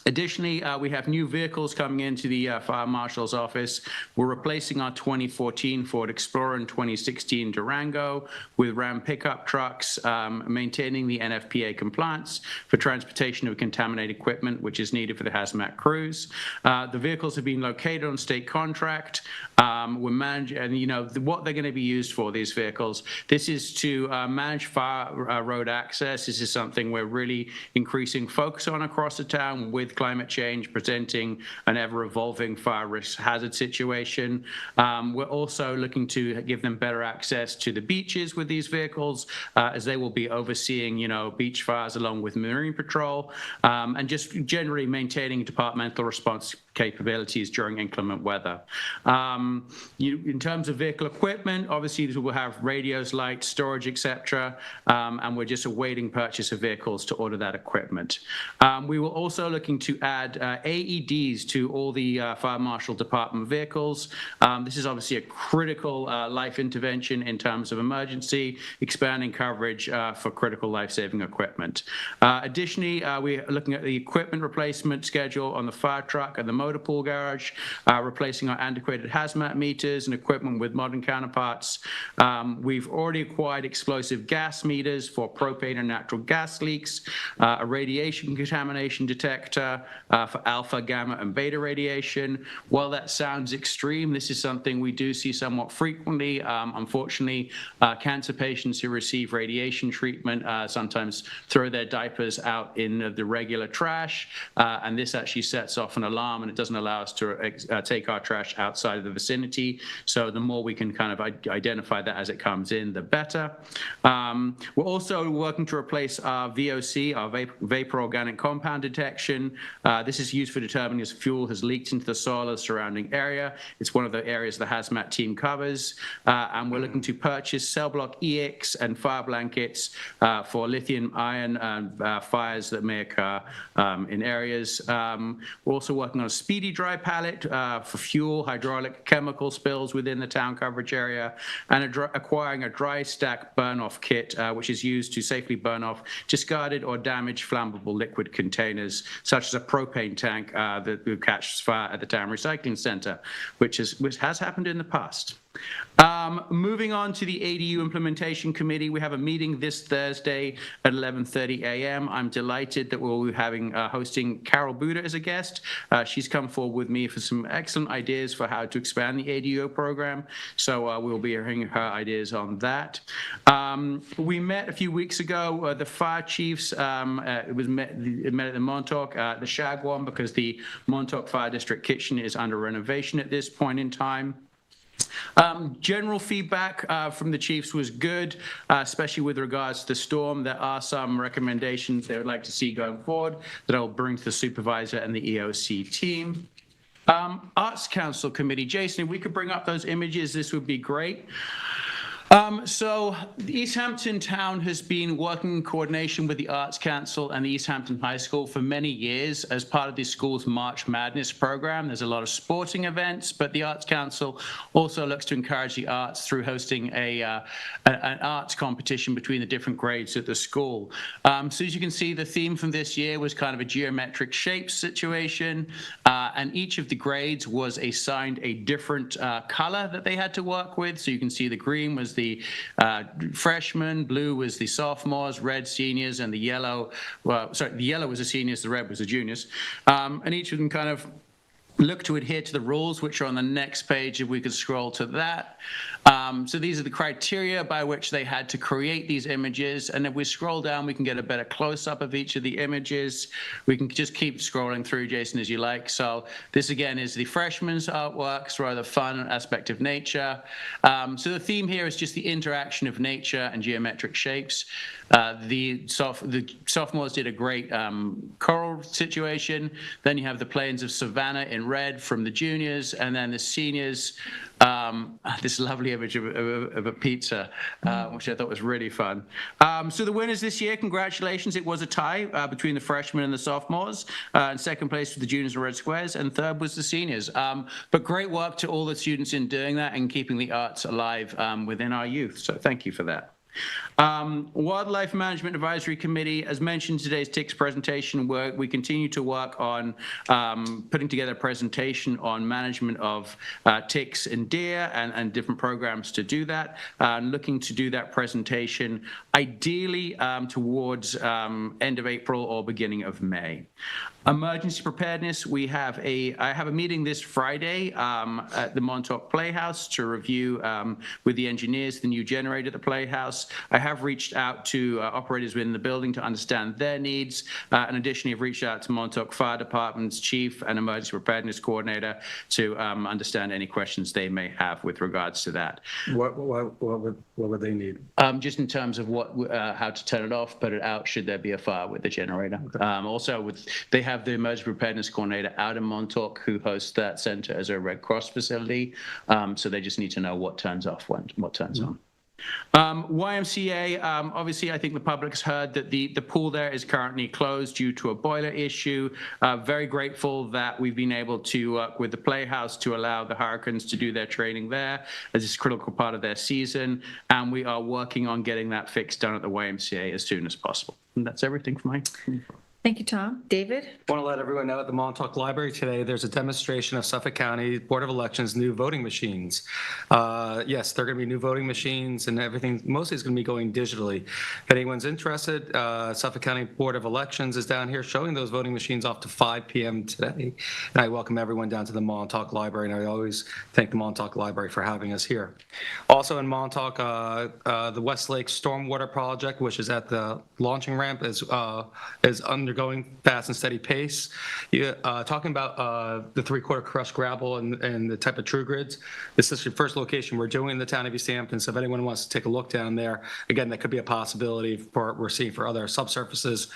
Additionally, we have new vehicles coming into the Fire Marshal's Office. We're replacing our 2014 Ford Explorer and 2016 Durango with Ram pickup trucks, maintaining the NFPA compliance for transportation of contaminated equipment, which is needed for the hazmat crews. The vehicles have been located on state contract. We're managing, and what they're going to be used for, these vehicles. This is to manage fire road access. This is something we're really increasing focus on across the town with climate change presenting an ever-evolving fire risk hazard situation. We're also looking to give them better access to the beaches with these vehicles, as they will be overseeing, beach fires along with Marine Patrol, and just generally maintaining departmental response capabilities during inclement weather. In terms of vehicle equipment, obviously we'll have radios, lights, storage, etc., and we're just awaiting purchase of vehicles to order that equipment. We were also looking to add AEDs to all the Fire Marshal Department vehicles. This is obviously a critical life intervention in terms of emergency, expanding coverage for critical life-saving equipment. Additionally, we're looking at the equipment replacement schedule on the fire truck and the motor pool garage, replacing our antiquated hazmat meters and equipment with modern counterparts. We've already acquired explosive gas meters for propane and natural gas leaks, a radiation contamination detector for alpha, gamma, and beta radiation. While that sounds extreme, this is something we do see somewhat frequently. Unfortunately, cancer patients who receive radiation treatment sometimes throw their diapers out in the regular trash, and this actually sets off an alarm, and it doesn't allow us to take our trash outside of the vicinity. So the more we can kind of identify that as it comes in, the better. We're also working to replace our VOC, our vapor organic compound detection. This is used for determining if fuel has leaked into the soil or the surrounding area. It's one of the areas the hazmat team covers. And we're looking to purchase cell block EX and fire blankets for lithium ion fires that may occur in areas. We're also working on a speedy dry pallet for fuel, hydraulic, chemical spills within the town coverage area, and acquiring a dry stack burn-off kit, which is used to safely burn off discarded or damaged flammable liquid containers, such as a propane tank that catches fire at the town recycling center, which has happened in the past. Moving on to the ADU Implementation Committee, we have a meeting this Thursday at 11:30 a.m. I'm delighted that we'll be hosting Carol Buda as a guest. She's come forward with me for some excellent ideas for how to expand the ADU program, so we'll be hearing her ideas on that. We met a few weeks ago, the fire chiefs. It met at the Montauk, the Shagwon, because the Montauk Fire District kitchen is under renovation at this point in time. General feedback from the chiefs was good, especially with regards to the storm. There are some recommendations they would like to see going forward that I'll bring to the supervisor and the EOC team. Arts Council Committee, Jason, if we could bring up those images, this would be great. So the East Hampton Town has been working in coordination with the Arts Council and the East Hampton High School for many years as part of the school's March Madness program. There's a lot of sporting events, but the Arts Council also looks to encourage the arts through hosting an arts competition between the different grades at the school. So as you can see, the theme from this year was kind of a geometric shapes situation, and each of the grades was assigned a different color that they had to work with. So you can see the green was the freshmen, blue was the sophomores, red seniors, and the yellow, the yellow was the seniors, the red was the juniors. And each of them kind of look to adhere to the rules, which are on the next page, if we could scroll to that. So these are the criteria by which they had to create these images. And if we scroll down, we can get a better close-up of each of the images. We can just keep scrolling through, Jason, as you like. So this, again, is the freshmen's artworks, rather fun aspect of nature. So the theme here is just the interaction of nature and geometric shapes. The sophomores did a great coral situation. Then you have the plains of Savannah in red from the juniors, and then the seniors, this lovely image of a pizza, which I thought was really fun. So the winners this year, congratulations. It was a tie between the freshmen and the sophomores. And second place for the juniors and red squares, and third was the seniors. But great work to all the students in doing that and keeping the arts alive within our youth. So thank you for that. Wildlife Management Advisory Committee, as mentioned in today's TICS presentation, we continue to work on putting together a presentation on management of ticks and deer and different programs to do that. Looking to do that presentation ideally towards end of April or beginning of May. Emergency preparedness, I have a meeting this Friday at the Montauk Playhouse to review with the engineers the new generator at the Playhouse. I have reached out to operators within the building to understand their needs. And additionally, I've reached out to Montauk Fire Department's chief and emergency preparedness coordinator to understand any questions they may have with regards to that. What would they need? Just in terms of how to turn it off, put it out, should there be a fire with the generator. Okay. Also, they have the emergency preparedness coordinator out in Montauk who hosts that center as a Red Cross facility. So they just need to know what turns off when, what turns on. YMCA, obviously, I think the public has heard that the pool there is currently closed due to a boiler issue. Very grateful that we've been able to work with the Playhouse to allow the Hurricanes to do their training there as it's a critical part of their season. And we are working on getting that fixed done at the YMCA as soon as possible. And that's everything for my. Thank you, Tom. David? I want to let everyone know at the Montauk Library today, there's a demonstration of Suffolk County Board of Elections new voting machines. Yes, they're going to be new voting machines and everything. Mostly is going to be going digitally. If anyone's interested, Suffolk County Board of Elections is down here showing those voting machines off to 5 p.m. today. And I welcome everyone down to the Montauk Library, and I always thank the Montauk Library for having us here. Also in Montauk, the Westlake Stormwater Project, which is at the launching ramp, is undergoing fast and steady pace. Talking about the three-quarter crushed gravel and the type of true grids, this is the first location we're doing in the town of East Hampton. So if anyone wants to take a look down there, again, that could be a possibility for we're seeing for other subsurfaces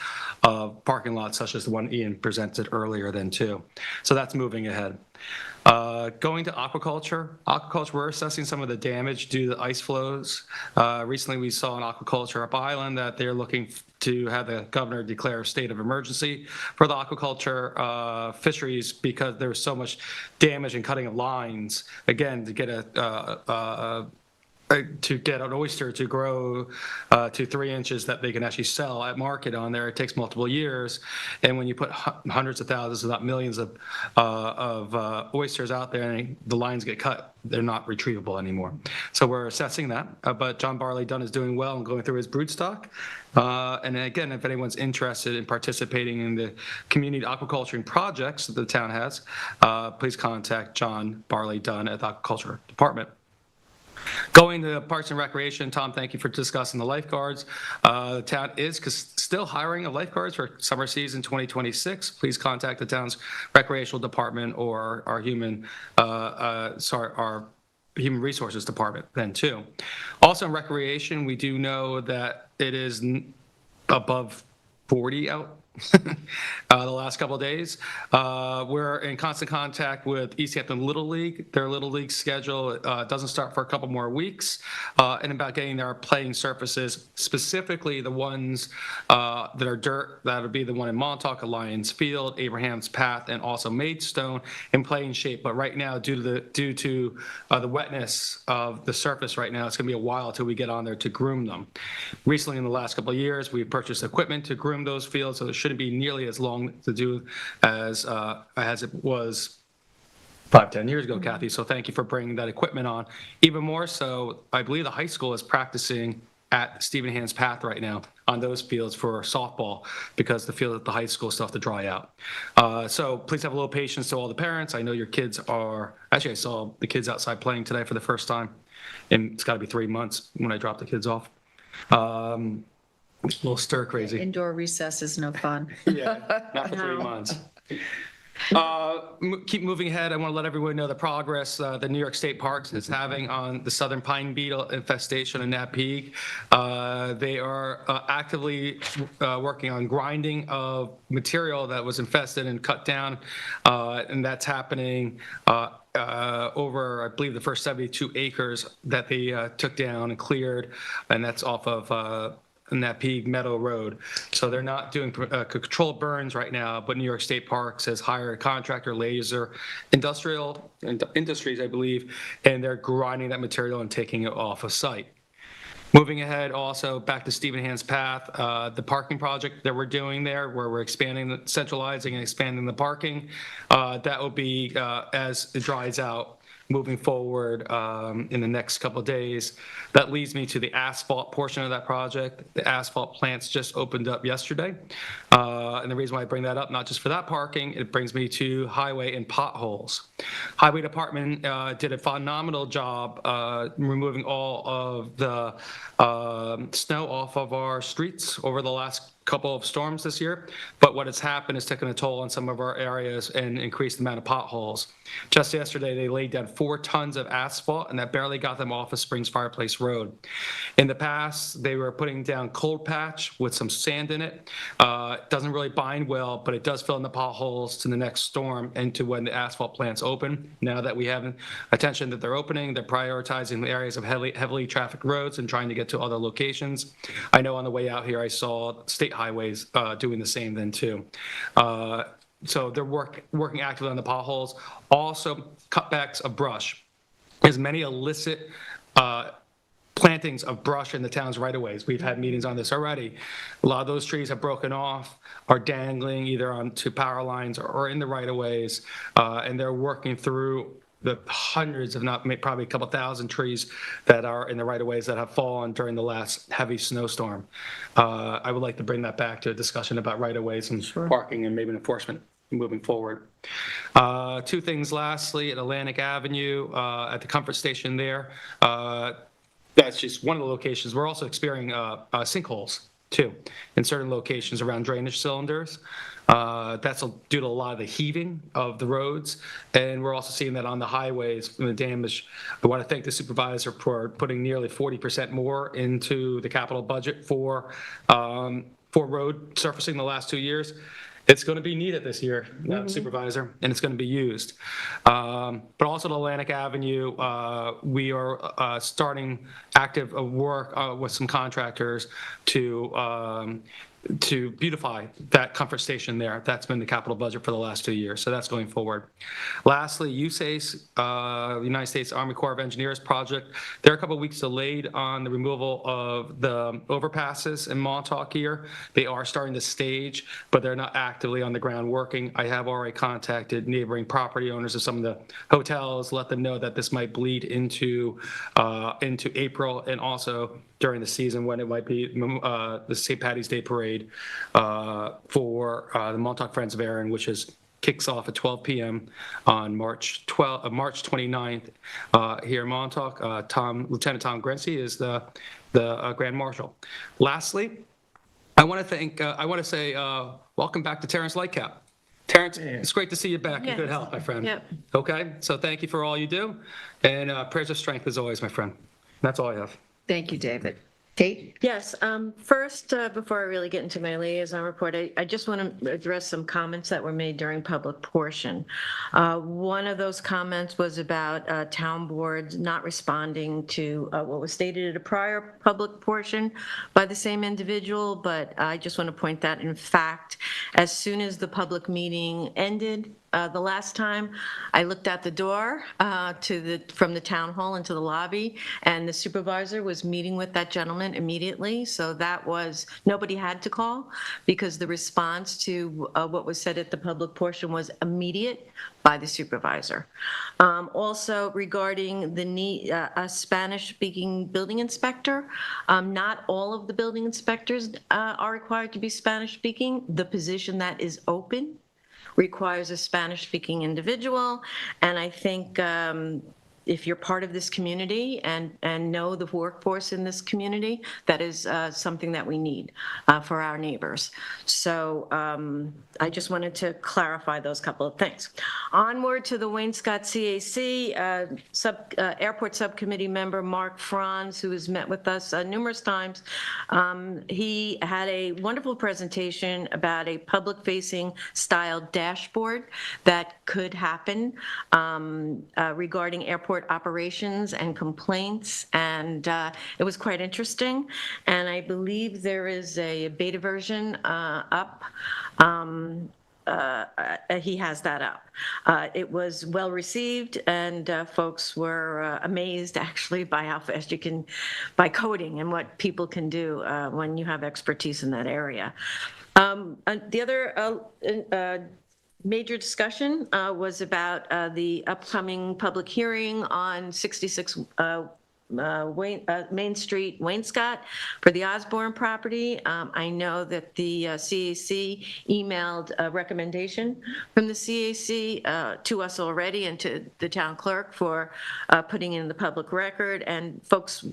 of parking lots, such as the one Ian presented earlier then too. So that's moving ahead. Going to aquaculture, we're assessing some of the damage due to ice flows. Recently, we saw in aquaculture up island that they're looking to have the governor declare a state of emergency for the aquaculture fisheries because there was so much damage and cutting of lines. Again, to get an oyster to grow to 3 inches that they can actually sell at market on there, it takes multiple years. And when you put hundreds of thousands, if not millions of oysters out there and the lines get cut, they're not retrievable anymore. So we're assessing that. But John Barley Dunn is doing well and going through his brood stock. And again, if anyone's interested in participating in the community aquaculturing projects that the town has, please contact John Barley Dunn at the Aquaculture Department. Going to Parks and Recreation, Tom, thank you for discussing the lifeguards. The town is still hiring of lifeguards for summer season 2026. Please contact the town's recreational department or our human resources department then too. Also in recreation, we do know that it is above 40 out the last couple of days. We're in constant contact with East Hampton Little League. Their Little League schedule doesn't start for a couple more weeks, and about getting their playing surfaces, specifically the ones that are dirt. That would be the one in Montauk, Alliance Field, Abraham's Path, and also Maidstone in playing shape. But right now, due to the wetness of the surface right now, it's going to be a while until we get on there to groom them. Recently, in the last couple of years, we've purchased equipment to groom those fields, so it shouldn't be nearly as long to do as it was 5-10 years ago, Kathy. So thank you for bringing that equipment on. Even more so, I believe the high school is practicing at Stephen Hand's Path right now on those fields for softball because the field at the high school still have to dry out. So please have a little patience to all the parents. I know your kids are, actually I saw the kids outside playing today for the first time, and it's got to be 3 months when I drop the kids off. A little stir crazy. Indoor recess is no fun. Yeah, not for 3 months. Keep moving ahead. I want to let everyone know the progress the New York State Parks is having on the southern pine beetle infestation in Napeague. They are actively working on grinding of material that was infested and cut down, and that's happening over, I believe, the first 72 acres that they took down and cleared, and that's off of Napeague Meadow Road. So they're not doing controlled burns right now, but New York State Parks has hired a contractor, Laser Industries, I believe, and they're grinding that material and taking it off of site. Moving ahead, also back to Stephen Hand's Path, the parking project that we're doing there, where we're expanding, centralizing and expanding the parking, that will be as it dries out moving forward in the next couple of days. That leads me to the asphalt portion of that project. The asphalt plants just opened up yesterday. And the reason why I bring that up, not just for that parking, it brings me to highway and potholes. Highway Department did a phenomenal job removing all of the snow off of our streets over the last couple of storms this year, but what has happened is taken a toll on some of our areas and increased the amount of potholes. Just yesterday, they laid down 4 tons of asphalt, and that barely got them off of Springs Fireplace Road. In the past, they were putting down cold patch with some sand in it. It doesn't really bind well, but it does fill in the potholes to the next storm and to when the asphalt plants open. Now that we have attention that they're opening, they're prioritizing the areas of heavily trafficked roads and trying to get to other locations. I know on the way out here, I saw state highways doing the same then too. So they're working actively on the potholes. Also, cutbacks of brush. There's many illicit plantings of brush in the town's right-of-ways. We've had meetings on this already. A lot of those trees have broken off, are dangling either onto power lines or in the right-of-ways, and they're working through the hundreds, if not probably a couple thousand trees that are in the right-of-ways that have fallen during the last heavy snowstorm. I would like to bring that back to a discussion about right-of-ways and parking and maybe enforcement moving forward. 2 things lastly, at Atlantic Avenue, at the comfort station there, that's just one of the locations. We're also experiencing sinkholes too in certain locations around drainage cylinders. That's due to a lot of the heaving of the roads, and we're also seeing that on the highways from the damage. I want to thank the supervisor for putting nearly 40% more into the capital budget for road surfacing the last 2 years. It's going to be needed this year, Supervisor, and it's going to be used. But also at Atlantic Avenue, we are starting active work with some contractors to beautify that comfort station there. That's been the capital budget for the last 2 years, so that's going forward. Lastly, USACE, United States Army Corps of Engineers project, they're a couple of weeks delayed on the removal of the overpasses in Montauk here. They are starting to stage, but they're not actively on the ground working. I have already contacted neighboring property owners of some of the hotels, let them know that this might bleed into April and also during the season when it might be the St. Patty's Day Parade for the Montauk Friends of Erin, which kicks off at 12 p.m. on March 29th here in Montauk. Lieutenant Tom Grency is the Grand Marshal. Lastly, I want to say welcome back to Terrence Lightcap. Terrence, it's great to see you back in good health, my friend. Yep. Okay, so thank you for all you do, and prayers of strength as always, my friend. That's all I have. Thank you, David. Kate? Yes, first, before I really get into my liaison report, I just want to address some comments that were made during public portion. One of those comments was about town boards not responding to what was stated at a prior public portion by the same individual, but I just want to point that, in fact, as soon as the public meeting ended, the last time, I looked out the door from the town hall into the lobby, and the supervisor was meeting with that gentleman immediately. So that was, nobody had to call, because the response to what was said at the public portion was immediate by the supervisor. Also, regarding the need, a Spanish-speaking building inspector, not all of the building inspectors are required to be Spanish-speaking. The position that is open requires a Spanish-speaking individual, and I think if you're part of this community and know the workforce in this community, that is something that we need for our neighbors. So I just wanted to clarify those couple of things. Onward to the Wainscott CAC, Airport Subcommittee member Mark Franz, who has met with us numerous times. He had a wonderful presentation about a public-facing style dashboard that could happen regarding airport operations and complaints, and it was quite interesting. And I believe there is a beta version up. He has that up. It was well received, and folks were amazed actually by how fast you can, by coding and what people can do when you have expertise in that area. The other major discussion was about the upcoming public hearing on 66 Main Street, Wainscott, for the Osborne property. I know that the CAC emailed a recommendation from the CAC to us already and to the town clerk for putting in the public record, and folks,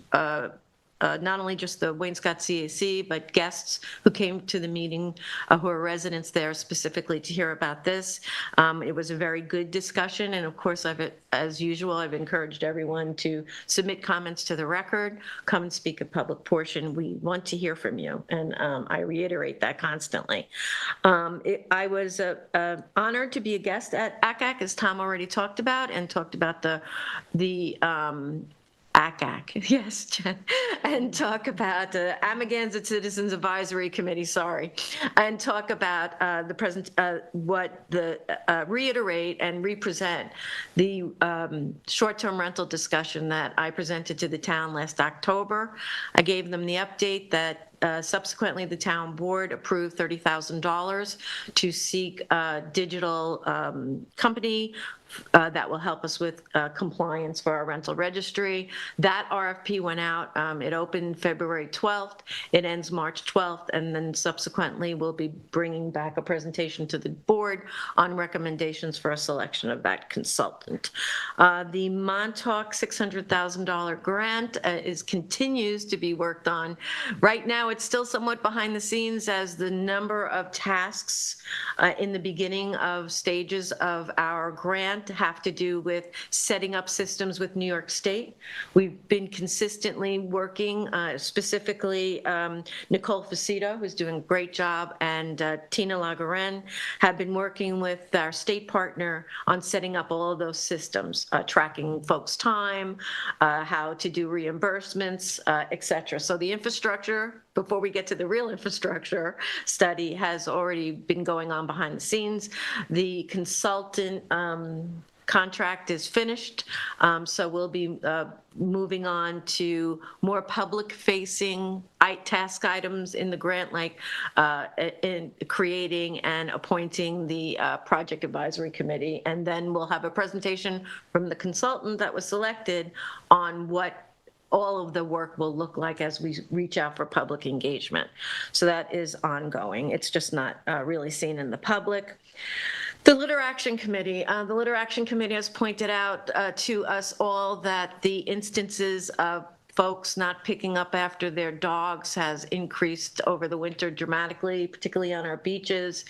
not only just the Wainscott CAC, but guests who came to the meeting who are residents there specifically to hear about this. It was a very good discussion, and of course, as usual, I've encouraged everyone to submit comments to the record, come and speak at public portion. We want to hear from you, and I reiterate that constantly. I was honored to be a guest at ACAC, as Tom already talked about, and talked about the ACAC, yes, Jen, and talk about the Amagansett Citizens Advisory Committee, sorry, and talk about reiterate and represent the short-term rental discussion that I presented to the town last October. I gave them the update that subsequently, the town board approved $30,000 to seek a digital company that will help us with compliance for our rental registry. That RFP went out. It opened February 12th. It ends March 12th, and then subsequently we'll be bringing back a presentation to the board on recommendations for a selection of that consultant. The Montauk $600,000 grant continues to be worked on. Right now, it's still somewhat behind the scenes as the number of tasks in the beginning of stages of our grant have to do with setting up systems with New York State. We've been consistently working, specifically Nicole Facito, who's doing a great job, and Tina Lagaren have been working with our state partner on setting up all of those systems, tracking folks' time, how to do reimbursements, et cetera. So the infrastructure, before we get to the real infrastructure study, has already been going on behind the scenes. The consultant contract is finished, so we'll be moving on to more public-facing task items in the grant, like in creating and appointing the project advisory committee, and then we'll have a presentation from the consultant that was selected on what all of the work will look like as we reach out for public engagement. So that is ongoing. It's just not really seen in the public. The Litter Action Committee. The Litter Action Committee has pointed out to us all that the instances of folks not picking up after their dogs has increased over the winter dramatically, particularly on our beaches.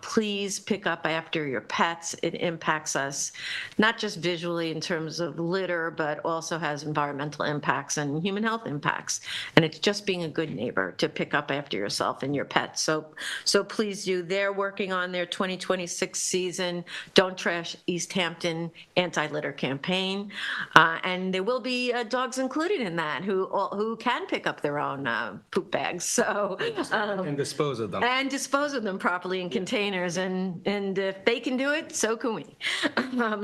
Please pick up after your pets. It impacts us, not just visually in terms of litter, but also has environmental impacts and human health impacts. And it's just being a good neighbor to pick up after yourself and your pets. So please do. They're working on their 2026 season Don't Trash East Hampton anti-litter campaign. And there will be dogs included in that who can pick up their own poop bags. So And dispose of them. and dispose of them properly in containers. And if they can do it, so can we.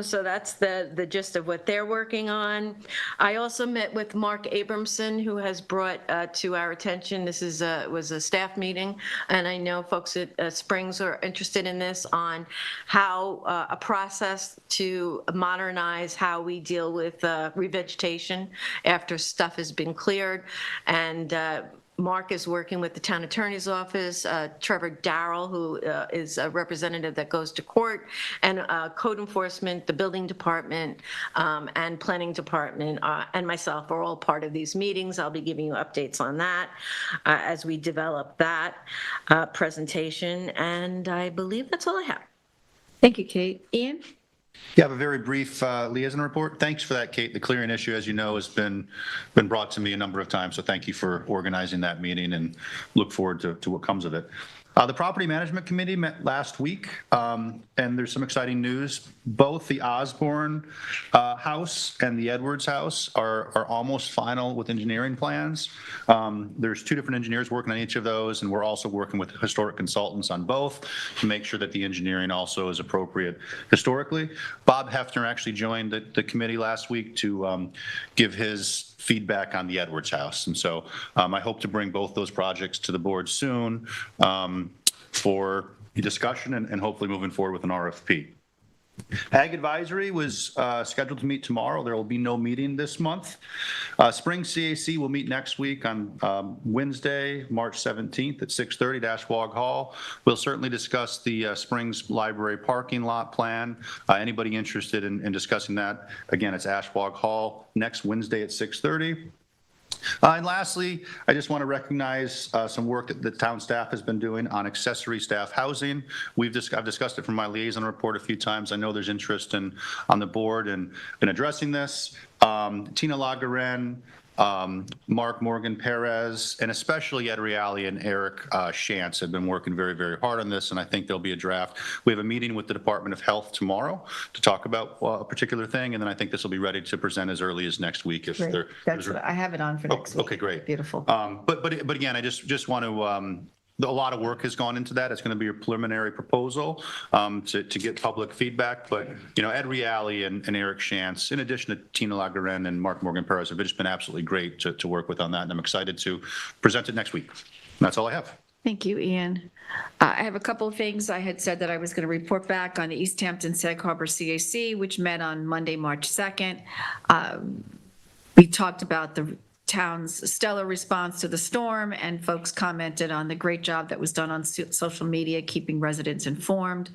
So that's the gist of what they're working on. I also met with Mark Abramson, who has brought to our attention, this was a staff meeting, and I know folks at Springs are interested in this, on how a process to modernize how we deal with revegetation after stuff has been cleared. And Mark is working with the town attorney's office, Trevor Darrell, who is a representative that goes to court, and code enforcement, the building department, and planning department, and myself are all part of these meetings. I'll be giving you updates on that as we develop that presentation. And I believe that's all I have. Thank you, Kate. Ian? You have a very brief liaison report. Thanks for that, Kate. The clearing issue, as you know, has been brought to me a number of times, so thank you for organizing that meeting and look forward to what comes of it. The Property Management Committee met last week, and there's some exciting news. Both the Osborne House and the Edwards House are almost final with engineering plans. There's two different engineers working on each of those, and we're also working with historic consultants on both to make sure that the engineering also is appropriate historically. Bob Hefner actually joined the committee last week to give his feedback on the Edwards House. And so I hope to bring both those projects to the board soon for discussion and hopefully moving forward with an RFP. Ag Advisory was scheduled to meet tomorrow. There will be no meeting this month. Spring CAC will meet next week on Wednesday, March 17th at 6:30 at Ashwag Hall. We'll certainly discuss the Springs Library parking lot plan. Anybody interested in discussing that, again, it's Ashwag Hall next Wednesday at 6:30. And lastly, I just want to recognize some work that the town staff has been doing on accessory staff housing. I've discussed it from my liaison report a few times. I know there's interest on the board in addressing this. Tina Lagaren, Mark Morgan Perez, and especially Ed Reale and Eric Shantz have been working very, very hard on this, and I think there'll be a draft. We have a meeting with the Department of Health tomorrow to talk about a particular thing, and then I think this will be ready to present as early as next week. Great. That's what I have it on for next week. Okay, great. Beautiful. But again, I just want to, a lot of work has gone into that. It's going to be a preliminary proposal to get public feedback. But, Ed Reale and Eric Shantz, in addition to Tina Lagaren and Mark Morgan Perez, have just been absolutely great to work with on that. And I'm excited to present it next week. And that's all I have. Thank you, Ian. I have a couple of things. I had said that I was going to report back on the East Hampton Sag Harbor CAC, which met on Monday, March 2nd. We talked about the town's stellar response to the storm, and folks commented on the great job that was done on social media, keeping residents informed.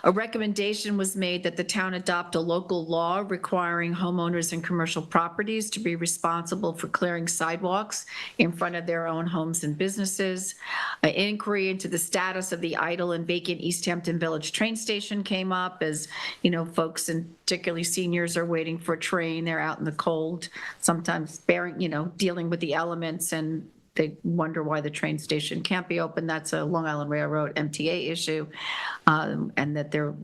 A recommendation was made that the town adopt a local law requiring homeowners in commercial properties to be responsible for clearing sidewalks in front of their own homes and businesses. An inquiry into the status of the idle and vacant East Hampton Village train station came up, as folks, and particularly seniors, are waiting for a train. They're out in the cold, sometimes dealing with the elements, and they wonder why the train station can't be open. That's a Long Island Railroad MTA issue, and that the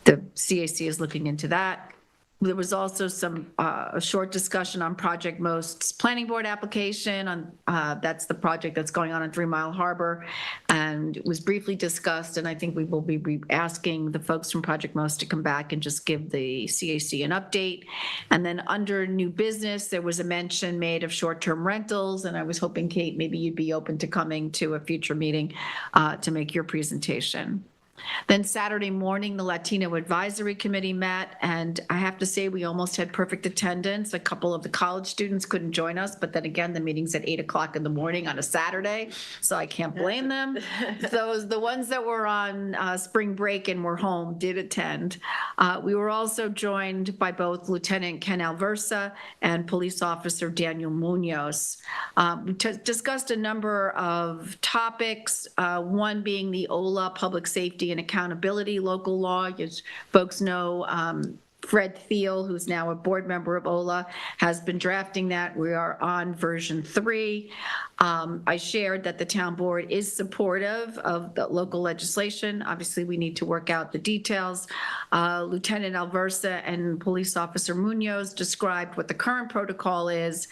CAC is looking into that. There was also a short discussion on Project Most's planning board application. That's the project that's going on 3 Mile Harbor, and it was briefly discussed. And I think we will be asking the folks from Project Most to come back and just give the CAC an update. And then under new business, there was a mention made of short-term rentals, and I was hoping, Kate, maybe you'd be open to coming to a future meeting to make your presentation. Then Saturday morning, the Latino Advisory Committee met, and I have to say, we almost had perfect attendance. A couple of the college students couldn't join us, but then again, the meeting's at 8 o'clock in the morning on a Saturday, so I can't blame them. The ones that were on spring break and were home did attend. We were also joined by both Lieutenant Ken Alversa and Police Officer Daniel Munoz. We discussed a number of topics, one being the OLA Public Safety and Accountability local law. As folks know, Fred Thiel, who's now a board member of OLA, has been drafting that. We are on version 3. I shared that the town board is supportive of the local legislation. Obviously, we need to work out the details. Lieutenant Alversa and Police Officer Munoz described what the current protocol is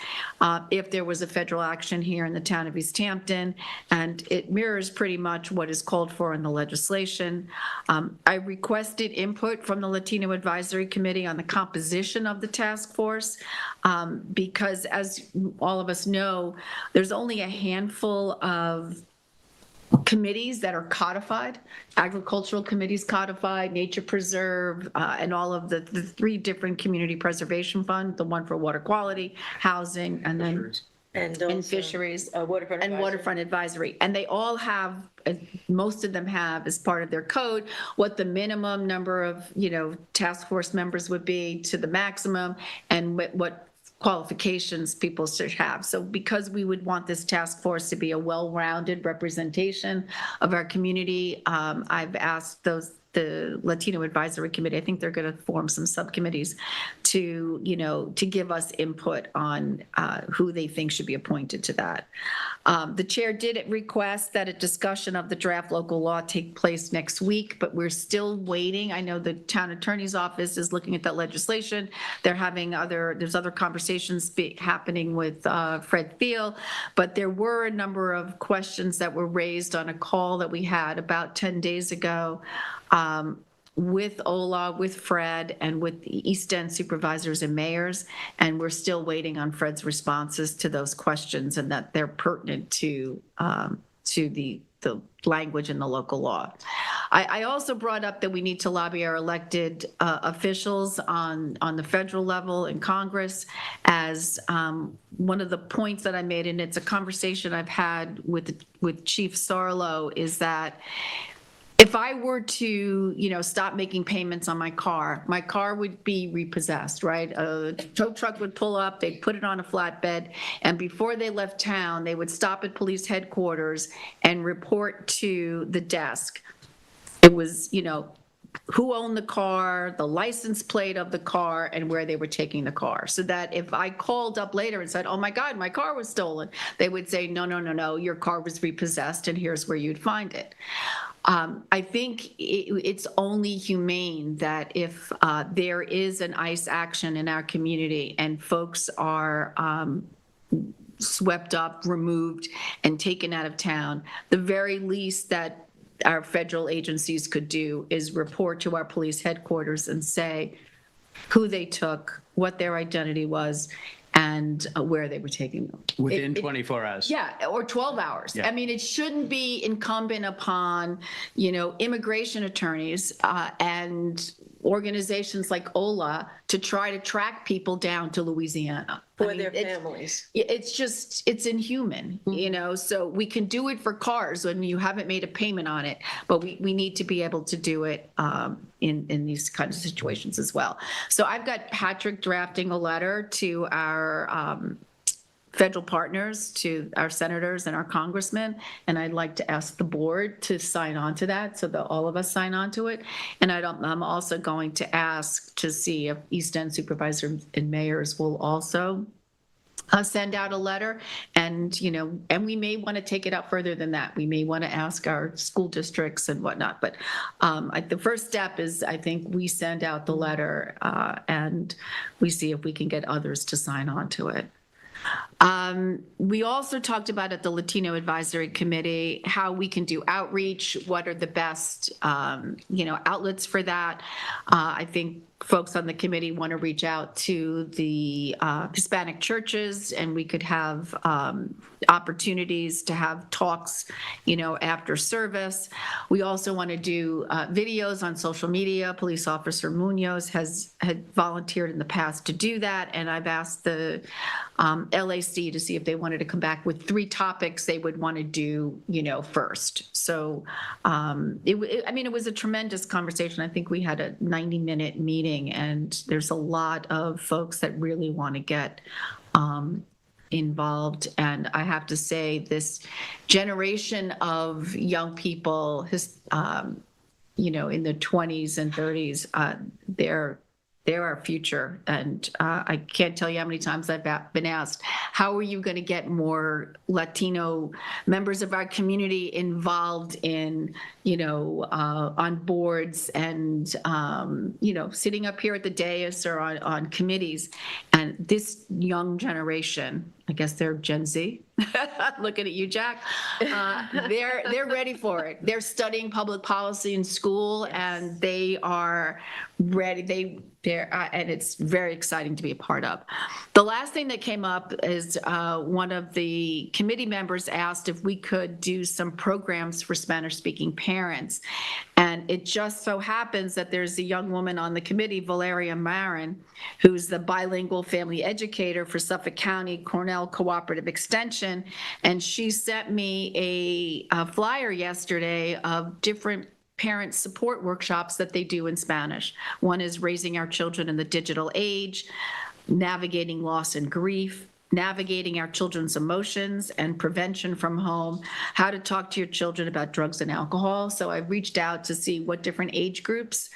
if there was a federal action here in the town of East Hampton, and it mirrors pretty much what is called for in the legislation. I requested input from the Latino Advisory Committee on the composition of the task force because, as all of us know, there's only a handful of committees that are codified, agricultural committees codified, nature preserve, and all of the 3 different community preservation funds, the one for water quality, housing, and then and fisheries waterfront and advisory. waterfront advisory. And they all have, most of them have as part of their code, what the minimum number of, task force members would be to the maximum, and what qualifications people should have. So because we would want this task force to be a well-rounded representation of our community, I've asked the Latino Advisory Committee, I think they're going to form some subcommittees to give us input on who they think should be appointed to that. The chair did request that a discussion of the draft local law take place next week, but we're still waiting. I know the town attorney's office is looking at that legislation. There's other conversations happening with Fred Thiel, but there were a number of questions that were raised on a call that we had about 10 days ago with Ola, with Fred, and with the East End supervisors and mayors, and we're still waiting on Fred's responses to those questions, and that they're pertinent to the language in the local law. I also brought up that we need to lobby our elected officials on the federal level in Congress, as one of the points that I made, and it's a conversation I've had with Chief Sarlo, is that if I were to, stop making payments on my car would be repossessed, right? A tow truck would pull up, they'd put it on a flatbed, and before they left town, they would stop at police headquarters and report to the desk. It was, who owned the car, the license plate of the car, and where they were taking the car. So that if I called up later and said, oh my God, my car was stolen, they would say, no, your car was repossessed, and here's where you'd find it. I think it's only humane that if there is an ICE action in our community and folks are swept up, removed, and taken out of town, the very least that our federal agencies could do is report to our police headquarters and say who they took, what their identity was, and where they were taking them. Within 24 hours. Yeah, or 12 hours. Yeah. I mean, it shouldn't be incumbent upon, immigration attorneys and organizations like OLA to try to track people down to Louisiana. For their families. It's inhuman, so we can do it for cars when you haven't made a payment on it, but we need to be able to do it in these kinds of situations as well. So I've got Patrick drafting a letter to our federal partners, to our senators and our congressmen, and I'd like to ask the board to sign on to that so that all of us sign on to it. And I'm also going to ask to see if East End supervisors and mayors will also send out a letter, and we may want to take it out further than that. We may want to ask our school districts and whatnot, but the first step is, I think, we send out the letter and we see if we can get others to sign on to it. We also talked about at the Latino Advisory Committee how we can do outreach, what are the best, outlets for that. I think folks on the committee want to reach out to the Hispanic churches, and we could have opportunities to have talks, after service. We also want to do videos on social media. Police Officer Munoz had volunteered in the past to do that, and I've asked the LAC to see if they wanted to come back with 3 topics they would want to do, first. So it was a tremendous conversation. I think we had a 90-minute meeting, and there's a lot of folks that really want to get involved. And I have to say, this generation of young people, in the 20s and 30s, they're our future. And I can't tell you how many times I've been asked, how are you going to get more Latino members of our community involved in, on boards and, sitting up here at the dais or on committees. And this young generation, I guess they're Gen Z, looking at you, Jack, they're ready for it. They're studying public policy in school, and they are ready. And it's very exciting to be a part of. The last thing that came up is one of the committee members asked if we could do some programs for Spanish-speaking parents. And it just so happens that there's a young woman on the committee, Valeria Marin, who's the bilingual family educator for Suffolk County Cornell Cooperative Extension. And she sent me a flyer yesterday of different parent support workshops that they do in Spanish. One is Raising Our Children in the Digital Age, Navigating Loss and Grief, Navigating Our Children's Emotions and Prevention from Home, How to Talk to Your Children About Drugs and Alcohol. So I reached out to see what different age groups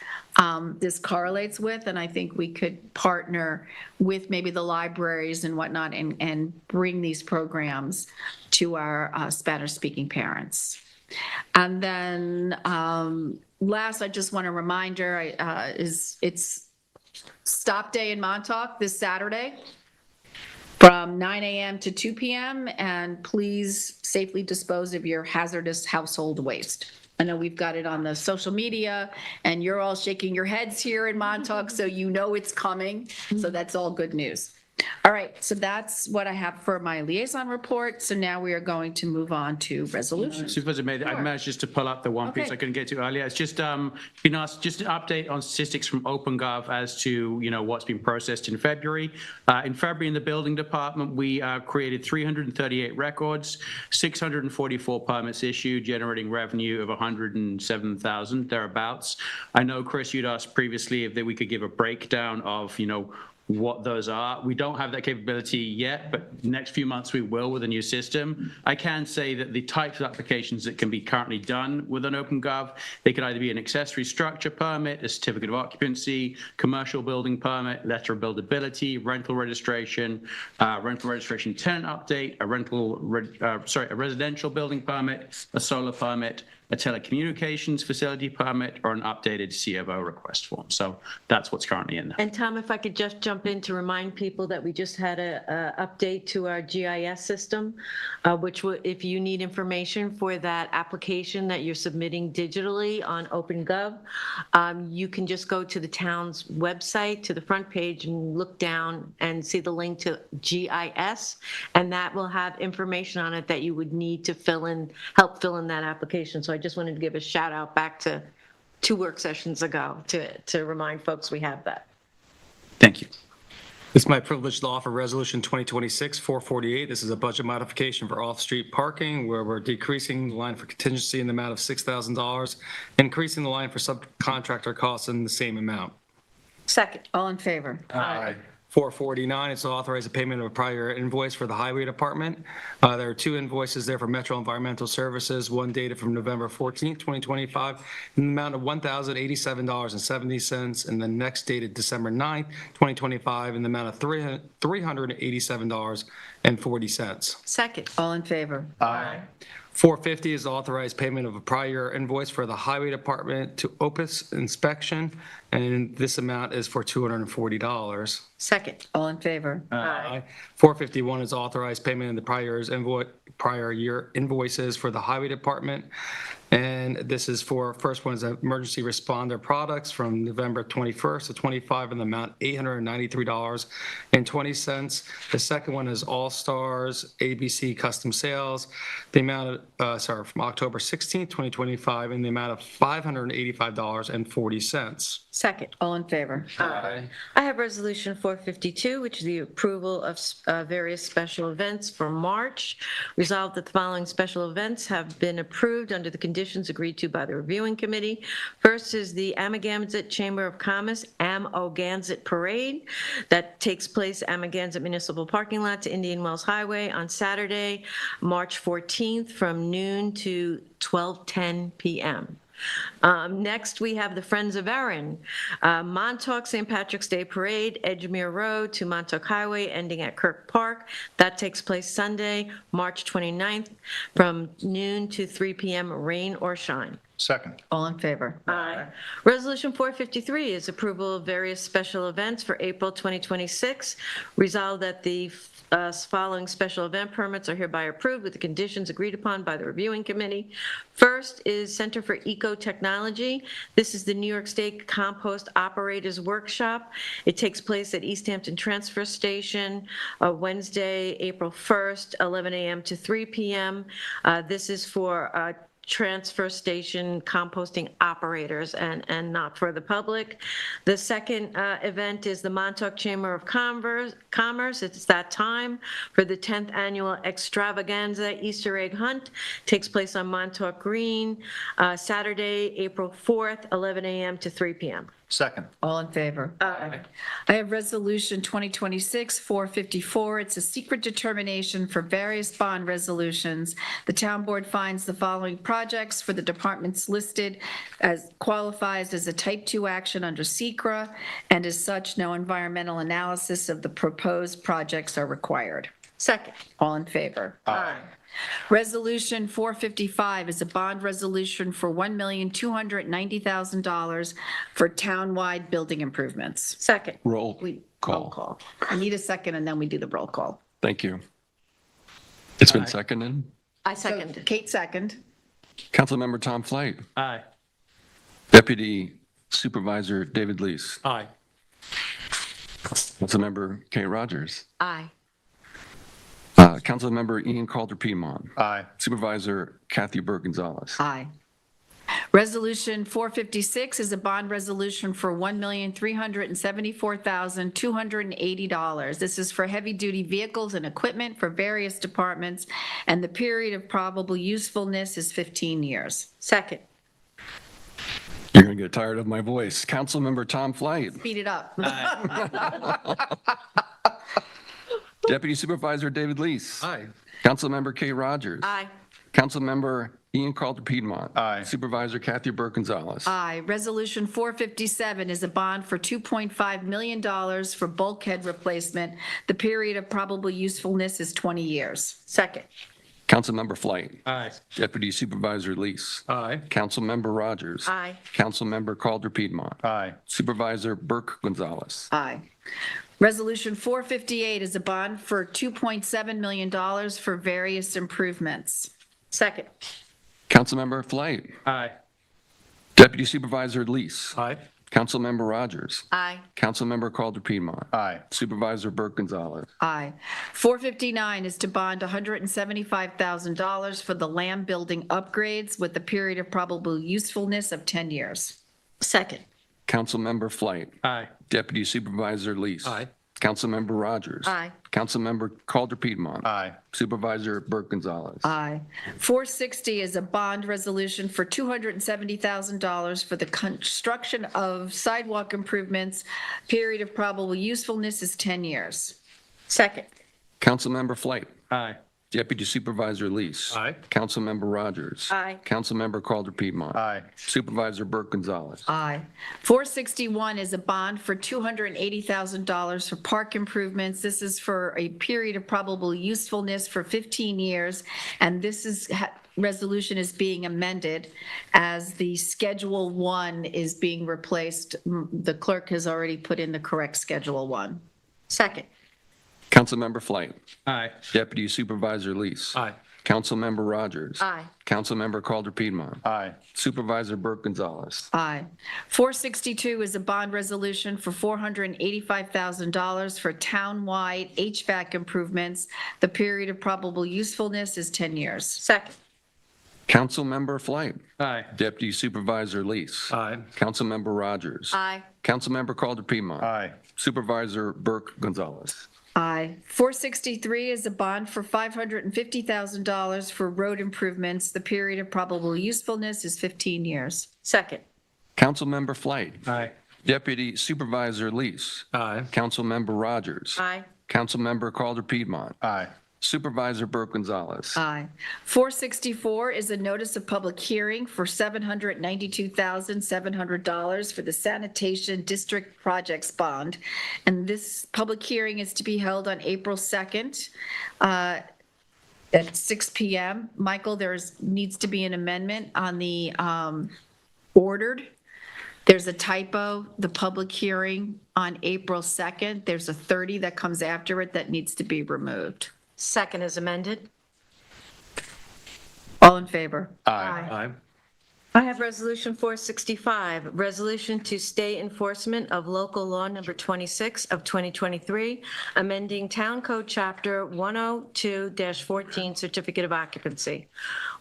this correlates with, and I think we could partner with maybe the libraries and whatnot and bring these programs to our Spanish-speaking parents. And then last, I just want a reminder, it's Stop Day in Montauk this Saturday from 9 a.m. to 2 p.m. And please safely dispose of your hazardous household waste. I know we've got it on the social media, and you're all shaking your heads here in Montauk, so you know it's coming. So that's all good news. All right, so that's what I have for my liaison report. So now we are going to move on to resolutions. Supervisor May, I managed just to pull up the one piece I couldn't get to earlier. It's just been asked just an update on statistics from OpenGov as to what's been processed in February. In February, in the building department, we created 338 records, 644 permits issued, generating revenue of 107,000 thereabouts. I know, Chris, you'd asked previously if we could give a breakdown of what those are. We don't have that capability yet, but next few months we will with a new system. I can say that the types of applications that can be currently done with an OpenGov, they could either be an accessory structure permit, a certificate of occupancy, commercial building permit, letter of buildability, rental registration tenant update, a residential building permit, a solar permit, a telecommunications facility permit, or an updated C of O request form. So that's what's currently in there. And Tom, if I could just jump in to remind people that we just had a update to our GIS system, which if you need information for that application that you're submitting digitally on OpenGov, you can just go to the town's website, to the front page, and look down and see the link to GIS, and that will have information on it that you would need to help fill in that application. So I just wanted to give a shout out back to 2 work sessions ago to remind folks we have that. Thank you. It's my privilege to offer Resolution 2026-448. This is a budget modification for off-street parking, where we're decreasing the line for contingency in the amount of $6,000, increasing the line for subcontractor costs in the same amount. Second. All in favor? Aye. 449, it's to authorize a payment of a prior invoice for the Highway Department. There are 2 invoices there for Metro Environmental Services, one dated from November 14th, 2025, in the amount of $1,087.70, and the next dated December 9th, 2025, in the amount of $387.40. Second. All in favor? Aye. 450 is authorized payment of a prior invoice for the Highway Department to Opus Inspection, and this amount is for $240. Second. All in favor? Aye. 451 is authorized payment of the prior year invoices for the Highway Department. And this is for, first one is emergency responder products from November 21st to 25 in the amount $893.20. The second one is All Stars ABC Custom Sales, the amount of, from October 16th, 2025, in the amount of $585.40. Second. All in favor? Aye. I have Resolution 452, which is the approval of various special events for March. Resolved that the following special events have been approved under the conditions agreed to by the reviewing committee. First is the Amagansett Chamber of Commerce Amagansett Parade that takes place Amagansett Municipal Parking Lot to Indian Wells Highway on Saturday, March 14th from noon to 12:10 p.m. Next, we have the Friends of Erin, Montauk St. Patrick's Day Parade, Edgemere Road to Montauk Highway, ending at Kirk Park. That takes place Sunday, March 29th, from noon to 3 p.m., rain or shine. Second. All in favor? Aye. Resolution 453 is approval of various special events for April 2026. Resolved that the following special event permits are hereby approved with the conditions agreed upon by the reviewing committee. First is Center for Eco-Technology. This is the New York State Compost Operators Workshop. It takes place at East Hampton Transfer Station, Wednesday, April 1st, 11 a.m. to 3 p.m. This is for transfer station composting operators and not for the public. The second event is the Montauk Chamber of Commerce. It's that time for the 10th annual extravaganza Easter egg hunt. Takes place on Montauk Green, Saturday, April 4th, 11 a.m. to 3 p.m. Second. All in favor? Aye. I have Resolution 2026-454. It's a secret determination for various bond resolutions. The town board finds the following projects for the departments listed as qualifies as a type 2 action under SECRA, and as such, no environmental analysis of the proposed projects are required. Second. All in favor? Aye. Resolution 455 is a bond resolution for $1,290,000 for townwide building improvements. Second. Roll Roll call. call. I need a second, and then we do the roll call. Thank you. It's been seconded. I second. Kate second. Councilmember Tom Flight. Aye. Deputy Supervisor David Leese. Aye. Councilmember Kate Rogers. Aye. Councilmember Ian Calder-Piedmont. Aye. Supervisor Kathy Burke Gonzalez. Aye. Resolution 456 is a bond resolution for $1,374,280. This is for heavy-duty vehicles and equipment for various departments, and the period of probable usefulness is 15 years. Second. You're going to get tired of my voice. Councilmember Tom Flight. Speed it up. Deputy Supervisor David Leese. Aye. Councilmember Kate Rogers. Aye. Councilmember Ian Calder-Piedmont. Aye. Supervisor Kathy Burke Gonzalez. Aye. Resolution 457 is a bond for $2.5 million for bulkhead replacement. The period of probable usefulness is 20 years. Second. Councilmember Flight. Aye. Deputy Supervisor Leese. Aye. Councilmember Rogers. Aye. Councilmember Calder-Piedmont. Aye. Supervisor Burke Gonzalez. Aye. Resolution 458 is a bond for $2.7 million for various improvements. Second. Councilmember Flight. Aye. Deputy Supervisor Leese. Aye. Councilmember Rogers. Aye. Councilmember Calder-Piedmont. Aye. Supervisor Burke Gonzalez. Aye. 459 is to bond $175,000 for the Lamb Building upgrades with a period of probable usefulness of 10 years. Second. Councilmember Flight. Aye. Deputy Supervisor Leese. Aye. Councilmember Rogers. Aye. Councilmember Calder-Piedmont. Aye. Supervisor Burke Gonzalez. Aye. 460 is a bond resolution for $270,000 for the construction of sidewalk improvements. Period of probable usefulness is 10 years. Second. Councilmember Flight. Aye. Deputy Supervisor Leese. Aye. Councilmember Rogers. Aye. Councilmember Calder-Piedmont. Aye. Supervisor Burke Gonzalez. Aye. 461 is a bond for $280,000 for park improvements. This is for a period of probable usefulness for 15 years, and this is resolution is being amended as the Schedule 1 is being replaced. The clerk has already put in the correct Schedule 1. Second. Councilmember Flight. Aye. Deputy Supervisor Lease. Aye. Councilmember Rogers. Aye. Councilmember Calder Piedmont. Aye. Supervisor Burke Gonzalez. Aye. 462 is a bond resolution for $485,000 for town-wide HVAC improvements. The period of probable usefulness is 10 years. Second. Councilmember Flight. Aye. Deputy Supervisor Lease. Aye. Councilmember Rogers. Aye. Councilmember Calder Piedmont. Aye. Supervisor Burke Gonzalez. Aye. 463 is a bond for $550,000 for road improvements. The period of probable usefulness is 15 years. Second. Councilmember Flight. Aye. Deputy Supervisor Lease. Aye. Councilmember Rogers. Aye. Councilmember Calder Piedmont. Aye. Supervisor Burke Gonzalez. Aye. 464 is a notice of public hearing for $792,700 for the Sanitation District Projects Bond. And this public hearing is to be held on April 2nd at 6 p.m. Michael, needs to be an amendment on the ordered. There's a typo, the public hearing on April 2nd. There's a 30 that comes after it that needs to be removed. Second is amended. All in favor? Aye. I have Resolution 465, resolution to stay enforcement of local law number 26 of 2023, amending Town Code Chapter 102-14, Certificate of Occupancy.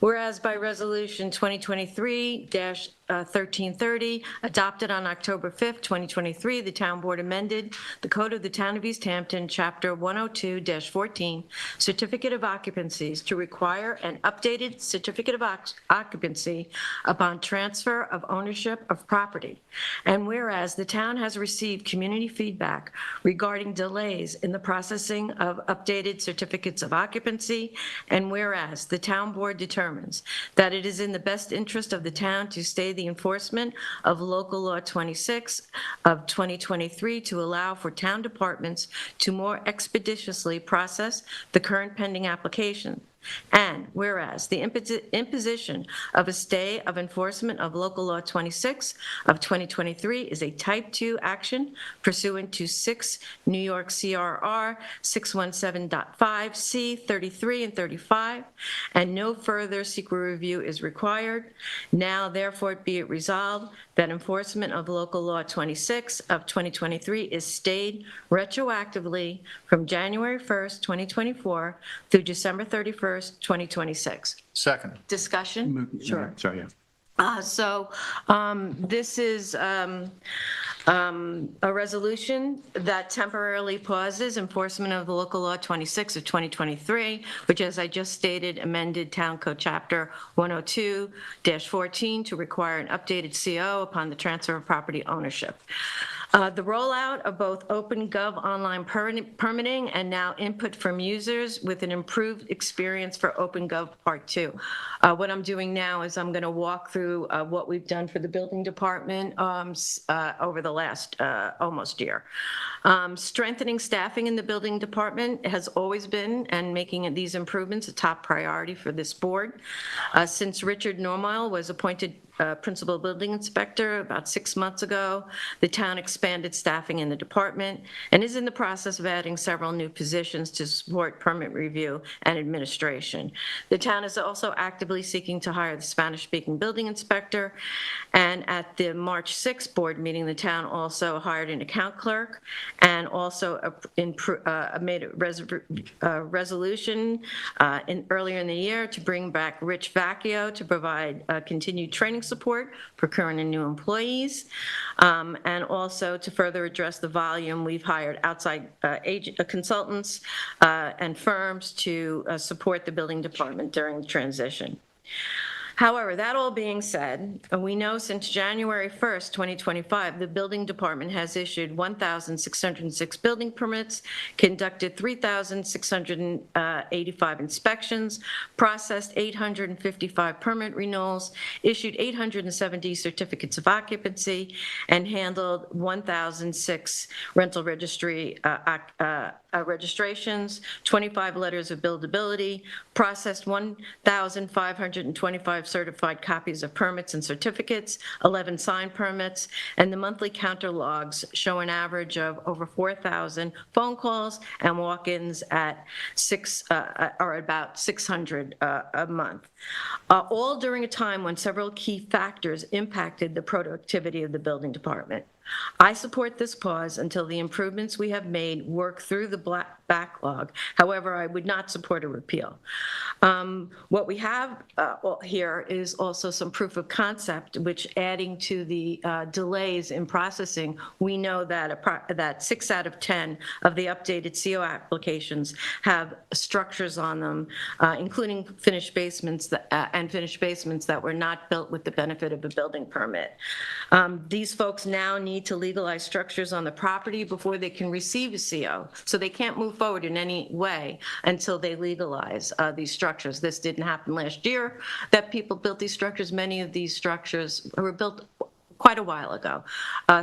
Whereas by Resolution 2023-1330, adopted on October 5th, 2023, the Town Board amended the Code of the Town of East Hampton, Chapter 102-14, Certificate of Occupancies to require an updated certificate of occupancy upon transfer of ownership of property. And whereas the town has received community feedback regarding delays in the processing of updated certificates of occupancy, and whereas the town board determines that it is in the best interest of the town to stay the enforcement of local law 26 of 2023 to allow for town departments to more expeditiously process the current pending application. And whereas the imposition of a stay of enforcement of local law 26 of 2023 is a type 2 action pursuant to 6 New York CRR 617.5 C 33 and 35, and no further secret review is required. Now therefore be it resolved that enforcement of local law 26 of 2023 is stayed retroactively from January 1st, 2024 through December 31st, 2026. Second. Discussion? Sure. Sorry, yeah. This is a resolution that temporarily pauses enforcement of the local law 26 of 2023, which, as I just stated, amended Town Code Chapter 102-14 to require an updated CO upon the transfer of property ownership. The rollout of both OpenGov online permitting and now input from users with an improved experience for OpenGov Part 2. What I'm doing now is I'm going to walk through what we've done for the building department over the last almost year. Strengthening staffing in the building department has always been, and making these improvements a top priority for this board. Since Richard Normile was appointed principal building inspector about 6 months ago, the town expanded staffing in the department and is in the process of adding several new positions to support permit review and administration. The town is also actively seeking to hire the Spanish-speaking building inspector, and at the March 6th board meeting, the town also hired an account clerk and also made a resolution earlier in the year to bring back Rich Vacchio to provide continued training support for current and new employees, and also to further address the volume, we've hired outside consultants and firms to support the building department during the transition. However, that all being said, we know since January 1st, 2025, the building department has issued 1,606 building permits, conducted 3,685 inspections, processed 855 permit renewals, issued 870 certificates of occupancy, and handled 1,006 rental registry registrations, 25 letters of buildability, processed 1,525 certified copies of permits and certificates, 11 signed permits, and the monthly counter logs show an average of over 4,000 phone calls and walk-ins at about 600 a month, all during a time when several key factors impacted the productivity of the building department. I support this pause until the improvements we have made work through the backlog. However, I would not support a repeal. What we have here is also some proof of concept, which adding to the delays in processing, we know that 6 out of 10 of the updated CO applications have structures on them, including finished basements that were not built with the benefit of a building permit. These folks now need to legalize structures on the property before they can receive a CO. So they can't move forward in any way until they legalize these structures. This didn't happen last year that people built these structures. Many of these structures were built quite a while ago.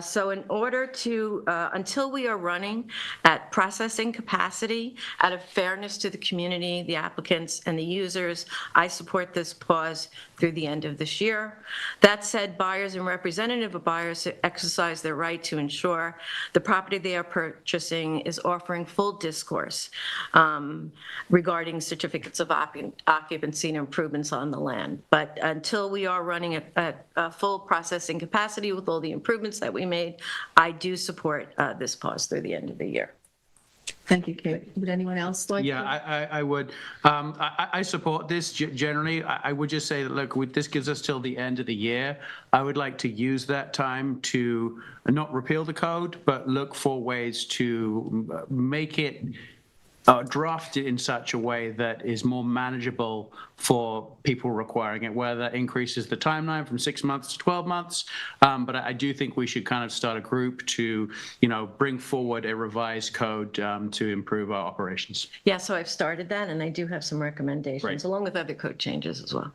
So in order to, until we are running at processing capacity, out of fairness to the community, the applicants, and the users, I support this pause through the end of this year. That said, buyers and representative of buyers exercise their right to ensure the property they are purchasing is offering full discourse regarding certificates of occupancy and improvements on the land. But until we are running at full processing capacity with all the improvements that we made, I do support this pause through the end of the year. Thank you, Kate. Would anyone else like to? Yeah, I would. I support this generally. I would just say that, look, this gives us till the end of the year. I would like to use that time to not repeal the code, but look for ways to make it drafted in such a way that is more manageable for people requiring it, whether that increases the timeline from 6 months to 12 months. But I do think we should kind of start a group to, bring forward a revised code to improve our operations. Yeah, so I've started that, and I do have some recommendations, Great. along with other code changes as well.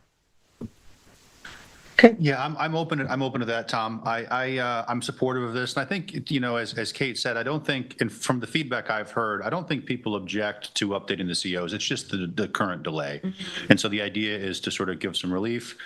Yeah, I'm open to that, Tom. I'm supportive of this, and I think, as Kate said, I don't think, and from the feedback I've heard, I don't think people object to updating the COs. It's just the current delay. And so the idea is to sort of give some relief.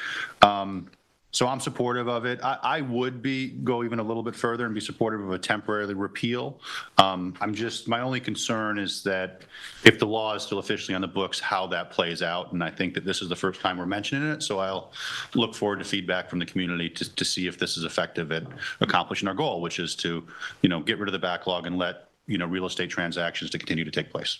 So I'm supportive of it. I would go even a little bit further and be supportive of a temporary repeal. My only concern is that if the law is still officially on the books, how that plays out. And I think that this is the first time we're mentioning it. So I'll look forward to feedback from the community to see if this is effective at accomplishing our goal, which is to, get rid of the backlog and let, real estate transactions to continue to take place.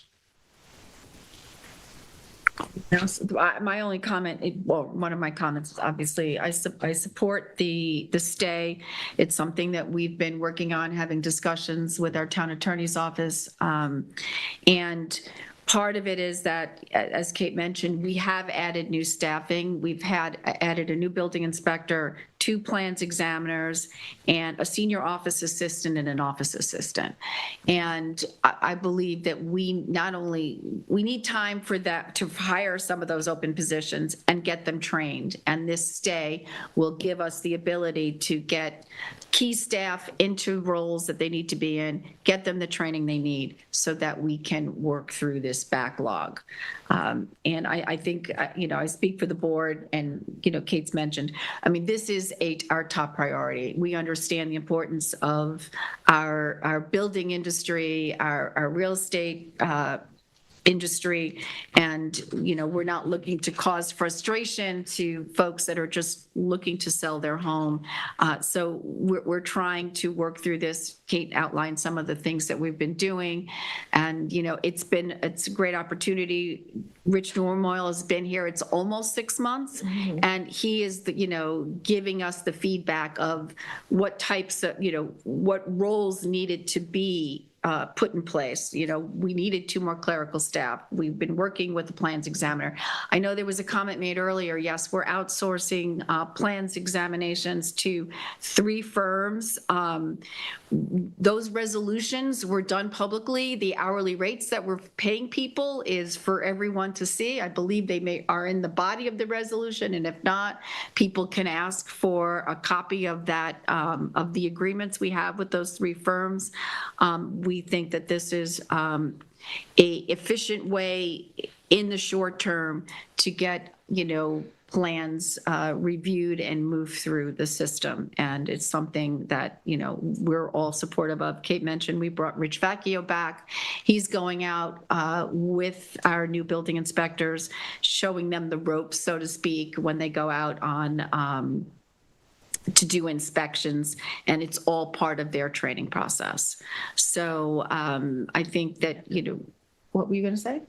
My only comment, one of my comments is obviously I support the stay. It's something that we've been working on, having discussions with our town attorney's office. And part of it is that, as Kate mentioned, we have added new staffing. We've added a new building inspector, 2 plans examiners, and a senior office assistant and an office assistant. And I believe that we need time for that to hire some of those open positions and get them trained. And this stay will give us the ability to get key staff into roles that they need to be in, get them the training they need so that we can work through this backlog. And I think, I speak for the board and, Kate's mentioned, this is our top priority. We understand the importance of our building industry, our real estate industry, and we're not looking to cause frustration to folks that are just looking to sell their home. So we're trying to work through this. Kate outlined some of the things that we've been doing, and it's a great opportunity. Rich Normoyle has been here, it's almost 6 months, and he is giving us the feedback of what types of what roles needed to be put in place. We needed 2 more clerical staff. We've been working with the plans examiner. I know there was a comment made earlier. Yes, we're outsourcing plans examinations to 3 firms. Those resolutions were done publicly. The hourly rates that we're paying people is for everyone to see. I believe they are in the body of the resolution, and if not, people can ask for a copy of that, of the agreements we have with those 3 firms. We think that this is a efficient way in the short term to get plans reviewed and moved through the system. And it's something that, we're all supportive of. Kate mentioned we brought Rich Vecchio back. He's going out with our new building inspectors, showing them the ropes, so to speak, when they go out on to do inspections, and it's all part of their training process. So I think that, what were you going to say?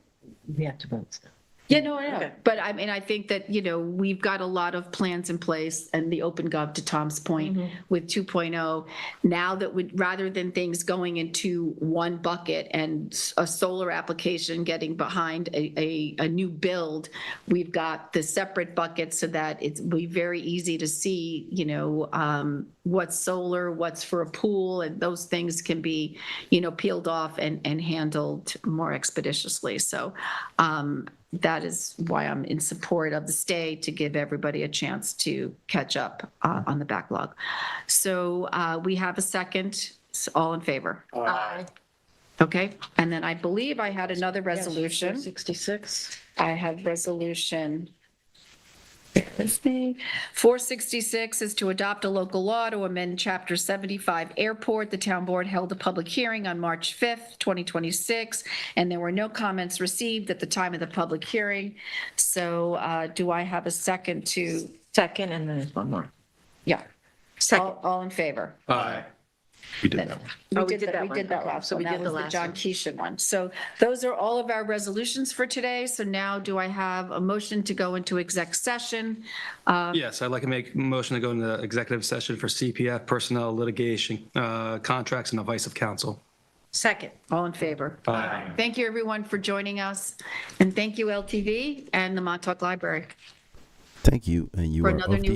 We have to vote. Yeah, no, I know. But I mean, I think that, we've got a lot of plans in place, and the Open Gov, to Tom's point, with 2.0, now that rather than things going into one bucket and a solar application getting behind a new build, we've got the separate buckets so that it's be very easy to see, what's solar, what's for a pool, and those things can be, peeled off and handled more expeditiously. So, that is why I'm in support of the stay, to give everybody a chance to catch up on the backlog. So we have a second. All in favor? Aye. Okay, and then I believe I had another resolution. 66. I have resolution. Bear with me. 466 is to adopt a local law to amend Chapter 75 Airport. The town board held a public hearing on March 5th, 2026, and there were no comments received at the time of the public hearing. So do I have a second to? Second, and then there's one more. Yeah. Second. All in favor? Aye. We did that one. We did that one. last So one. we That did the was the last John one. Keeshan one. So those are all of our resolutions for today. So now do I have a motion to go into exec session? Yes, I'd like to make a motion to go into executive session for CPF, personnel, litigation, contracts, and advice of counsel. Second. All in favor? Aye. Thank you, everyone, for joining us. And thank you, LTV and the Montauk Library. Thank you. And you For are another off new the